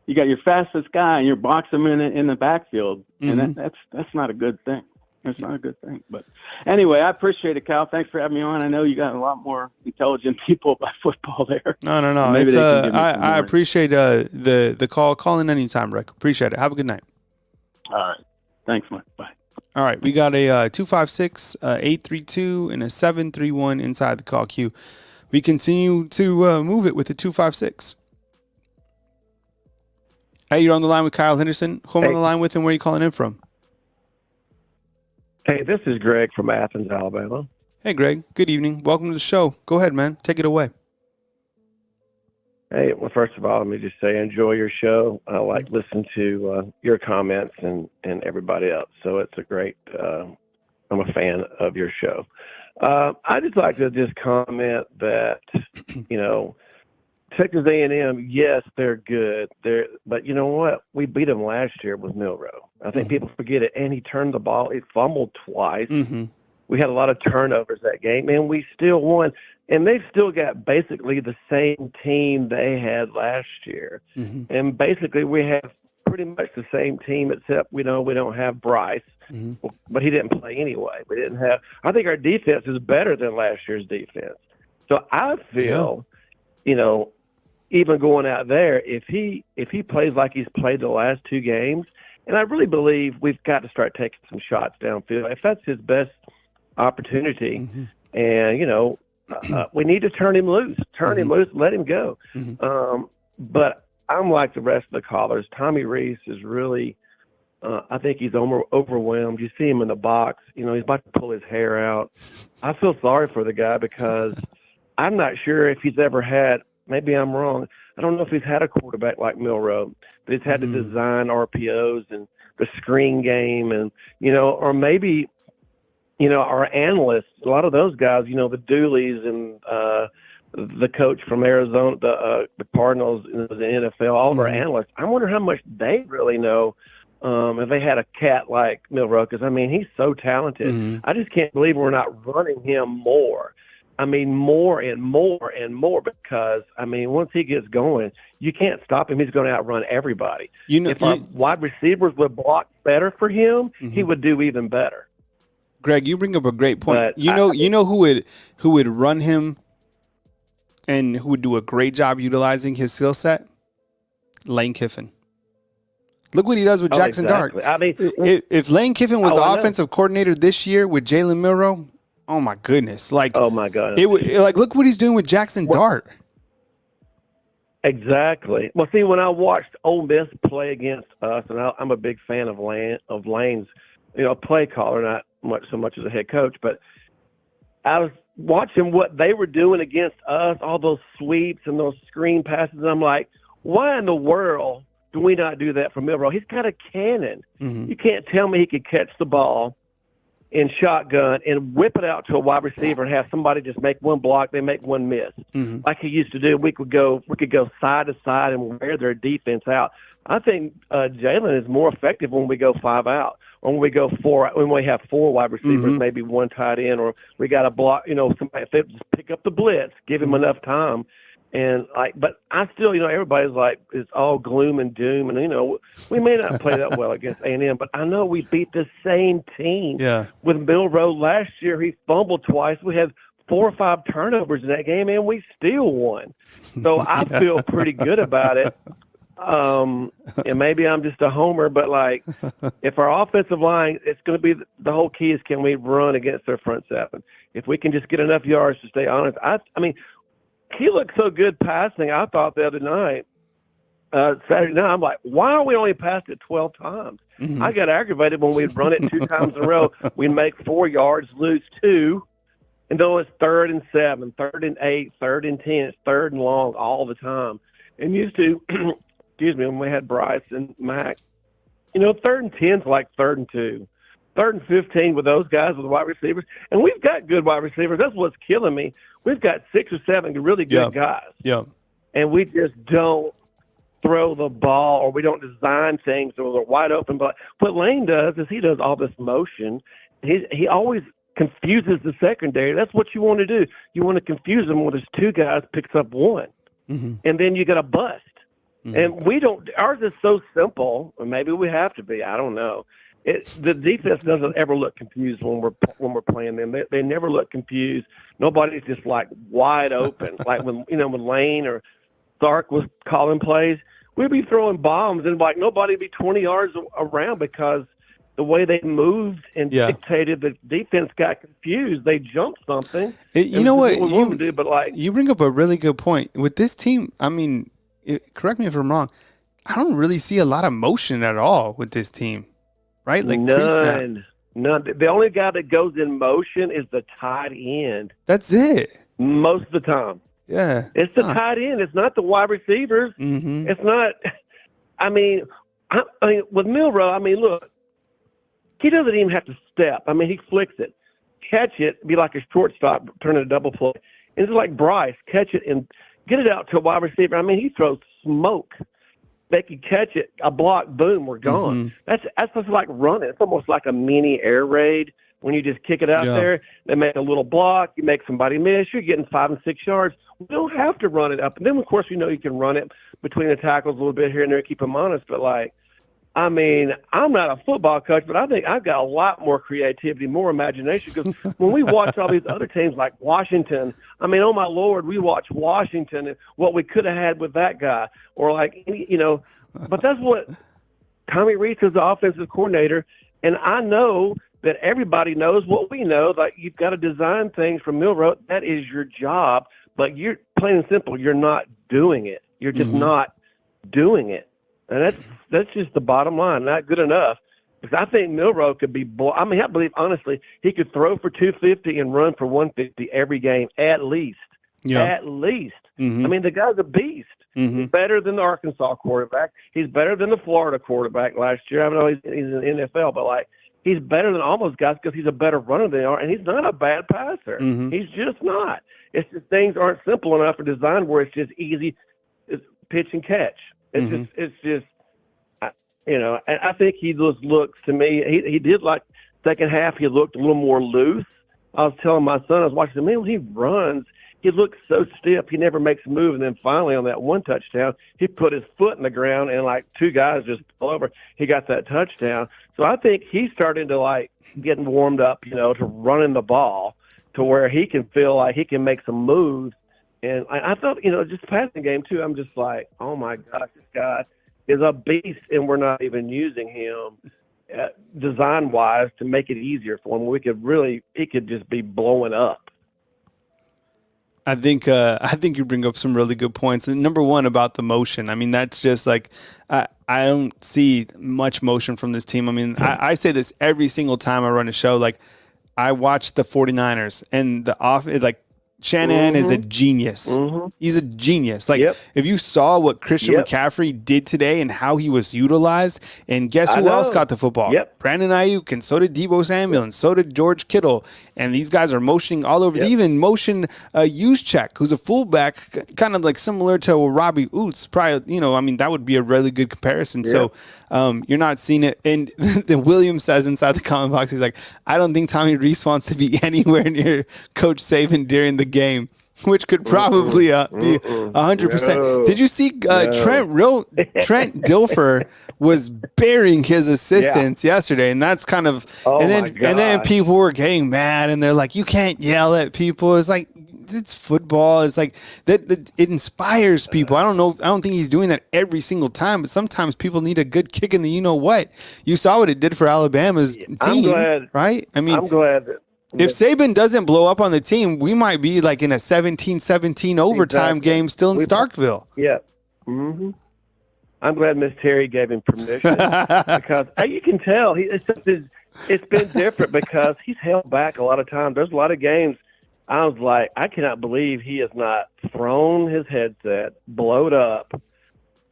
you got your fastest guy and you're boxing him in the backfield, and that's not a good thing. That's not a good thing. But anyway, I appreciate it, Cal. Thanks for having me on. I know you got a lot more intelligent people about football there. No. Maybe I appreciate the call. Call in anytime, Rick. Appreciate it. Have a good night. All right. Thanks, man. Bye. All right. We got a 256-832 and a 731 inside the call queue. We continue to move it with the 256. Hey, you're on the line with Kyle Henderson. Who am I on the line with, and where are you calling in from? Hey, this is Greg from Athens, Alabama. Hey, Greg. Good evening. Welcome to the show. Go ahead, man. Take it away. Hey, well, first of all, let me just say I enjoy your show. I like listening to your comments and everybody else. So it's a great, I'm a fan of your show. I just like to just comment that, Texas A&M, yes, they're good. But you know what? We beat them last year with Milroe. I think people forget it. And he turned the ball. He fumbled twice. We had a lot of turnovers that game, and we still won. And they've still got basically the same team they had last year. And basically we have pretty much the same team, except we don't have Bryce, but he didn't play anyway. I think our defense is better than last year's defense. So I feel, even going out there, if he plays like he's played the last 2 games, and I really believe we've got to start taking some shots downfield. If that's his best opportunity, and, we need to turn him loose, let him go. But I'm like the rest of the callers. Tommy Rees is really, I think he's overwhelmed. You see him in the box, he's about to pull his hair out. I feel sorry for the guy because I'm not sure if he's ever had, maybe I'm wrong, I don't know if he's had a quarterback like Milroe, but he's had to design RPOs and the screen game and, or maybe, our analysts, a lot of those guys, the Dooleys and the coach from Arizona, the Cardinals, the NFL, all of our analysts, I wonder how much they really know if they had a cat like Milroe, because, he's so talented. I just can't believe we're not running him more. More and more and more because, once he gets going, you can't stop him. He's going to outrun everybody. If our wide receivers would block better for him, he would do even better. Greg, you bring up a great point. But you know who would run him and who would do a great job utilizing his skill set? Lane Kiffin. Look what he does with Jackson exactly. Dart. I mean, if Lane Kiffin was the offensive coordinator this year with Jalen Milroe, oh my goodness! Like, oh my god! Like, look what he's doing with Jackson Dart. Exactly. Well, see, when I watched Ole Miss play against us, and I'm a big fan of Lane's, play caller, not so much as a head coach, but I was watching what they were doing against us, all those sweeps and those screen passes, and I'm like, why in the world do we not do that for Milroe? He's got a cannon. Mm-hmm. You can't tell me he could catch the ball in shotgun and whip it out to a wide receiver and have somebody just make one block, they make one miss. Mm-hmm. Like he used to do. We could go side to side and wear their defense out. I think Jalen is more effective when we go 5 out, or when we go 4, when we have 4 wide receivers, mm-hmm. maybe one tight end, or we got a block, somebody, if they just pick up the blitz, give him enough time. And but I still, everybody's like, it's all gloom and doom. And, we may not play that well against A&M, but I know we beat the same team. Yeah. With Milroe last year, he fumbled twice. We had 4 or 5 turnovers in that game, and we still won. So I feel pretty good about it. And maybe I'm just a homer, but if our offensive line, it's going to be the whole key is, can we run against their front seven? If we can just get enough yards to stay honest. I mean, he looked so good passing, I thought the other night, Saturday night, I'm like, why are we only passed it 12 times? Mm-hmm. I got aggravated when we'd run it 2 times in a row. We'd make 4 yards, lose 2, and though it's 3rd and 7, 3rd and 8, 3rd and 10, it's 3rd and long all the time. And used to, excuse me, when we had Bryce and Mac, 3rd and 10 is like 3rd and 2. 3rd and 15 with those guys with the wide receivers. And we've got good wide receivers. That's what's killing me. We've got 6 or 7 really good guys. Yeah. And we just don't throw the ball, or we don't design things so they're wide open. But what Lane does is he does all this motion. He always confuses the secondary. That's what you want to do. You want to confuse them when there's 2 guys, picks up 1. Mm-hmm. And then you got a bust. Mm-hmm. And we don't – ours is so simple, or maybe we have to be. I don't know. The defense doesn't ever look confused when we're playing them. They never look confused. Nobody's just wide open. Like when Lane or Sark was calling plays, we'd be throwing bombs and nobody'd be 20 yards around because the way they moved and dictated, the defense got confused. They jumped something. You know what? You bring up a really good point with this team. I mean, correct me if I'm wrong. I don't really see a lot of motion at all with this team. Right? None. The only guy that goes in motion is the tight end. That's it. Most of the time. Yeah. It's the tight end. It's not the wide receivers. Mm-hmm. It's not. I mean, with Milroe, look, he doesn't even have to step. He flicks it, catch it, be like a shortstop, turn it a double play. And it's like Bryce, catch it and get it out to a wide receiver. He throws smoke. They can catch it, a block, boom, we're gone. Mm-hmm. That's just like running. It's almost like a mini air raid when you just kick it out there. They make a little block, you make somebody miss, you're getting 5 and 6 yards. We don't have to run it up. And then, of course, you can run it between the tackles a little bit here and there, keep them honest. But, I'm not a football coach, but I think I've got a lot more creativity, more imagination. Because when we watch all these other teams like Washington, oh my Lord, we watch Washington and what we could have had with that guy, or but that's what Tommy Reese is the offensive coordinator, and I know that everybody knows what we know. You've got to design things from Milroe. That is your job, but you're plain and simple. You're not doing it. You're just not doing it. And that's just the bottom line. Not good enough. Because I think Milroe could be I believe, honestly, he could throw for 250 and run for 150 every game, at least. Yeah. At least. Mm-hmm. The guy's a beast. Mm-hmm. He's better than the Arkansas quarterback. He's better than the Florida quarterback last year. I know he's in the NFL, but, he's better than all those guys because he's a better runner than they are, and he's not a bad passer. Mm-hmm. He's just not. It's just things aren't simple enough or designed where it's just easy pitch and catch. It's just, and I think he just looks to me. He did second half. He looked a little more loose. I was telling my son, I was watching him, man, when he runs, he looks so stiff. He never makes a move. And then finally on that one touchdown, he put his foot in the ground and 2 guys just fell over. He got that touchdown. So I think he's starting to getting warmed up, to running the ball to where he can feel like he can make some moves. And I thought, just passing game too, I'm just like, oh my gosh, this guy is a beast, and we're not even using him design-wise to make it easier for him. He could just be blowing up. I think you bring up some really good points. And number one, about the motion. I mean, that's just like I don't see much motion from this team. I mean, I say this every single time I run a show. Like, I watch the 49ers and Shanahan is a genius. He's a genius. If you saw what Christian McCaffrey did today and how he was utilized, and guess who else got the football? Brandon Ayuk, and so did Deebo Samuel, and so did George Kittle. And these guys are motioning all over. They even motion Juszczyk, who's a fullback, kind of like similar to Robbie Oots. Probably, that would be a really good comparison. So you're not seeing it. And then William says inside the comment box, he's like, I don't think Tommy Rees wants to be anywhere near Coach Saban during the game, which could probably be 100%. Did you see Trent Dilfer was burying his assistants yesterday, and that's kind of and then people were getting mad, and they're like, you can't yell at people. It's like, it's football. It's like that it inspires people. I don't think he's doing that every single time, but sometimes people need a good kick in the what. You saw what it did for Alabama's team, right? I mean, I'm glad that if Saban doesn't blow up on the team, we might be like in a 17-17 overtime game still in Starkville. Yeah. I'm glad Miss Terry gave him permission because you can tell it's been different because he's held back a lot of times. There's a lot of games I was like, I cannot believe he has not thrown his headset, blowed up,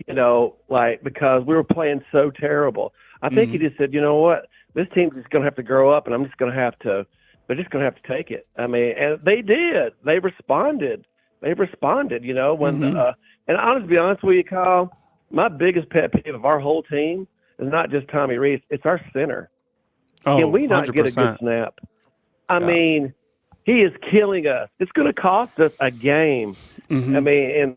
because we were playing so terrible. I think he just said, you know what, this team's just going to have to grow up, and I'm just going to have to. They're just going to have to take it. I mean, and they did. They responded. When and honestly, to be honest with you, Kyle, my biggest pet peeve of our whole team is not just Tommy Rees. It's our center. Can we not 100%. Get a good snap? I mean, he is killing us. It's going to cost us a game. I mean,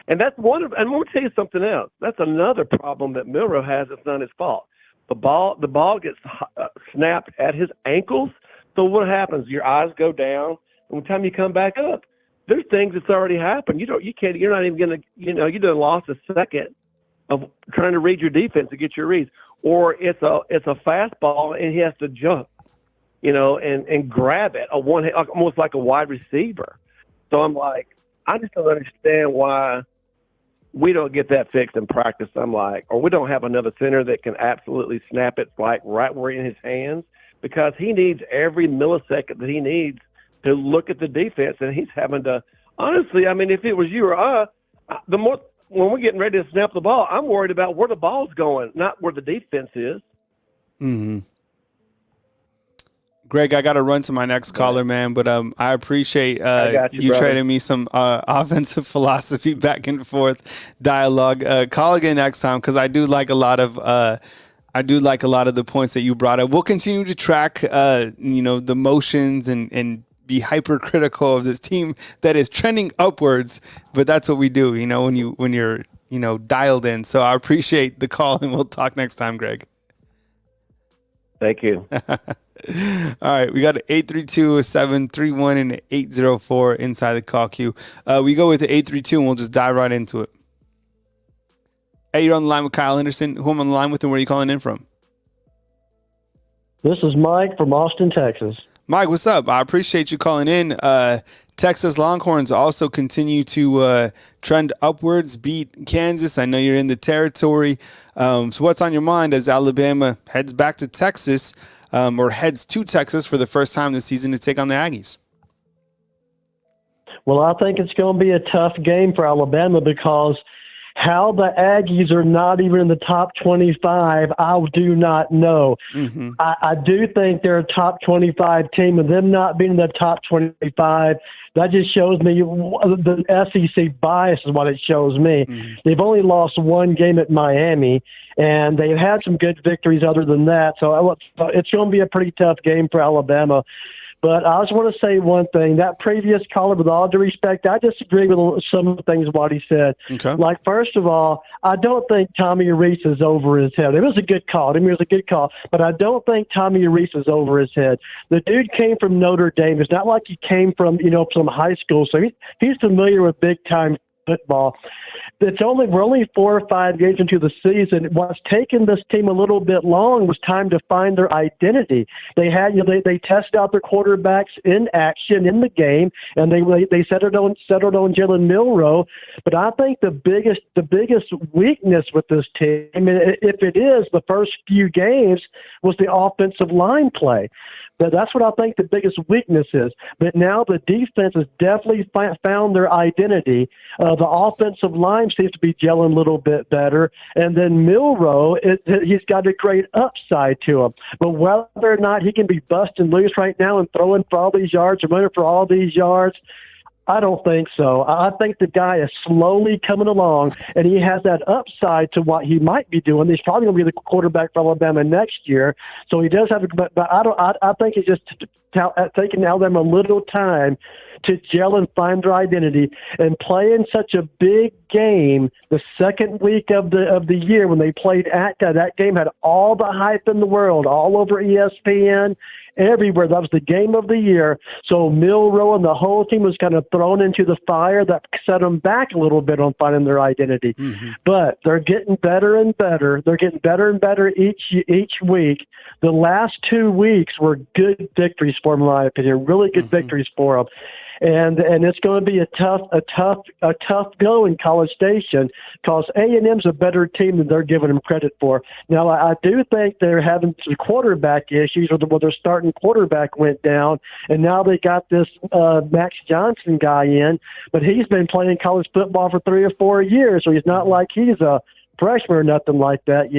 and that's one of. And I'm going to tell you something else. That's another problem that Milroe has. It's not his fault. The ball gets snapped at his ankles. So what happens? Your eyes go down, and by the time you come back up, there's things that's already happened. You're not even gonna, you done lost a second of trying to read your defense to get your reads, or it's a fastball and he has to jump, and grab it almost like a wide receiver. So I'm like, I just don't understand why we don't get that fixed in practice. I'm like, or we don't have another center that can absolutely snap it like right where in his hands. Because he needs every millisecond that he needs to look at the defense, and he's having to. Honestly, I mean, if it was you or I, when we're getting ready to snap the ball, I'm worried about where the ball's going, not where the defense is. Greg, I got to run to my next caller, man, but I appreciate you trading me some offensive philosophy back and forth dialogue. Call again next time because I do like a lot of. I do like a lot of the points that you brought up. We'll continue to track, the motions and be hypercritical of this team that is trending upwards. But that's what we do, when you're dialed in. So I appreciate the call, and we'll talk next time, Greg. Thank you. All right, we got an 832, a 731, and an 804 inside the call queue. We go with the 832, and we'll just dive right into it. Hey, you're on the line with Kyle Henderson. Who am I on the line with, and where are you calling in from? This is Mike from Austin, Texas. Mike, what's up? I appreciate you calling in. Texas Longhorns also continue to trend upwards, beat Kansas. I know you're in the territory. So what's on your mind as Alabama heads back to Texas or heads to Texas for the first time this season to take on the Aggies? Well, I think it's going to be a tough game for Alabama because how the Aggies are not even in the top 25, I do not know. I do think they're a top 25 team, and them not being in the top 25, that just shows me the SEC bias is what it shows me. They've only lost one game at Miami, and they've had some good victories other than that. So it's going to be a pretty tough game for Alabama. But I just want to say one thing. That previous caller, with all due respect, I disagree with some of the things what he said. Okay. Like, first of all, I don't think Tommy Rees is over his head. It was a good call. I mean, it was a good call. But I don't think Tommy Rees is over his head. The dude came from Notre Dame. It's not like he came from, some high school. So he's familiar with big-time football. we're only 4 or 5 games into the season. What's taken this team a little bit long was time to find their identity. They had, they tested out their quarterbacks in action in the game, and they settled on Jalen Milroe. But I think the biggest weakness with this team, if it is the first few games, was the offensive line play. But that's what I think the biggest weakness is. But now the defense has definitely found their identity. The offensive line seems to be gelling a little bit better. And then Milroe, he's got a great upside to him. But whether or not he can be busting loose right now and throwing for all these yards and running for all these yards, I don't think so. I think the guy is slowly coming along, and he has that upside to what he might be doing. He's probably going to be the quarterback for Alabama next year, so he does have. But I think he's just taking Alabama a little time to gel and find their identity, and playing such a big game the second week of the year when they played that game had all the hype in the world, all over ESPN. Everywhere. That was the game of the year. So Milroe and the whole team was kind of thrown into the fire. That set them back a little bit on finding their identity. Mm-hmm. But they're getting better and better. They're getting better and better each week. The last 2 weeks were good victories for them, in my opinion. Really good victories for them. And it's going to be a tough go in College Station, because A&M's a better team than they're giving them credit for. Now, I do think they're having some quarterback issues, where their starting quarterback went down, and now they got this Max Johnson guy in, but he's been playing college football for 3 or 4 years, so he's not like he's a freshman or nothing like that,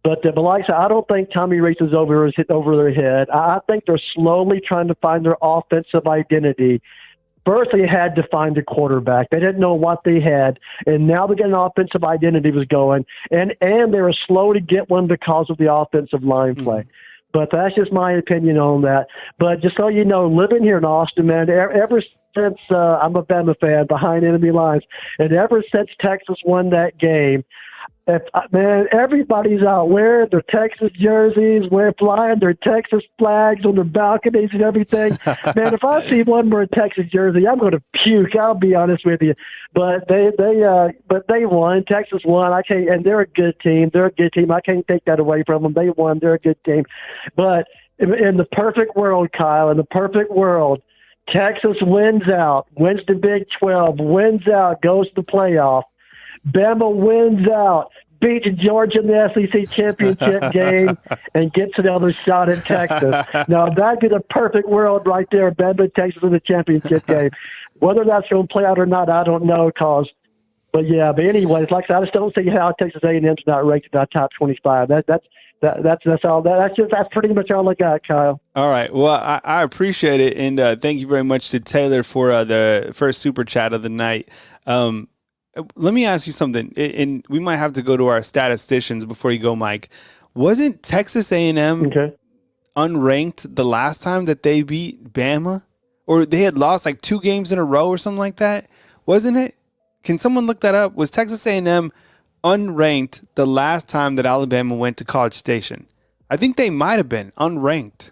But like I said, I don't think Tommy Rees is over their head. I think they're slowly trying to find their offensive identity. First, they had to find a quarterback. They didn't know what they had, and now they're getting an offensive identity was going, and they were slow to get one because of the offensive line play. But that's just my opinion on that. But just so you know, living here in Austin, man, ever since I'm a Bama fan behind enemy lines, and ever since Texas won that game, man, everybody's out wearing their Texas jerseys, flying their Texas flags on their balconies and everything. Man, if I see one more Texas jersey, I'm going to puke. I'll be honest with you. But they won. Texas won. And they're a good team. They're a good team. I can't take that away from them. They won. They're a good team. But in the perfect world, Kyle, in the perfect world, Texas wins the Big 12, wins out, goes to the playoff. Bama wins out, beats Georgia in the SEC championship game, and gets another shot at Texas. Now, that'd be the perfect world right there, Bama, Texas in the championship game. Whether that's going to play out or not, I don't know. But anyways, like I said, I just don't see how Texas A&M's not ranked in the top 25. That's all. That's pretty much all I got, Kyle. All right. Well, I appreciate it, and thank you very much to Taylor for the first super chat of the night. Let me ask you something, and we might have to go to our statisticians before you go, Mike. Wasn't Texas A&M unranked the last time that they beat Bama? Or they had lost like 2 games in a row or something like that? Wasn't it? Can someone look that up? Was Texas A&M unranked the last time that Alabama went to College Station? I think they might have been unranked.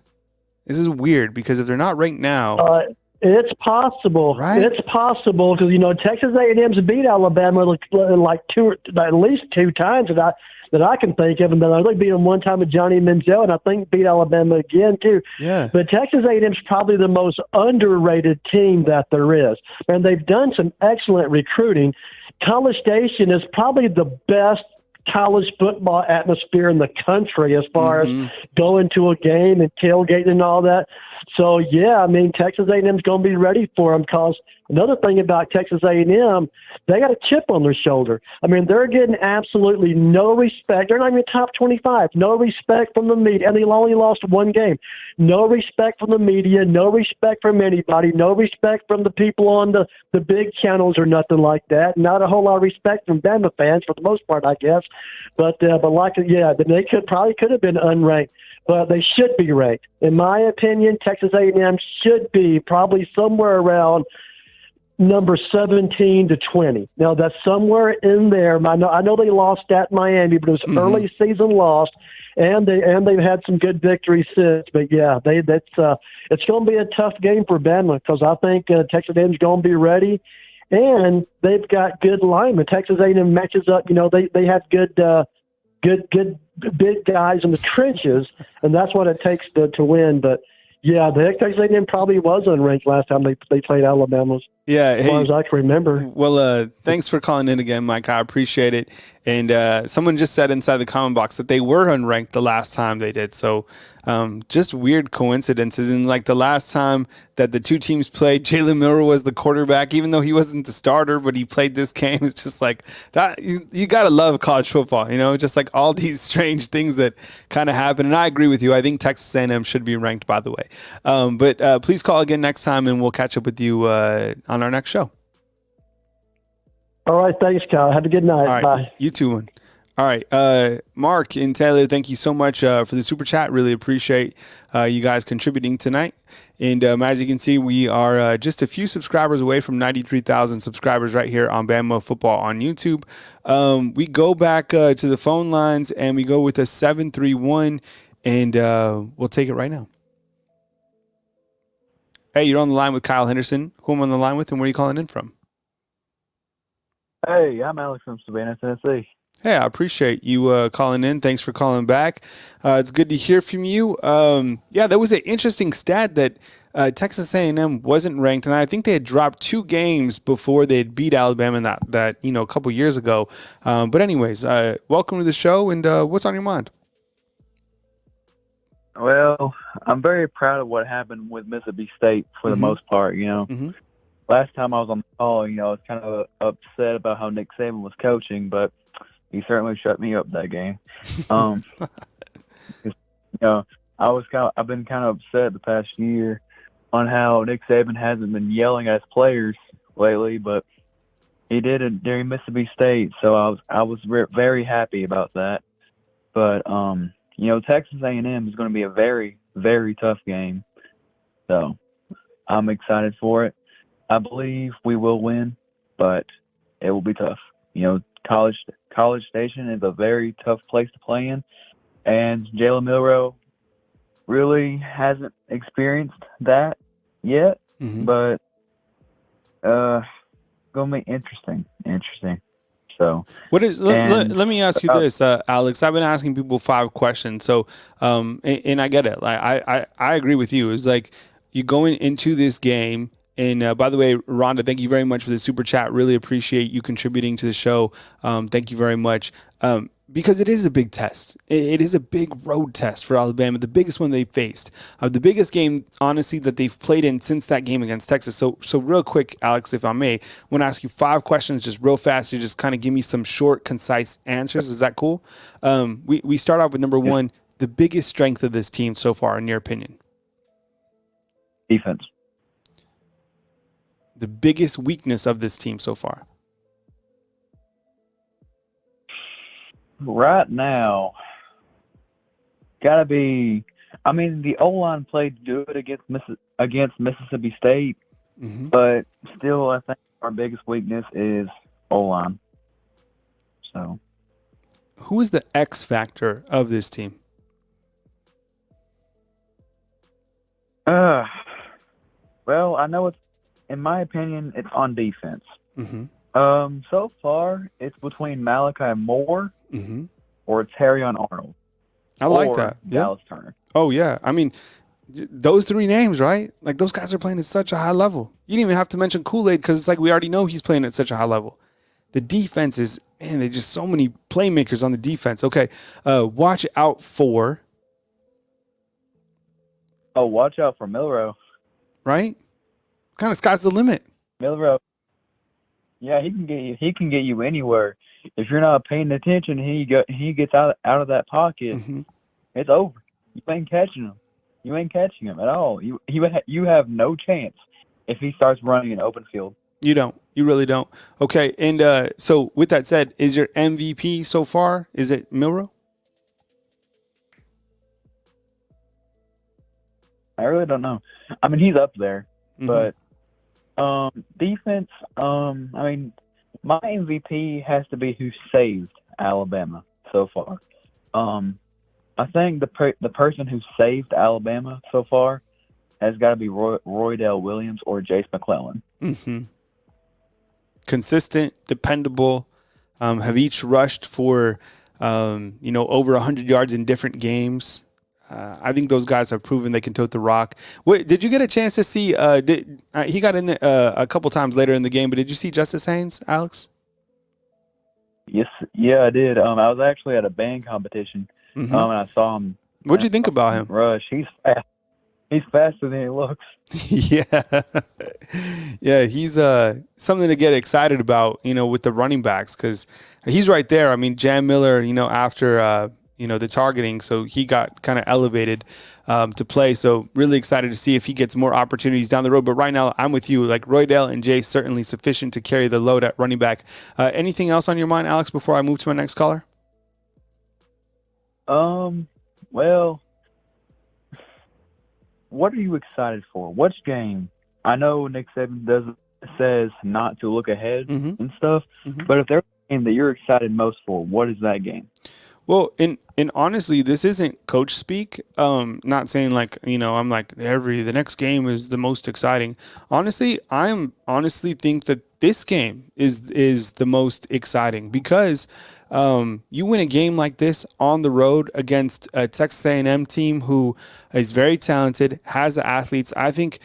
This is weird, because if they're not ranked now... It's possible. Right? It's possible because Texas A&M's beat Alabama like at least 2 times that I can think of, and I think beat them one time with Johnny Manziel, and I think beat Alabama again too. Yeah. But Texas A&M's probably the most underrated team that there is, and they've done some excellent recruiting. College Station is probably the best college football atmosphere in the country as far as going to a game and tailgating and all that. So, Texas A&M's going to be ready for them, because another thing about Texas A&M, they got a chip on their shoulder. They're getting absolutely no respect. They're not even top 25. No respect from the media, and they only lost 1 game. No respect from the media, no respect from anybody, no respect from the people on the big channels or nothing like that. Not a whole lot of respect from Bama fans for the most part, I guess. But they could have been unranked. But they should be ranked. In my opinion, Texas A&M should be probably somewhere around number 17 to 20. Now, that's somewhere in there. I know they lost at Miami, but it was early season loss, and they've had some good victories since. But it's going to be a tough game for Bama, because I think Texas A&M is going to be ready. and they've got good linemen. Texas A&M matches up. They have good big guys in the trenches, and that's what it takes to win. But yeah, the Texas A&M probably was unranked last time they played Alabama. Yeah, as far as I can remember. Well, thanks for calling in again, Mike. I appreciate it. And someone just said inside the comment box that they were unranked the last time they did. So just weird coincidences. And like the last time that the two teams played, Jalen Milroe was the quarterback, even though he wasn't the starter, but he played this game. It's just like that. You got to love college football, just like all these strange things that kind of happen. And I agree with you. I think Texas A&M should be ranked, by the way. But please call again next time, and we'll catch up with you on our next show. All right. Thanks, Kyle. Have a good night. All right, Bye. You too, one. All right. Mark and Taylor, thank you so much for the super chat. Really appreciate you guys contributing tonight. And as you can see, we are just a few subscribers away from 93,000 subscribers right here on Bama Football on YouTube. We go back to the phone lines, and we go with a 731, and we'll take it right now. Hey, you're on the line with Kyle Henderson. Who am I on the line with, and where are you calling in from? Hey, I'm Alex from Savannah, Tennessee. Hey, I appreciate you calling in. Thanks for calling back. It's good to hear from you. Yeah, there was an interesting stat that Texas A&M wasn't ranked, and I think they had dropped 2 games before they had beat Alabama in that a couple years ago. But anyways, welcome to the show, and what's on your mind? Well, I'm very proud of what happened with Mississippi State for the most part, Mm-hmm. Last time I was on the call, I was kind of upset about how Nick Saban was coaching, but he certainly shut me up that game. I've been kind of upset the past year on how Nick Saban hasn't been yelling at his players lately, but he did it during Mississippi State, so I was very happy about that. But Texas A&M is going to be a very, very tough game, so I'm excited for it. I believe we will win, but it will be tough. College Station is a very tough place to play in, and Jalen Milroe really hasn't experienced that yet, but going to be interesting. So what is? Let me ask you this, Alex. I've been asking people 5 questions, so and I get it. I agree with you. It's like you're going into this game. And by the way, Rhonda, thank you very much for the super chat. Really appreciate you contributing to the show. Thank you very much. Because it is a big test. It is a big road test for Alabama, the biggest one they faced. The biggest game, honestly, that they've played in since that game against Texas. So real quick, Alex, if I may, I want to ask you 5 questions just real fast. You just kind of give me some short, concise answers. Is that cool? We start off with number 1, the biggest strength of this team so far, in your opinion? Defense. The biggest weakness of this team so far? Right now, gotta be. I mean, the O-line played good against Mississippi State, but still, I think our biggest weakness is O-line. So, who is the X factor of this team? Well, I know it's. In my opinion, it's on defense. So far, it's between Malachi Moore or it's Harrion Arnold. I like that. Dallas Turner. Oh, yeah. I mean, those 3 names, right? Like, those guys are playing at such a high level. You didn't even have to mention Kool-Aid because it's like we already know he's playing at such a high level. The defense is, man, there's just so many playmakers on the defense. Okay, watch out for. Oh, watch out for Milroe. Right? Kind of sky's the limit. Milroe. Yeah, he can get you anywhere. If you're not paying attention, he gets out of that pocket. It's over. You ain't catching him. You ain't catching him at all. You have no chance if he starts running an open field. You don't. You really don't. Okay, and so with that said, is your MVP so far? Is it Milroe? I really don't know. I mean, he's up there, but defense. I mean, my MVP has to be who saved Alabama so far. I think the person who saved Alabama so far has got to be Roydell Williams or Jace McClellan. consistent, dependable, have each rushed for, over 100 yards in different games. I think those guys have proven they can tote the rock. Wait, did you get a chance to see? He got in a couple times later in the game, but did you see Justice Haynes, Alex? Yes, yeah, I did. I was actually at a band competition, and I saw him. What'd you think about him? Rush. He's fast. He's faster than he looks. Yeah, he's something to get excited about, with the running backs, because he's right there. I mean, Jam Miller, after the targeting, so he got kind of elevated to play. So really excited to see if he gets more opportunities down the road. But right now, I'm with you. Like, Roydell and Jay certainly sufficient to carry the load at running back. Anything else on your mind, Alex, before I move to my next caller? Well, what are you excited for? Which game? I know Nick Saban says not to look ahead and stuff, but if there's a game that you're excited most for, what is that game? Well, and honestly, this isn't coach speak. Not saying like, I'm like the next game is the most exciting. Honestly, think that this game is the most exciting because you win a game like this on the road against a Texas A&M team who is very talented, has the athletes. I think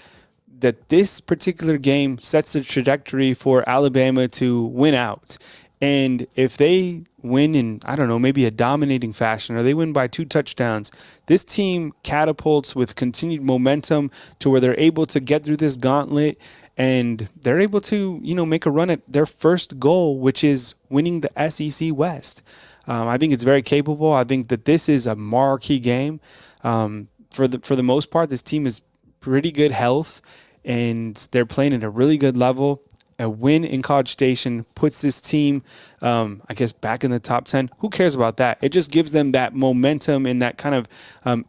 that this particular game sets the trajectory for Alabama to win out. And if they win in, I don't know, maybe a dominating fashion, or they win by 2 touchdowns, this team catapults with continued momentum to where they're able to get through this gauntlet, and they're able to, make a run at their first goal, which is winning the SEC West. I think it's very capable. I think that this is a marquee game. For the most part, this team is pretty good health, and they're playing at a really good level. A win in College Station puts this team, back in the top 10. Who cares about that? It just gives them that momentum and that kind of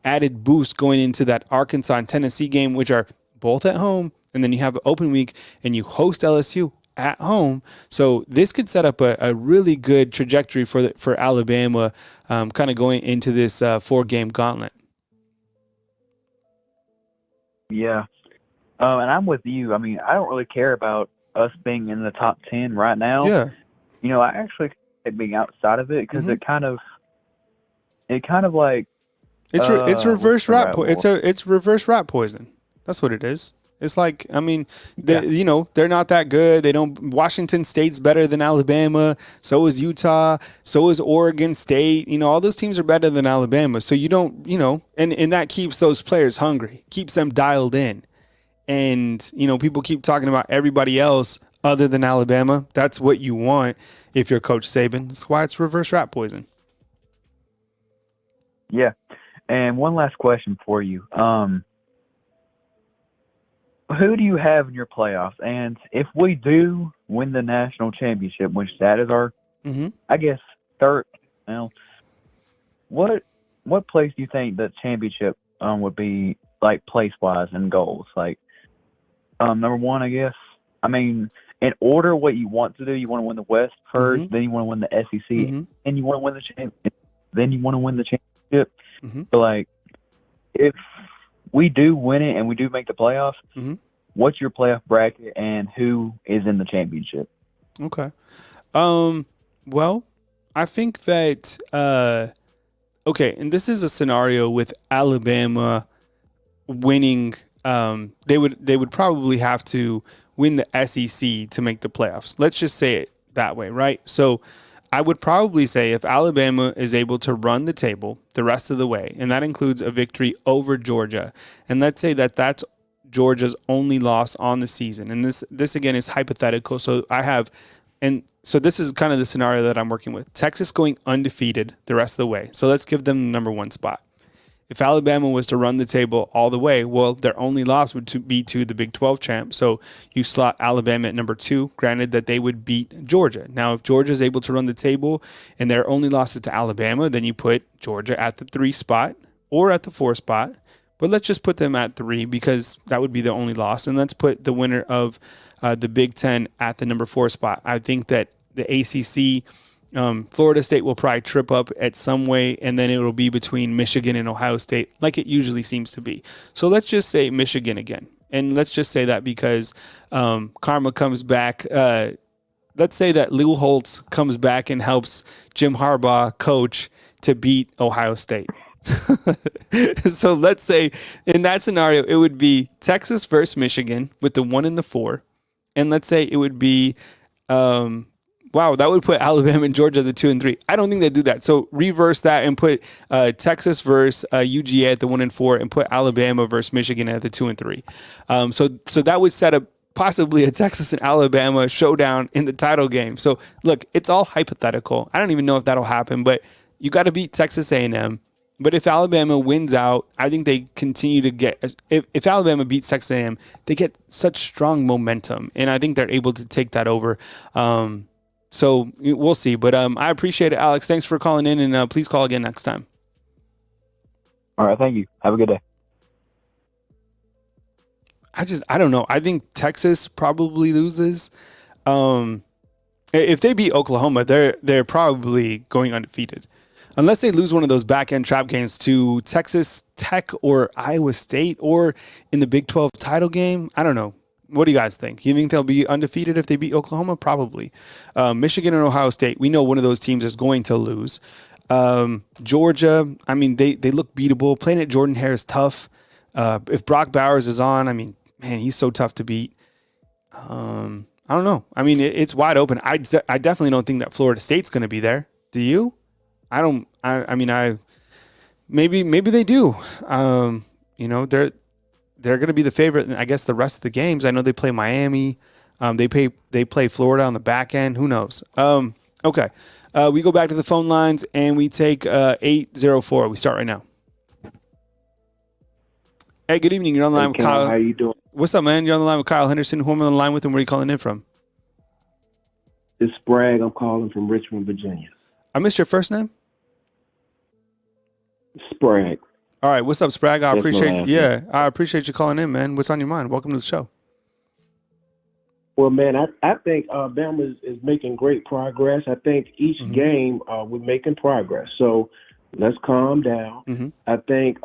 added boost going into that Arkansas and Tennessee game, which are both at home. And then you have an open week and you host LSU at home. So this could set up a really good trajectory for Alabama kind of going into this 4-game gauntlet. Yeah. And I'm with you. I mean, I don't really care about us being in the top 10 right now. Yeah. I actually like being outside of it because it kind of like it's reverse rat it's reverse rat poison. That's what it is. It's like, I mean, they're not that good. Washington State's better than Alabama. So is Utah. So is Oregon State. All those teams are better than Alabama. So you don't, and that keeps those players hungry, keeps them dialed in. And, people keep talking about everybody else other than Alabama. That's what you want if you're Coach Saban. That's why it's reverse rat poison. Yeah. And one last question for you. Who do you have in your playoffs? And if we do win the national championship, which that is our, I guess, third, what place do you think the championship would be, like, place-wise and goals? Like, number one, I guess. I mean, in order what you want to do, you want to win the West first, then you want to win the SEC, and you want to win the championship, then you want to win the championship. So, like, if we do win it and we do make the playoffs, what's your playoff bracket and who is in the championship? Okay. Well, I think that and this is a scenario with Alabama winning. They would probably have to win the SEC to make the playoffs. Let's just say it that way, right? So I would probably say if Alabama is able to run the table the rest of the way, and that includes a victory over Georgia, and let's say that that's Georgia's only loss on the season, and this again is hypothetical. So this is kind of the scenario that I'm working with. Texas going undefeated the rest of the way. So let's give them the number 1 spot. If Alabama was to run the table all the way, well, their only loss would be to the Big 12 champ. So you slot Alabama at number 2, granted that they would beat Georgia. Now, if Georgia is able to run the table and their only loss is to Alabama, then you put Georgia at the 3 spot or at the 4 spot. But let's just put them at 3 because that would be the only loss. And let's put the winner of the Big 10 at the number 4 spot. I think that the ACC, Florida State will probably trip up at some way, and then it will be between Michigan and Ohio State, like it usually seems to be. So let's just say Michigan again. And let's just say that because karma comes back let's say that Lou Holtz comes back and helps Jim Harbaugh coach to beat Ohio State. So let's say in that scenario, it would be Texas versus Michigan with the 1 and the 4. And let's say it would be, that would put Alabama and Georgia at the 2 and 3. I don't think they do that. So reverse that and put Texas versus UGA at the 1 and 4 and put Alabama versus Michigan at the 2 and 3. So that would set up possibly a Texas and Alabama showdown in the title game. So look, it's all hypothetical. I don't even know if that'll happen, but you got to beat Texas A&M. But if Alabama wins out, I think they continue to get – if Alabama beats Texas A&M, they get such strong momentum, and I think they're able to take that over. So we'll see. But I appreciate it, Alex. Thanks for calling in, and please call again next time. All right, thank you. Have a good day. I don't know. I think Texas probably loses. If they beat Oklahoma, they're probably going undefeated. Unless they lose one of those back-end trap games to Texas Tech or Iowa State or in the Big 12 title game. I don't know. What do you guys think? You think they'll be undefeated if they beat Oklahoma? Probably. Michigan and Ohio State, we know one of those teams is going to lose. Georgia, I mean, they look beatable. Playing at Jordan-Hare is tough. If Brock Bowers is on, I mean, man, he's so tough to beat. I don't know. I mean, it's wide open. I definitely don't think that Florida State's going to be there. Do you? Maybe they do. They're going to be the favorite. I guess the rest of the games. I know they play Miami. They play Florida on the back end. Who knows? Okay. We go back to the phone lines and we take 804. We start right now. Hey, good evening. You're on the line with Kyle. How you doing? What's up, man? You're on the line with Kyle Henderson. Who am I on the line with, and where are you calling in from? It's Bragg. I'm calling from Richmond, Virginia. I missed your first name. Sprague. All right, what's up, Sprague? I That's appreciate you calling in, man. What's on your mind? Welcome to the show. Well, man, I think Bama is making great progress. I think each game we're making progress. So let's calm down. I think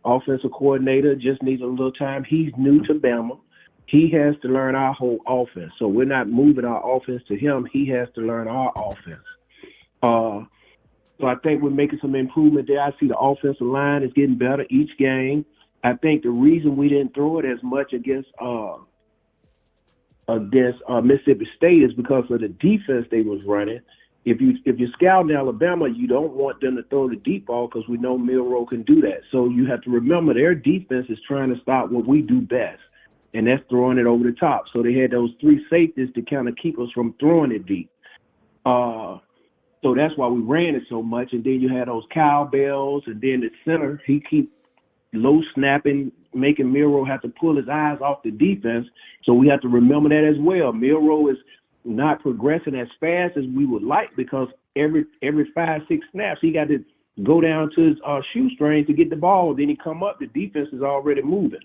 offensive coordinator just needs a little time. He's new to Bama. He has to learn our whole offense. So we're not moving our offense to him. He has to learn our offense. So I think we're making some improvement there. I see the offensive line is getting better each game. I think the reason we didn't throw it as much against Mississippi State is because of the defense they was running. If you're scouting Alabama, you don't want them to throw the deep ball because we know Milroe can do that. So you have to remember their defense is trying to stop what we do best, and that's throwing it over the top. So they had those 3 safeties to kind of keep us from throwing it deep. So that's why we ran it so much. And then you had those cowbells, and then the center, he keep low snapping, making Milroe have to pull his eyes off the defense. So we have to remember that as well. Milroe is not progressing as fast as we would like because every 5-6 snaps, he got to go down to his shoestring to get the ball. Then he come up, the defense is already moving.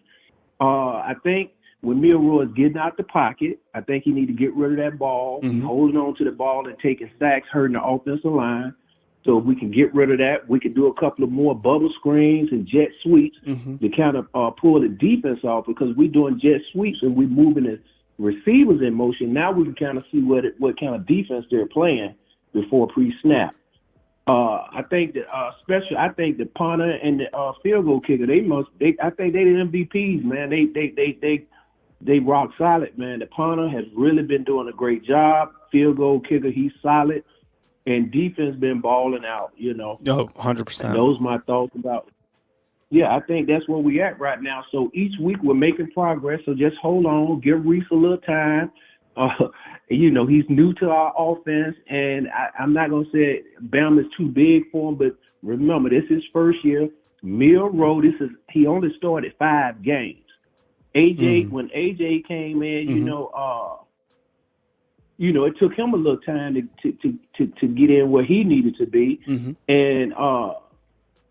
I think when Milroe is getting out the pocket, I think he need to get rid of that ball, holding on to the ball and taking sacks, hurting the offensive line. So if we can get rid of that, we can do a couple of more bubble screens and jet sweeps to kind of pull the defense off because we're doing jet sweeps and we're moving the receivers in motion. Now we can kind of see what kind of defense they're playing before pre-snap. I think that I think the punter and the field goal kicker, I think they the MVPs, man. They rock solid, man. The punter has really been doing a great job. Field goal kicker, he's solid. And defense been balling out, you know. Oh, 100%. And those are my thoughts about Yeah, I think that's where we at right now. So each week we're making progress. So just hold on, give Reese a little time. He's new to our offense, and I'm not going to say Bama is too big for him, but remember, this is his first year. Milroe, he only started 5 games. When AJ came in, it took him a little time to get in where he needed to be. And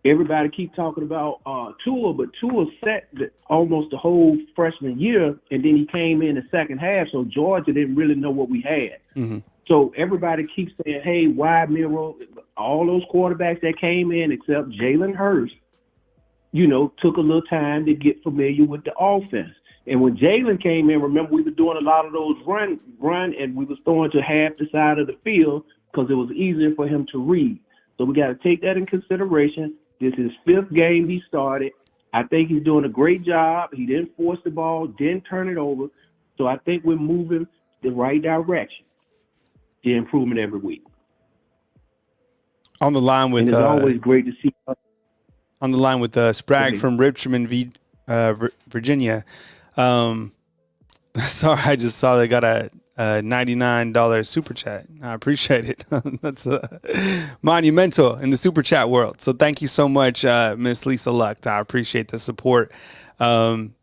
everybody keep talking about Tua, but Tua sat almost the whole freshman year, and then he came in the second half, so Georgia didn't really know what we had. So everybody keeps saying, hey, why Milroe? All those quarterbacks that came in except Jalen Hurts, took a little time to get familiar with the offense. And when Jalen came in, remember we were doing a lot of those run, and we was throwing to half the side of the field because it was easier for him to read. So we got to take that in consideration. This is his 5th game he started. I think he's doing a great job. He didn't force the ball, didn't turn it over. So I think we're moving the right direction. The improvement every week. On the line with, and it's always great to see. On the line with Sprague from Richmond, Virginia. Sorry, I just saw they got a $99 super chat. I appreciate it. That's monumental in the super chat world. So thank you so much, Miss Lisa Lucht. I appreciate the support. On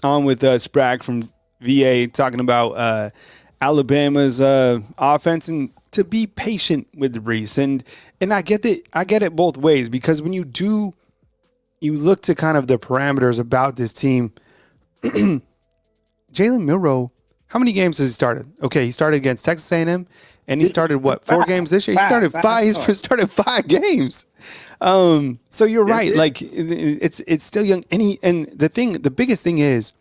with Sprague from VA talking about Alabama's offense and to be patient with Reese. And I get it both ways, because when you look to kind of the parameters about this team, Jalen Milroe, how many games has he started? Okay, he started against Texas A&M, and he started 4 games this year? He started 5. He started 5 games. So you're right. Like it's still young, and the biggest thing is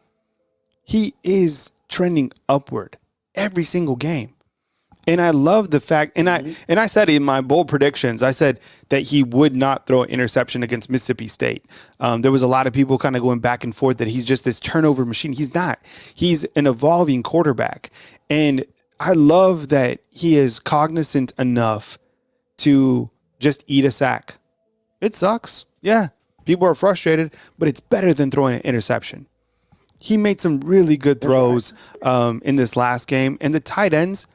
he is trending upward every single game. And I love the fact, and I said in my bold predictions, I said that he would not throw an interception against Mississippi State. There was a lot of people kind of going back and forth that he's just this turnover machine. He's not. He's an evolving quarterback. And I love that he is cognizant enough to just eat a sack. It sucks. Yeah, people are frustrated, but it's better than throwing an interception. He made some really good throws in this last game. And the tight ends,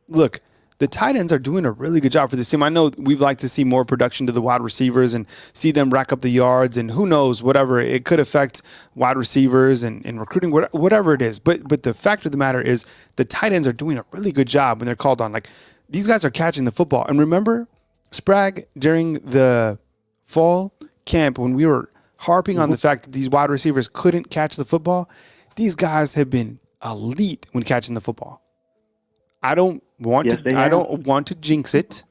look, the tight ends are doing a really good job for this team. I know we'd like to see more production to the wide receivers and see them rack up the yards, and who knows, whatever. It could affect wide receivers and recruiting, whatever it is. But the fact of the matter is the tight ends are doing a really good job when they're called on. Like, these guys are catching the football. And remember, Sprague, during the fall camp when we were harping on the fact that these wide receivers couldn't catch the football, these guys have been elite when catching the football. I don't want to jinx it.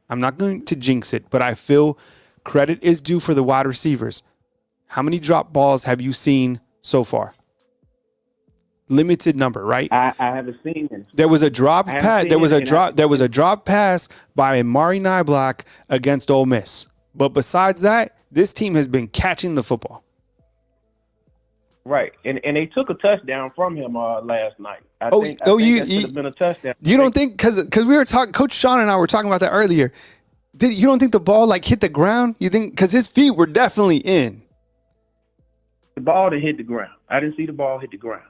I'm not going to jinx it, but I feel credit is due for the wide receivers. How many drop balls have you seen so far? Limited number, right? I haven't seen it. There was a drop pass. There was a drop pass by Amari Niblack against Ole Miss. But besides that, this team has been catching the football. Right, and they took a touchdown from him last night. I think that should have been a touchdown. You don't think, because we were talking, Coach Sean and I were talking about that earlier. You don't think the ball like hit the ground? You think, because his feet were definitely in. The ball didn't hit the ground. I didn't see the ball hit the ground.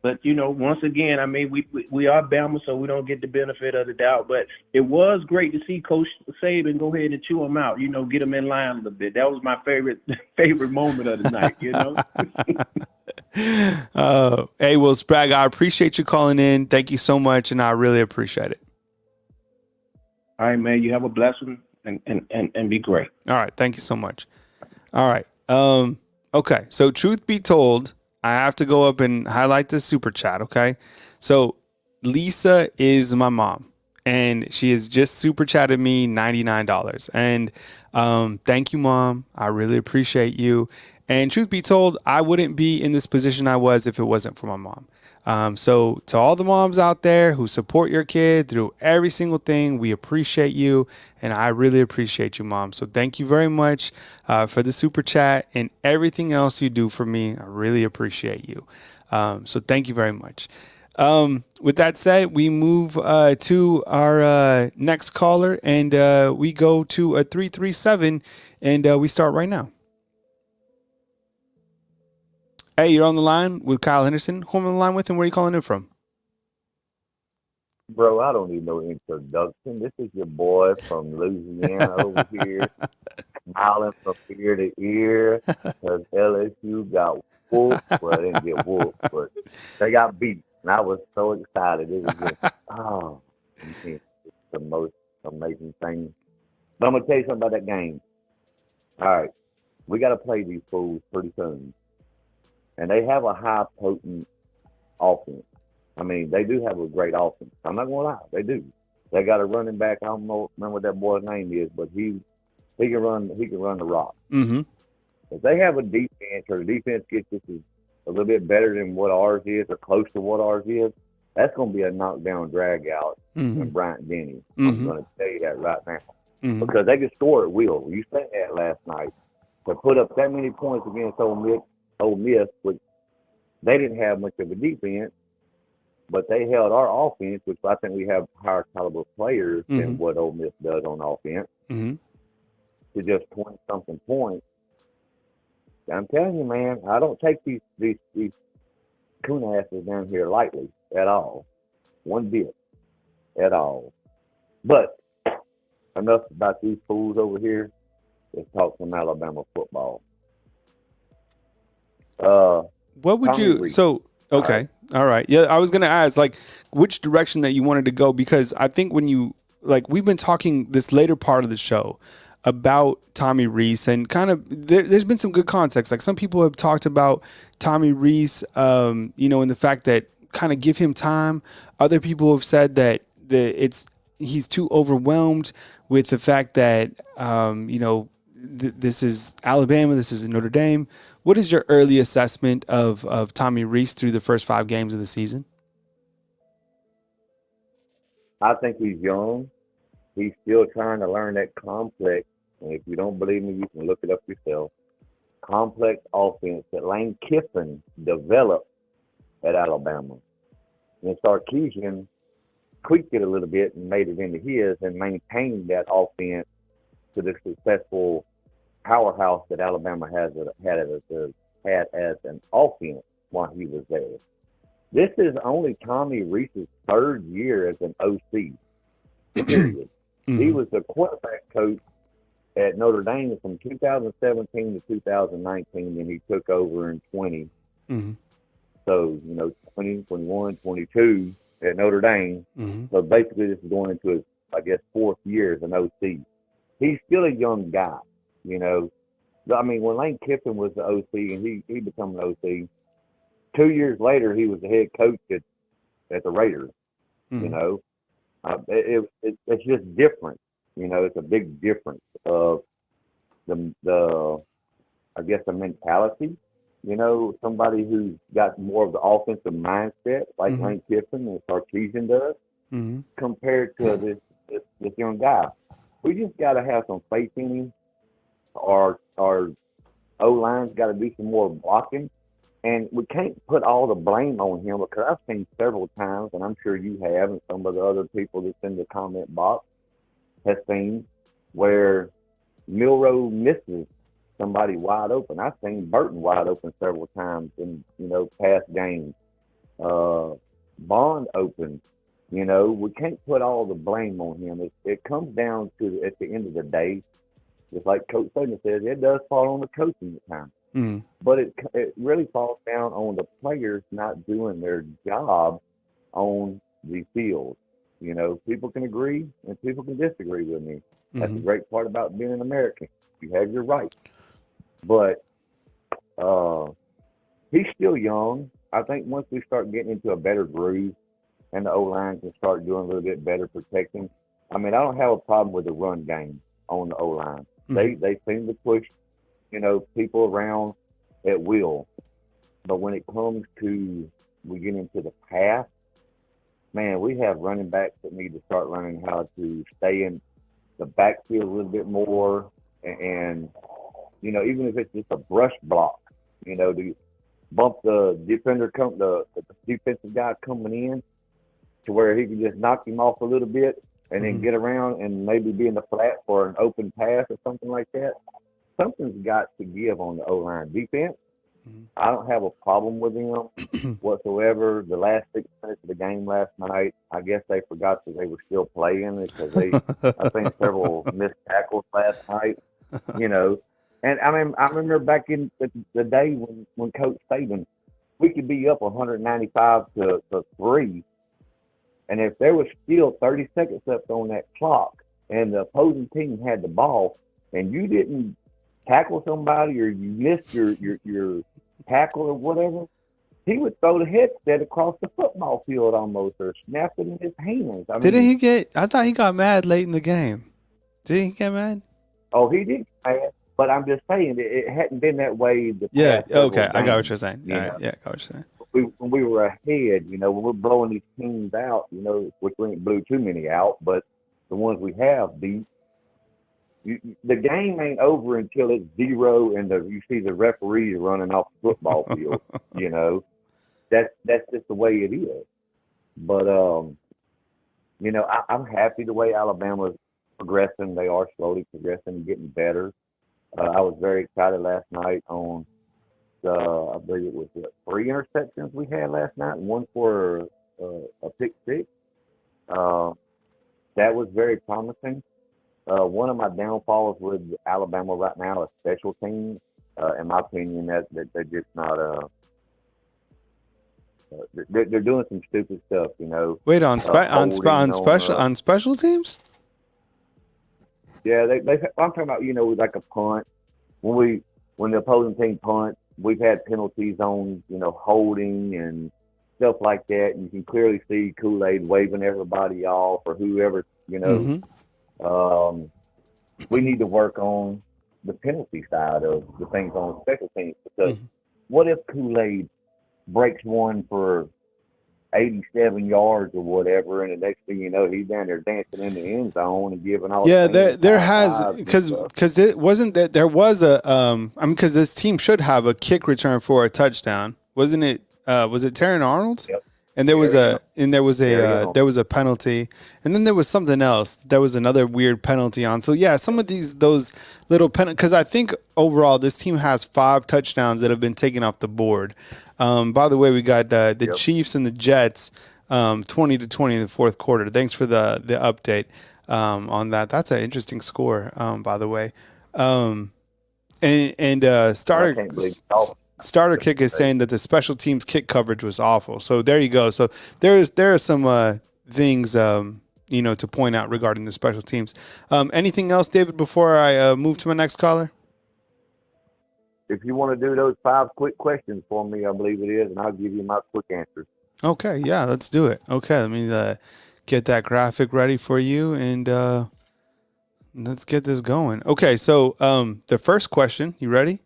But, once again, I mean, we are Bama, so we don't get the benefit of the doubt. But it was great to see Coach Saban go ahead and chew him out, get him in line a little bit. That was my favorite moment of the night, Hey, well, Sprague, I appreciate you calling in. Thank you so much, and I really appreciate it. All right, man. You have a blessing and be great. All right. Thank you so much. All right. Okay. So truth be told, I have to go up and highlight the super chat, okay? So Lisa is my mom, and she has just super chatted me $99. And thank you, Mom. I really appreciate you. And truth be told, I wouldn't be in this position I was if it wasn't for my mom. So to all the moms out there who support your kid through every single thing, we appreciate you, and I really appreciate you, Mom. So thank you very much for the super chat and everything else you do for me. I really appreciate you. So thank you very much. With that said, we move to our next caller, and we go to a 337, and we start right now. Hey, you're on the line with Kyle Henderson. Who am I on the line with, and where are you calling in from? Bro, I don't need no introduction. This is your boy from Louisiana over here, smiling from ear to ear, because LSU got whooped. Well, they didn't get whooped, but they got beat, and I was so excited. It was just, it's the most amazing thing. But I'm going to tell you something about that game. All right, we got to play these fools pretty soon. And they have a high potent offense. I mean, they do have a great offense. I'm not gonna lie, they do. They got a running back. I don't remember what that boy's name is, but he can run the rock. Mm-hmm. If they have a defense, or the defense gets just as a little bit better than what ours is or close to what ours is, that's going to be a knockdown drag out in Bryant Denny. I'm going to tell you that right now. Because they can score at will. You said that last night. To put up that many points against Ole Miss, which they didn't have much of a defense, but they held our offense, which I think we have higher caliber players than what Ole Miss does on offense, to just 20-something points. I'm telling you, man, I don't take these coon asses down here lightly at all. One bit at all. But enough about these fools over here. Let's talk some Alabama football. What would you – so, okay. All right. Yeah, I was going to ask, like, which direction that you wanted to go, because I think when you – like, we've been talking this later part of the show about Tommy Rees, and kind of there's been some good context. Like, some people have talked about Tommy Rees, you know, and the fact that kind of give him time. Other people have said that he's too overwhelmed with the fact that, you know, this is Alabama, this is Notre Dame. What is your early assessment of Tommy Rees through the first 5 games of the season? I think he's young. He's still trying to learn that complex, and if you don't believe me, you can look it up yourself, complex offense that Lane Kiffin developed at Alabama. And Sarkisian tweaked it a little bit and made it into his and maintained that offense to the successful powerhouse that Alabama had as an offense while he was there. This is only Tommy Rees's 3rd year as an OC, period. He was the quarterback coach at Notre Dame from 2017 to 2019, and he took over in 20. So, you know, 20, 21, 22 at Notre Dame. So basically this is going into his, I guess, 4th year as an OC. He's still a young guy, you know. I mean, when Lane Kiffin was the OC and he became an OC, 2 years later he was the head coach at the Raiders, you know. It's just different, you know. It's a big difference of the I guess the mentality, you know, somebody who's got more of the offensive mindset like Lane Kiffin and Sarkisian does, compared to this young guy. We just got to have some faith in him. Our O-line's got to do some more blocking. And we can't put all the blame on him, because I've seen several times, and I'm sure you have, and some of the other people that's in the comment box have seen, where Milroe misses somebody wide open. I've seen Burton wide open several times in, you know, past games. Bond open. You know, we can't put all the blame on him. It comes down to, at the end of the day, just like Coach Saban says, it does fall on the coaching at times. But it really falls down on the players not doing their job on the field. You know, people can agree and people can disagree with me. That's the great part about being an American. You have your rights. But he's still young. I think once we start getting into a better groove and the O-line can start doing a little bit better protecting, I mean, I don't have a problem with the run game on the O-line. They seem to push, you know, people around at will. But when it comes to, we get into the pass, man, we have running backs that need to start learning how to stay in the backfield a little bit more. And, you know, even if it's just a brush block, you know, to bump the defender, the defensive guy coming in to where he can just knock him off a little bit and then get around and maybe be in the flat for an open pass or something like that. Something's got to give on the O-line defense. I don't have a problem with him whatsoever. The last 6 minutes of the game last night, I guess they forgot that they were still playing, because I think several missed tackles last night, you know. And I mean, I remember back in the day when Coach Saban, we could be up 195 to 3. And if there was still 30 seconds left on that clock and the opposing team had the ball and you didn't tackle somebody or you missed your tackle or whatever, he would throw the headset across the football field almost, or snap it in his hands. I thought he got mad late in the game. Did he get mad? Oh, he did get mad. But I'm just saying it hadn't been that way. Yeah. Okay. Games, I got what you're saying. you All right. know? Yeah. I got what you're saying. When we were ahead, when we're blowing these teams out, which we ain't blew too many out, but the ones we have beat, the game ain't over until it's 0 and you see the referees running off the football field. That's just the way it is. But I'm happy the way Alabama's progressing. They are slowly progressing and getting better. I was very excited last night on I believe it was 3 interceptions we had last night, and 1 for a pick six. That was very promising. One of my downfalls with Alabama right now is special teams. In my opinion, that they're just not. They're doing some stupid stuff, Wait, on special teams? Yeah, I'm talking about like a punt. When the opposing team punts, we've had penalties on holding and stuff like that. And you can clearly see Kool-Aid waving everybody off or whoever. We need to work on the penalty side of the things on special teams, because what if Kool-Aid breaks one for 87 yards or whatever, and the next thing you know, he's down there dancing in the end zone and giving all. Yeah, there has, because it wasn't that there was because this team should have a kick return for a touchdown, wasn't it? Was it Terran Arnold? Yep. And there was a penalty, and then there was something else. There was another weird penalty on. So yeah, some of those little penalties, because I think overall this team has 5 touchdowns that have been taken off the board. By the way, we got the Chiefs and the Jets 20-20 in the fourth quarter. Thanks for the update on that. That's an interesting score, by the way. Starter Kick is saying that the special teams kick coverage was awful. So there you go. So there are some things to point out regarding the special teams. Anything else, David, before I move to my next caller? If you want to do those 5 quick questions for me, I believe it is, and I'll give you my quick answers. Okay, yeah, let's do it. Okay, let me get that graphic ready for you, and let's get this going. Okay, so the first question, you ready?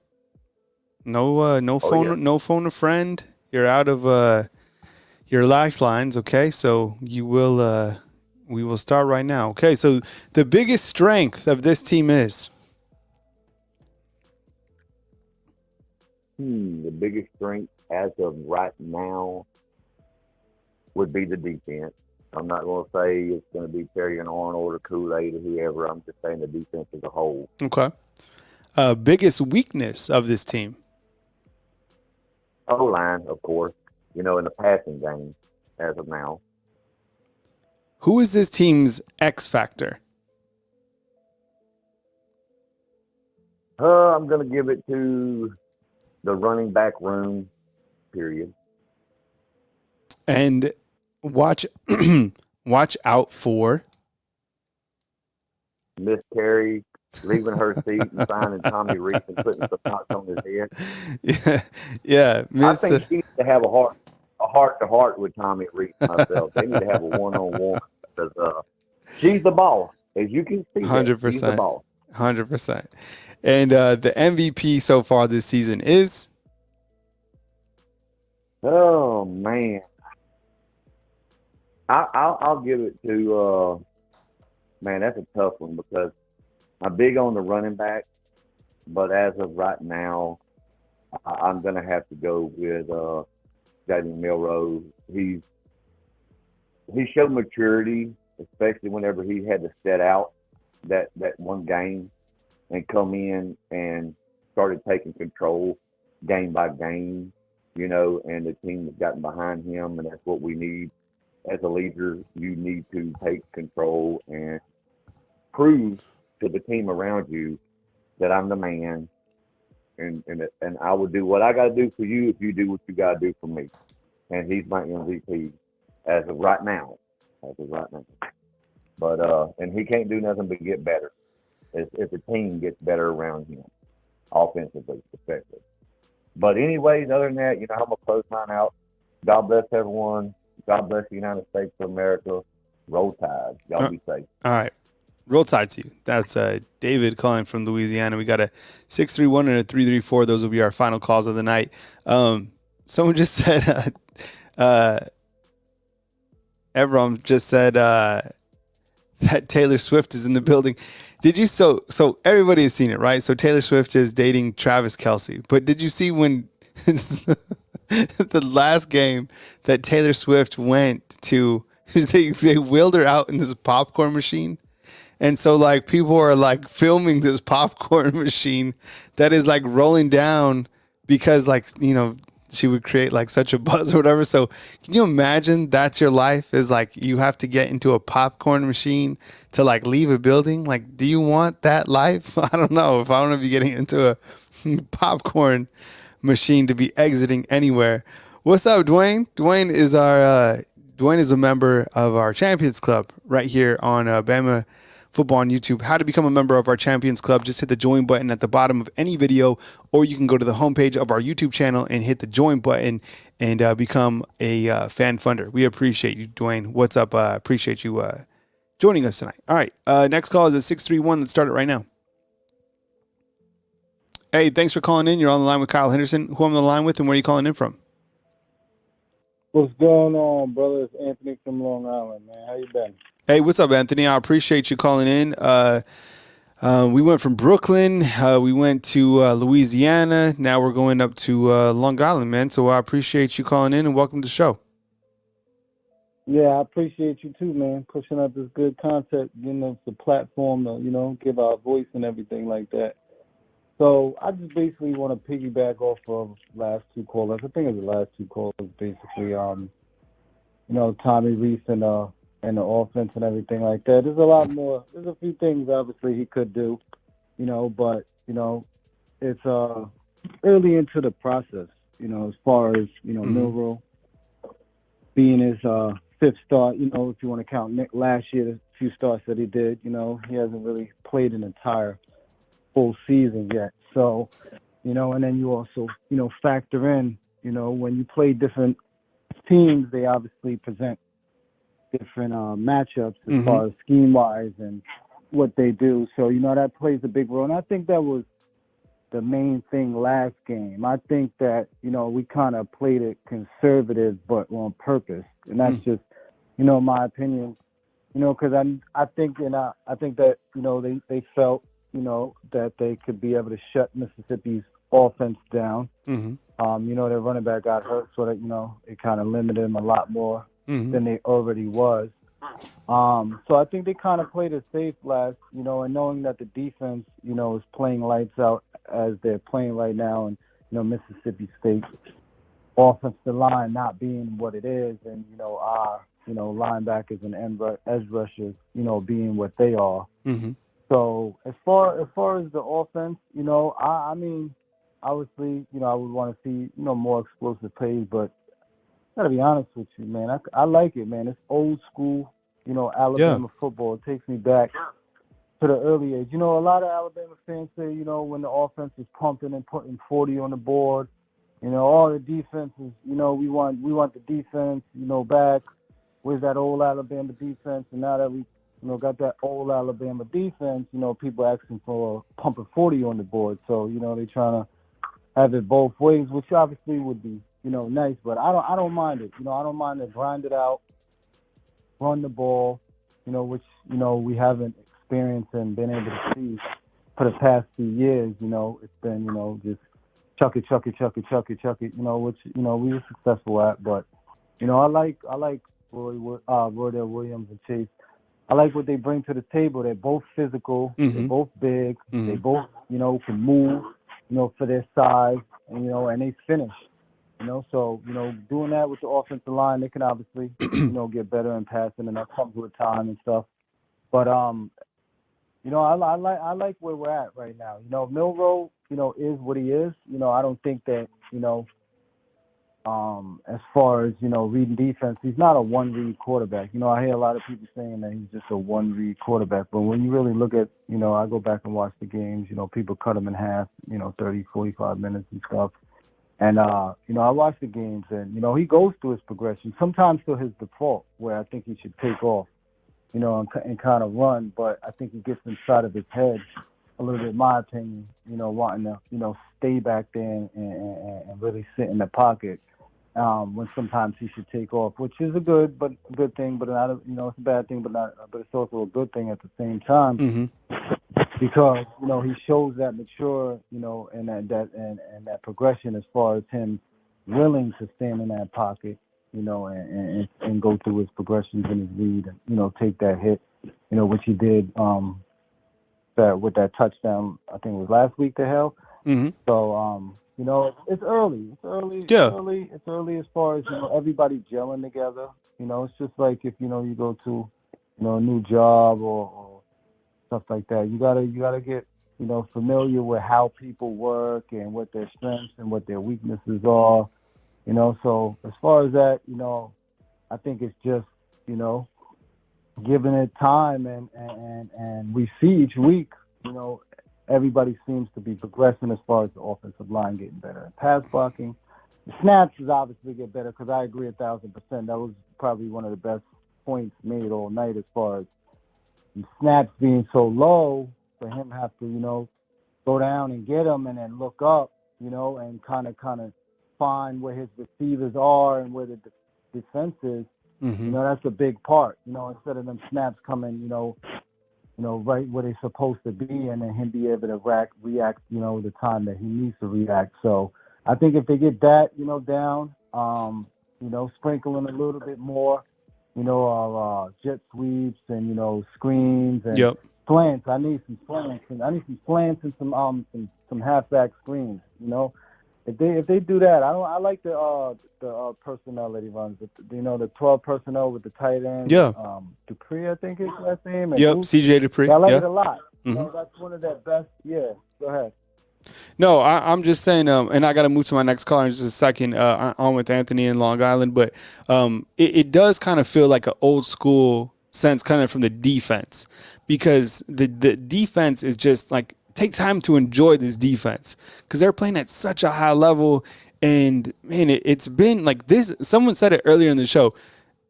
No phone a friend. You're out of your lifelines. Okay, so we will start right now. Okay, so the biggest strength of this team is. The biggest strength as of right now would be the defense. I'm not going to say it's going to be Terry and Arnold or Kool-Aid or whoever. I'm just saying the defense as a whole. Okay. Biggest weakness of this team? O-line, of course, in the passing game as of now. Who is this team's X factor? I'm going to give it to the running back room, period. And watch out for Miss Terry leaving her seat and signing Tommy Reese and putting some knots on his head. Yeah. I think she needs to have a heart-to-heart with Tommy Reese myself. They need to have a one-on-one, because she's the boss, as you can see. 100%. She's the boss. 100%. And the MVP so far this season is? Oh, man. I'll give it to, man, that's a tough one, because I'm big on the running back, but as of right now, I'm going to have to go with Jaden Milroe. He showed maturity, especially whenever he had to set out that one game and come in and started taking control game by game, and the team has gotten behind him, and that's what we need. As a leader, you need to take control and prove to the team around you that I'm the man, and I will do what I got to do for you if you do what you got to do for me. And he's my MVP as of right now. But and he can't do nothing but get better if the team gets better around him, offensively, especially. But anyways, other than that, I'm gonna close mine out. God bless everyone. God bless the United States of America. Roll Tide. Y'all be safe. All right. Roll Tide to you. That's David calling from Louisiana. We got a 631 and a 334. Those will be our final calls of the night. Someone just said, Evram just said that Taylor Swift is in the building. Did you? So everybody has seen it, right? So Taylor Swift is dating Travis Kelce. But did you see when the last game that Taylor Swift went to, they wheeled her out in this popcorn machine? And so, like, people are, like, filming this popcorn machine that is, like, rolling down because, like, you know, she would create, like, such a buzz or whatever. So can you imagine that's your life is, like, you have to get into a popcorn machine to, like, leave a building? Like, do you want that life? I don't know. If I want to be getting into a popcorn machine to be exiting anywhere. What's up, Dwayne? Dwayne is a member of our Champions Club right here on Bama Football on YouTube. How to become a member of our Champions Club? Just hit the join button at the bottom of any video, or you can go to the homepage of our YouTube channel and hit the join button and become a fan funder. We appreciate you, Dwayne. What's up? Appreciate you joining us tonight. All right. Next call is at 631. Let's start it right now. Hey, thanks for calling in. You're on the line with Kyle Henderson. Who I'm on the line with and where are you calling in from? What's going on, brother? It's Anthony from Long Island, man. How you been? Hey, what's up, Anthony? I appreciate you calling in. We went from Brooklyn. We went to Louisiana. Now we're going up to Long Island, man. So I appreciate you calling in and welcome to the show. Yeah, I appreciate you too, man. Pushing out this good content, giving us the platform to, you know, give our voice and everything like that. So I just basically want to piggyback off of last two callers. I think it was the last two callers, basically. You know, Tommy Reese and the offense and everything like that. There's a lot more. There's a few things obviously he could do, you know, but you know, it's early into the process. You know, as far as you know, Milroe being his fifth start. You know, if you want to count Nick last year, the few starts that he did. You know, he hasn't really played an entire full season yet. So, you know, and then you also, you know, factor in, you know, when you play different teams, they obviously present different matchups as far as scheme-wise and what they do. So, you know, that plays a big role. And I think that was the main thing last game. I think that, you know, we kind of played it conservative but on purpose. And that's just, you know, my opinion. You know, because I think that, you know, they felt, you know, that they could be able to shut Mississippi's offense down. You know, their running back got hurt, so that, you know, it kind of limited them a lot more than they already was. So I think they kind of played it safe last, you know, and knowing that the defense, you know, is playing lights out as they're playing right now, and, you know, Mississippi State offensive line not being what it is, and, you know, our, you know, linebackers and edge rushers, you know, being what they are. So as far as the offense, you know, I mean, obviously, you know, I would want to see, you know, more explosive plays, but I gotta be honest with you, man. I like it, man. It's old school, you know, Alabama football. It takes me back to the early age. You know, a lot of Alabama fans say, you know, when the offense is pumping and putting 40 on the board, you know, all the defense is, you know, we want the defense, you know, back. Where's that old Alabama defense? And now that we, you know, got that old Alabama defense, you know, people asking for pumping 40 on the board. So, you know, they're trying to have it both ways, which obviously would be, you know, nice. But I don't mind it. You know, I don't mind to grind it out, run the ball, you know, which, you know, we haven't experienced and been able to see for the past few years. You know, it's been, you know, just chuck it, you know, which, you know, we were successful at. But, you know, I like Roydell Williams and Chase. I like what they bring to the table. They're both physical. They're both big. They both, you know, can move, you know, for their size, and, you know, and they finish, you know. So, you know, doing that with the offensive line, they can obviously, you know, get better in passing, and that comes with time and stuff. But, you know, I like where we're at right now. You know, Milroe, you know, is what he is. You know, I don't think that, you know, as far as, you know, reading defense, he's not a one-read quarterback. You know, I hear a lot of people saying that he's just a one-read quarterback. But when you really look at, you know, I go back and watch the games, you know, people cut him in half, you know, 30, 45 minutes and stuff. And, you know, I watch the games and, you know, he goes through his progression, sometimes to his default, where I think he should take off. and kind of run. But I think he gets inside of his head a little bit, in my opinion, wanting to, stay back there and really sit in the pocket. When sometimes he should take off, which is a good thing, but not it's a bad thing, but it's also a good thing at the same time, because he shows that mature, and that progression as far as him willing to stand in that pocket, and go through his progressions in his read, and take that hit, which he did with that touchdown. I think it was last week to hell. So it's early. It's early as far as everybody gelling together. It's just like if you go to a new job or stuff like that. You gotta get familiar with how people work and what their strengths and what their weaknesses are. So as far as that, I think it's just giving it time, and we see each week, everybody seems to be progressing as far as the offensive line getting better. Pass blocking, the snaps is obviously get better, because I agree 1,000%. That was probably one of the best points made all night, as far as the snaps being so low, for him have to, go down and get them and then look up, and kind of find where his receivers are and where the defense is. That's a big part, instead of them snaps coming, right where they're supposed to be, and then him be able to react, the time that he needs to react. So I think if they get that, down, sprinkling a little bit more, jet sweeps and, screens and slants. I need some slants, and I need some slants and some halfback screens, If they do that, I like the personnel that he runs. The 12 personnel with the tight end. Yeah. Dupree, I think is that name. CJ Dupree. Yeah, I like it a lot. That's one of their best. Yeah. Go ahead. No, I'm just saying, and I got to move to my next caller in just a second. On with Anthony in Long Island, but it does kind of feel like an old school sense, kind of from the defense, because the defense is just like, take time to enjoy this defense, because they're playing at such a high level. And man, it's been like this. Someone said it earlier in the show.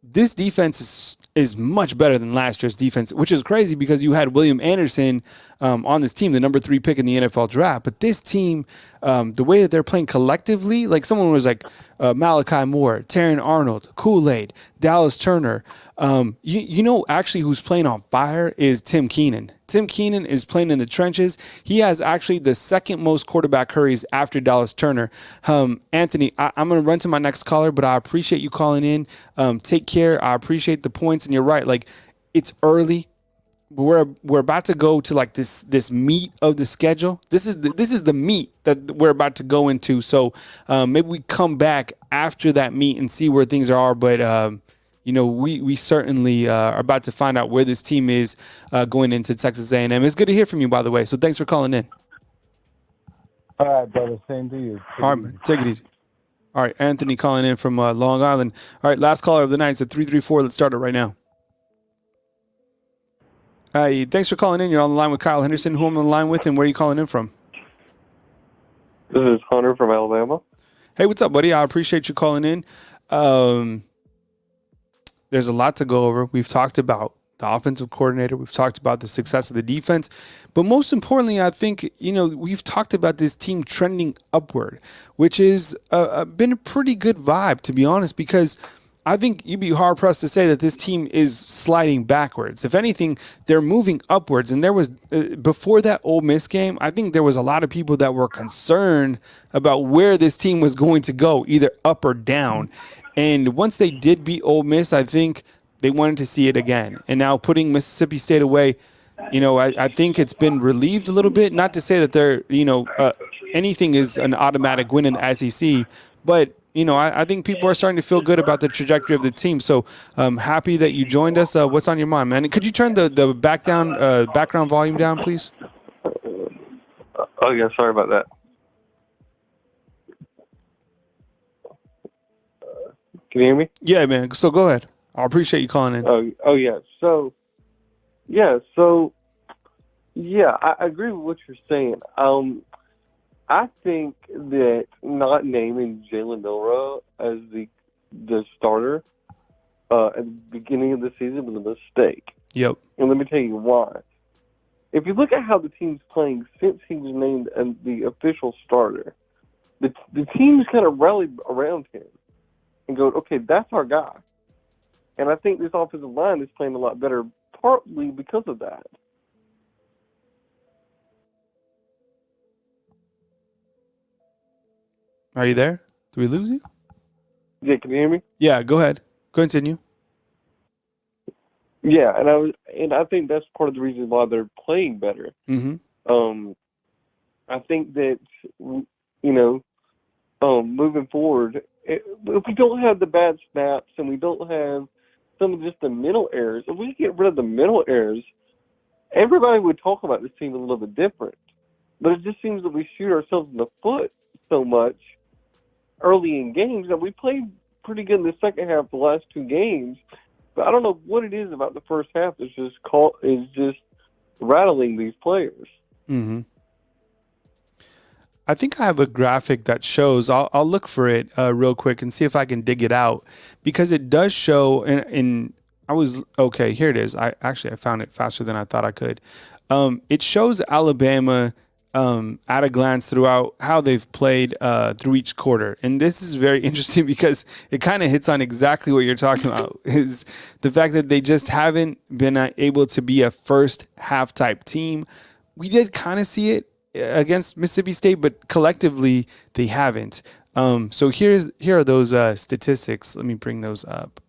This defense is much better than last year's defense, which is crazy, because you had William Anderson on this team, the number 3 pick in the NFL draft. But this team, the way that they're playing collectively, like someone was like Malachi Moore, Terran Arnold, Kool-Aid, Dallas Turner. Actually who's playing on fire is Tim Keenan. Tim Keenan is playing in the trenches. He has actually the second most quarterback hurries after Dallas Turner. Anthony, I'm going to run to my next caller, but I appreciate you calling in. Take care. I appreciate the points. And you're right. Like, it's early. We're about to go to like this meat of the schedule. This is the meat that we're about to go into. So maybe we come back after that meat and see where things are. But we certainly are about to find out where this team is going into Texas A&M. It's good to hear from you, by the way. So thanks for calling in. All right, brother. Same to you. All right, man. Take it easy. All right, Anthony calling in from Long Island. All right, last caller of the night. It's at 334. Let's start it right now. Hey, thanks for calling in. You're on the line with Kyle Henderson. Who I'm on the line with, and where are you calling in from? This is Hunter from Alabama. Hey, what's up, buddy? I appreciate you calling in. There's a lot to go over. We've talked about the offensive coordinator. We've talked about the success of the defense. But most importantly, I think, we've talked about this team trending upward, which has been a pretty good vibe, to be honest, because I think you'd be hard-pressed to say that this team is sliding backwards. If anything, they're moving upwards. And there was, before that Ole Miss game, I think there was a lot of people that were concerned about where this team was going to go, either up or down. And once they did beat Ole Miss, I think they wanted to see it again. And now putting Mississippi State away, I think it's been relieved a little bit. Not to say that they're, anything is an automatic win in the SEC, but I think people are starting to feel good about the trajectory of the team. So I'm happy that you joined us. What's on your mind, man? Could you turn the background volume down, please? Oh, yeah. Sorry about that. Can you hear me? Yeah, man. So go ahead. I appreciate you calling in. Oh yeah. I agree with what you're saying. I think that not naming Jalen Milroe as the starter at the beginning of the season was a mistake. Yep. And let me tell you why. If you look at how the team's playing since he was named the official starter, the team's kind of rallied around him and go, okay, that's our guy. And I think this offensive line is playing a lot better, partly because of that. Are you there? Did we lose you? Yeah, can you hear me? Yeah, go ahead. Continue. Yeah, and I think that's part of the reason why they're playing better. Mm-hmm. I think that moving forward, if we don't have the bad snaps and we don't have some of just the mental errors, if we get rid of the mental errors, everybody would talk about this team a little bit different. But it just seems that we shoot ourselves in the foot so much early in games, and we played pretty good in the second half of the last two games. But I don't know what it is about the first half that's just rattling these players. Mm-hmm. I think I have a graphic that shows. I'll look for it real quick and see if I can dig it out, because it does show. Here it is. I found it faster than I thought I could. It shows Alabama at a glance throughout how they've played through each quarter. And this is very interesting because it kind of hits on exactly what you're talking about, is the fact that they just haven't been able to be a first half type team. We did kind of see it against Mississippi State, but collectively they haven't. So here are those statistics. Let me bring those up.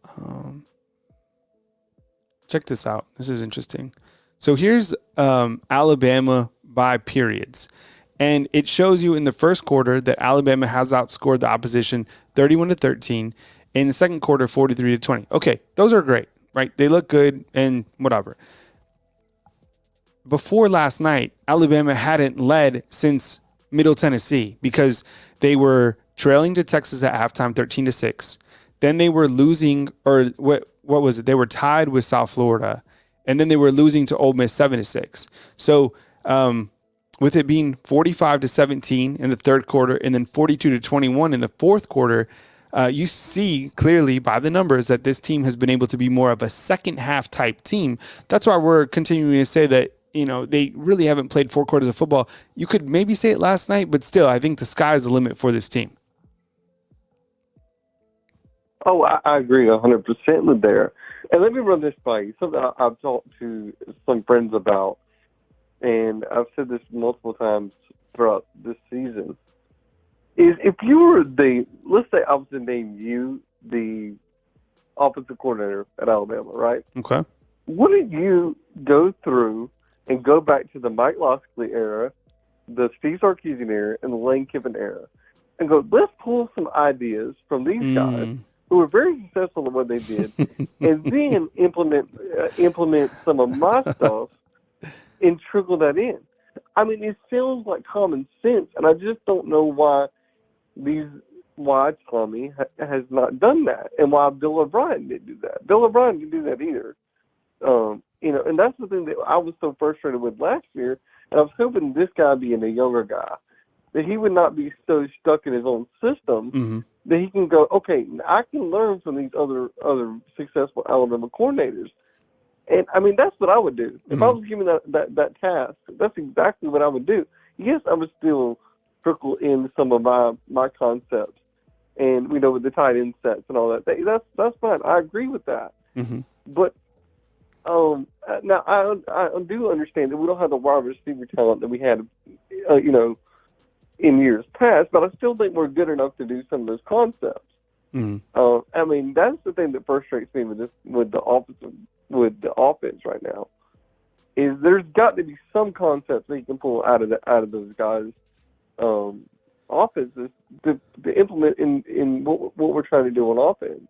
Check this out. This is interesting. So here's Alabama by periods. And it shows you in the first quarter that Alabama has outscored the opposition 31-13. In the second quarter, 43-20. Okay, those are great, right? They look good and whatever. Before last night, Alabama hadn't led since Middle Tennessee because they were trailing to Texas at halftime 13-6. Then they were losing, or what was it? They were tied with South Florida, and then they were losing to Ole Miss 7-6. So with it being 45-17 in the third quarter and then 42-21 in the fourth quarter, you see clearly by the numbers that this team has been able to be more of a second half type team. That's why we're continuing to say that, they really haven't played 4 quarters of football. You could maybe say it last night, but still, I think the sky is the limit for this team. Oh, I agree 100% with there. And let me run this by you. Something I've talked to some friends about, and I've said this multiple times throughout this season, is if you were let's say I was to name you the offensive coordinator at Alabama, right? Okay. Wouldn't you go through and go back to the Mike Locksley era, the Steve Sarkisian era, and the Lane Kiffin era, and go, let's pull some ideas from these guys who were very successful in what they did, and then implement some of my stuff and trickle that in. I mean, it sounds like common sense, and I just don't know why Tommy has not done that, and why Bill O'Brien didn't do that. Bill O'Brien didn't do that either. And that's the thing that I was so frustrated with last year, and I was hoping this guy, being a younger guy, that he would not be so stuck in his own system that he can go, okay, I can learn from these other successful Alabama coordinators. And, I mean, that's what I would do. If I was given that task, that's exactly what I would do. Yes, I would still trickle in some of my concepts, and, with the tight end sets and all that. That's fine. I agree with that. But now I do understand that we don't have the wide receiver talent that we had, in years past, but I still think we're good enough to do some of those concepts. I mean, that's the thing that frustrates me with the offense right now, is there's got to be some concepts that you can pull out of those guys' offenses to implement in what we're trying to do on offense.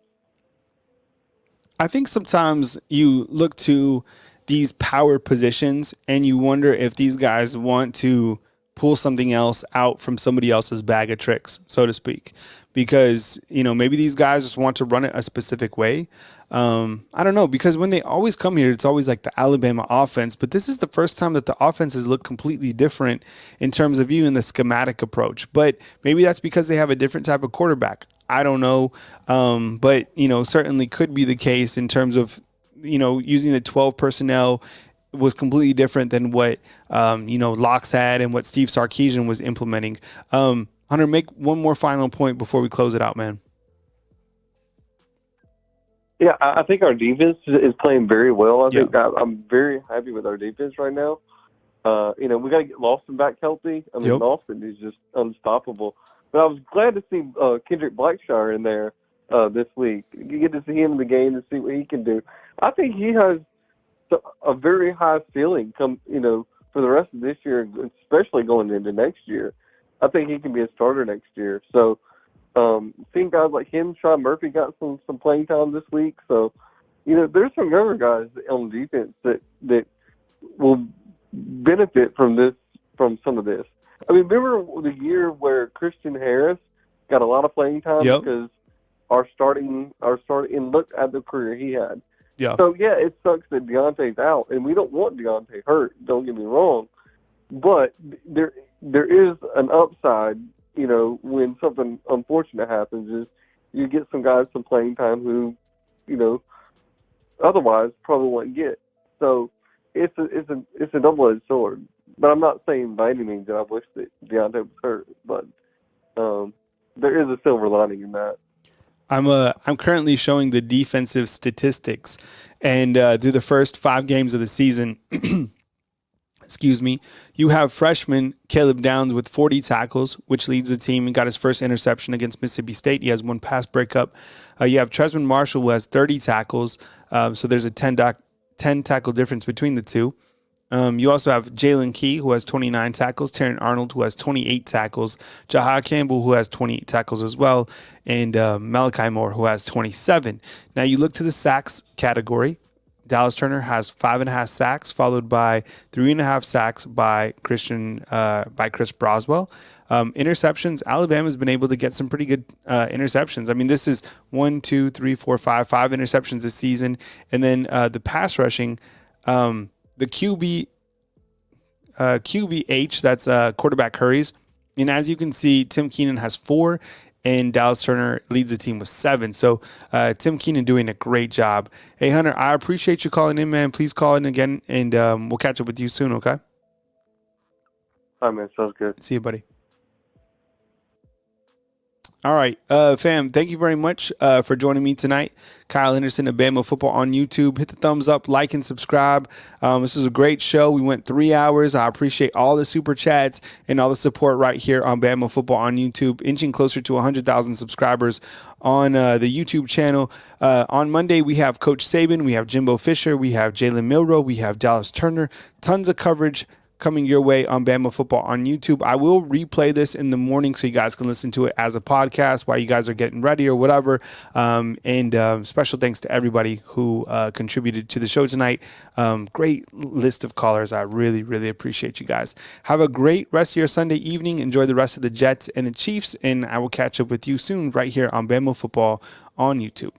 I think sometimes you look to these power positions and you wonder if these guys want to pull something else out from somebody else's bag of tricks, so to speak, because, maybe these guys just want to run it a specific way. I don't know, because when they always come here, it's always like the Alabama offense, but this is the first time that the offenses look completely different in terms of even the schematic approach. But maybe that's because they have a different type of quarterback. I don't know. But, certainly could be the case in terms of using the 12 personnel was completely different than what, Locks had and what Steve Sarkisian was implementing. Hunter, make one more final point before we close it out, man. Yeah, I think our defense is playing very well. I think I'm very happy with our defense right now. We got to get Lawson back healthy. I mean, Lawson is just unstoppable. But I was glad to see Kendrick Blackshire in there this week. You get to see him in the game and see what he can do. I think he has a very high ceiling for the rest of this year, especially going into next year. I think he can be a starter next year. So seeing guys like him, Sean Murphy got some playing time this week. So, there's some younger guys on defense that will benefit from some of this. I mean, remember the year where Christian Harris got a lot of playing time because our starting look at the career he had. Yeah. So it sucks that Deontay's out, and we don't want Deontay hurt. Don't get me wrong, but there is an upside. When something unfortunate happens, is you get some guys some playing time who, otherwise probably wouldn't get. So it's a double-edged sword. But I'm not saying by any means that I wish that Deontay was hurt. But there is a silver lining in that. I'm currently showing the defensive statistics, and through the first 5 games of the season, you have freshman Caleb Downs with 40 tackles, which leads the team and got his first interception against Mississippi State. He has 1 pass breakup. You have Tresman Marshall, who has 30 tackles, so there's a 10 tackle difference between the two. You also have Jalen Key, who has 29 tackles, Terran Arnold, who has 28 tackles, Jaha Campbell, who has 28 tackles as well, and Malachi Moore, who has 27. Now you look to the sacks category. Dallas Turner has 5.5 sacks, followed by 3.5 sacks by Chris Broswell. Interceptions, Alabama's been able to get some pretty good interceptions. I mean, this is 5 interceptions this season. And then the pass rushing, the QBH, that's quarterback hurries. And as you can see, Tim Keenan has 4, and Dallas Turner leads the team with 7. So Tim Keenan doing a great job. Hey, Hunter, I appreciate you calling in, man. Please call in again, and we'll catch up with you soon, okay? All right, man. Sounds good. See you, buddy. All right, fam, thank you very much for joining me tonight. Kyle Henderson of Bama Football on YouTube. Hit the thumbs up, like, and subscribe. This is a great show. We went 3 hours. I appreciate all the super chats and all the support right here on Bama Football on YouTube, inching closer to 100,000 subscribers on the YouTube channel. On Monday, we have Coach Saban, we have Jimbo Fisher, we have Jalen Milroe, we have Dallas Turner. Tons of coverage coming your way on Bama Football on YouTube. I will replay this in the morning so you guys can listen to it as a podcast while you guys are getting ready or whatever. And special thanks to everybody who contributed to the show tonight. Great list of callers. I really, really appreciate you guys. Have a great rest of your Sunday evening. Enjoy the rest of the Jets and the Chiefs, and I will catch up with you soon right here on Bama Football on YouTube.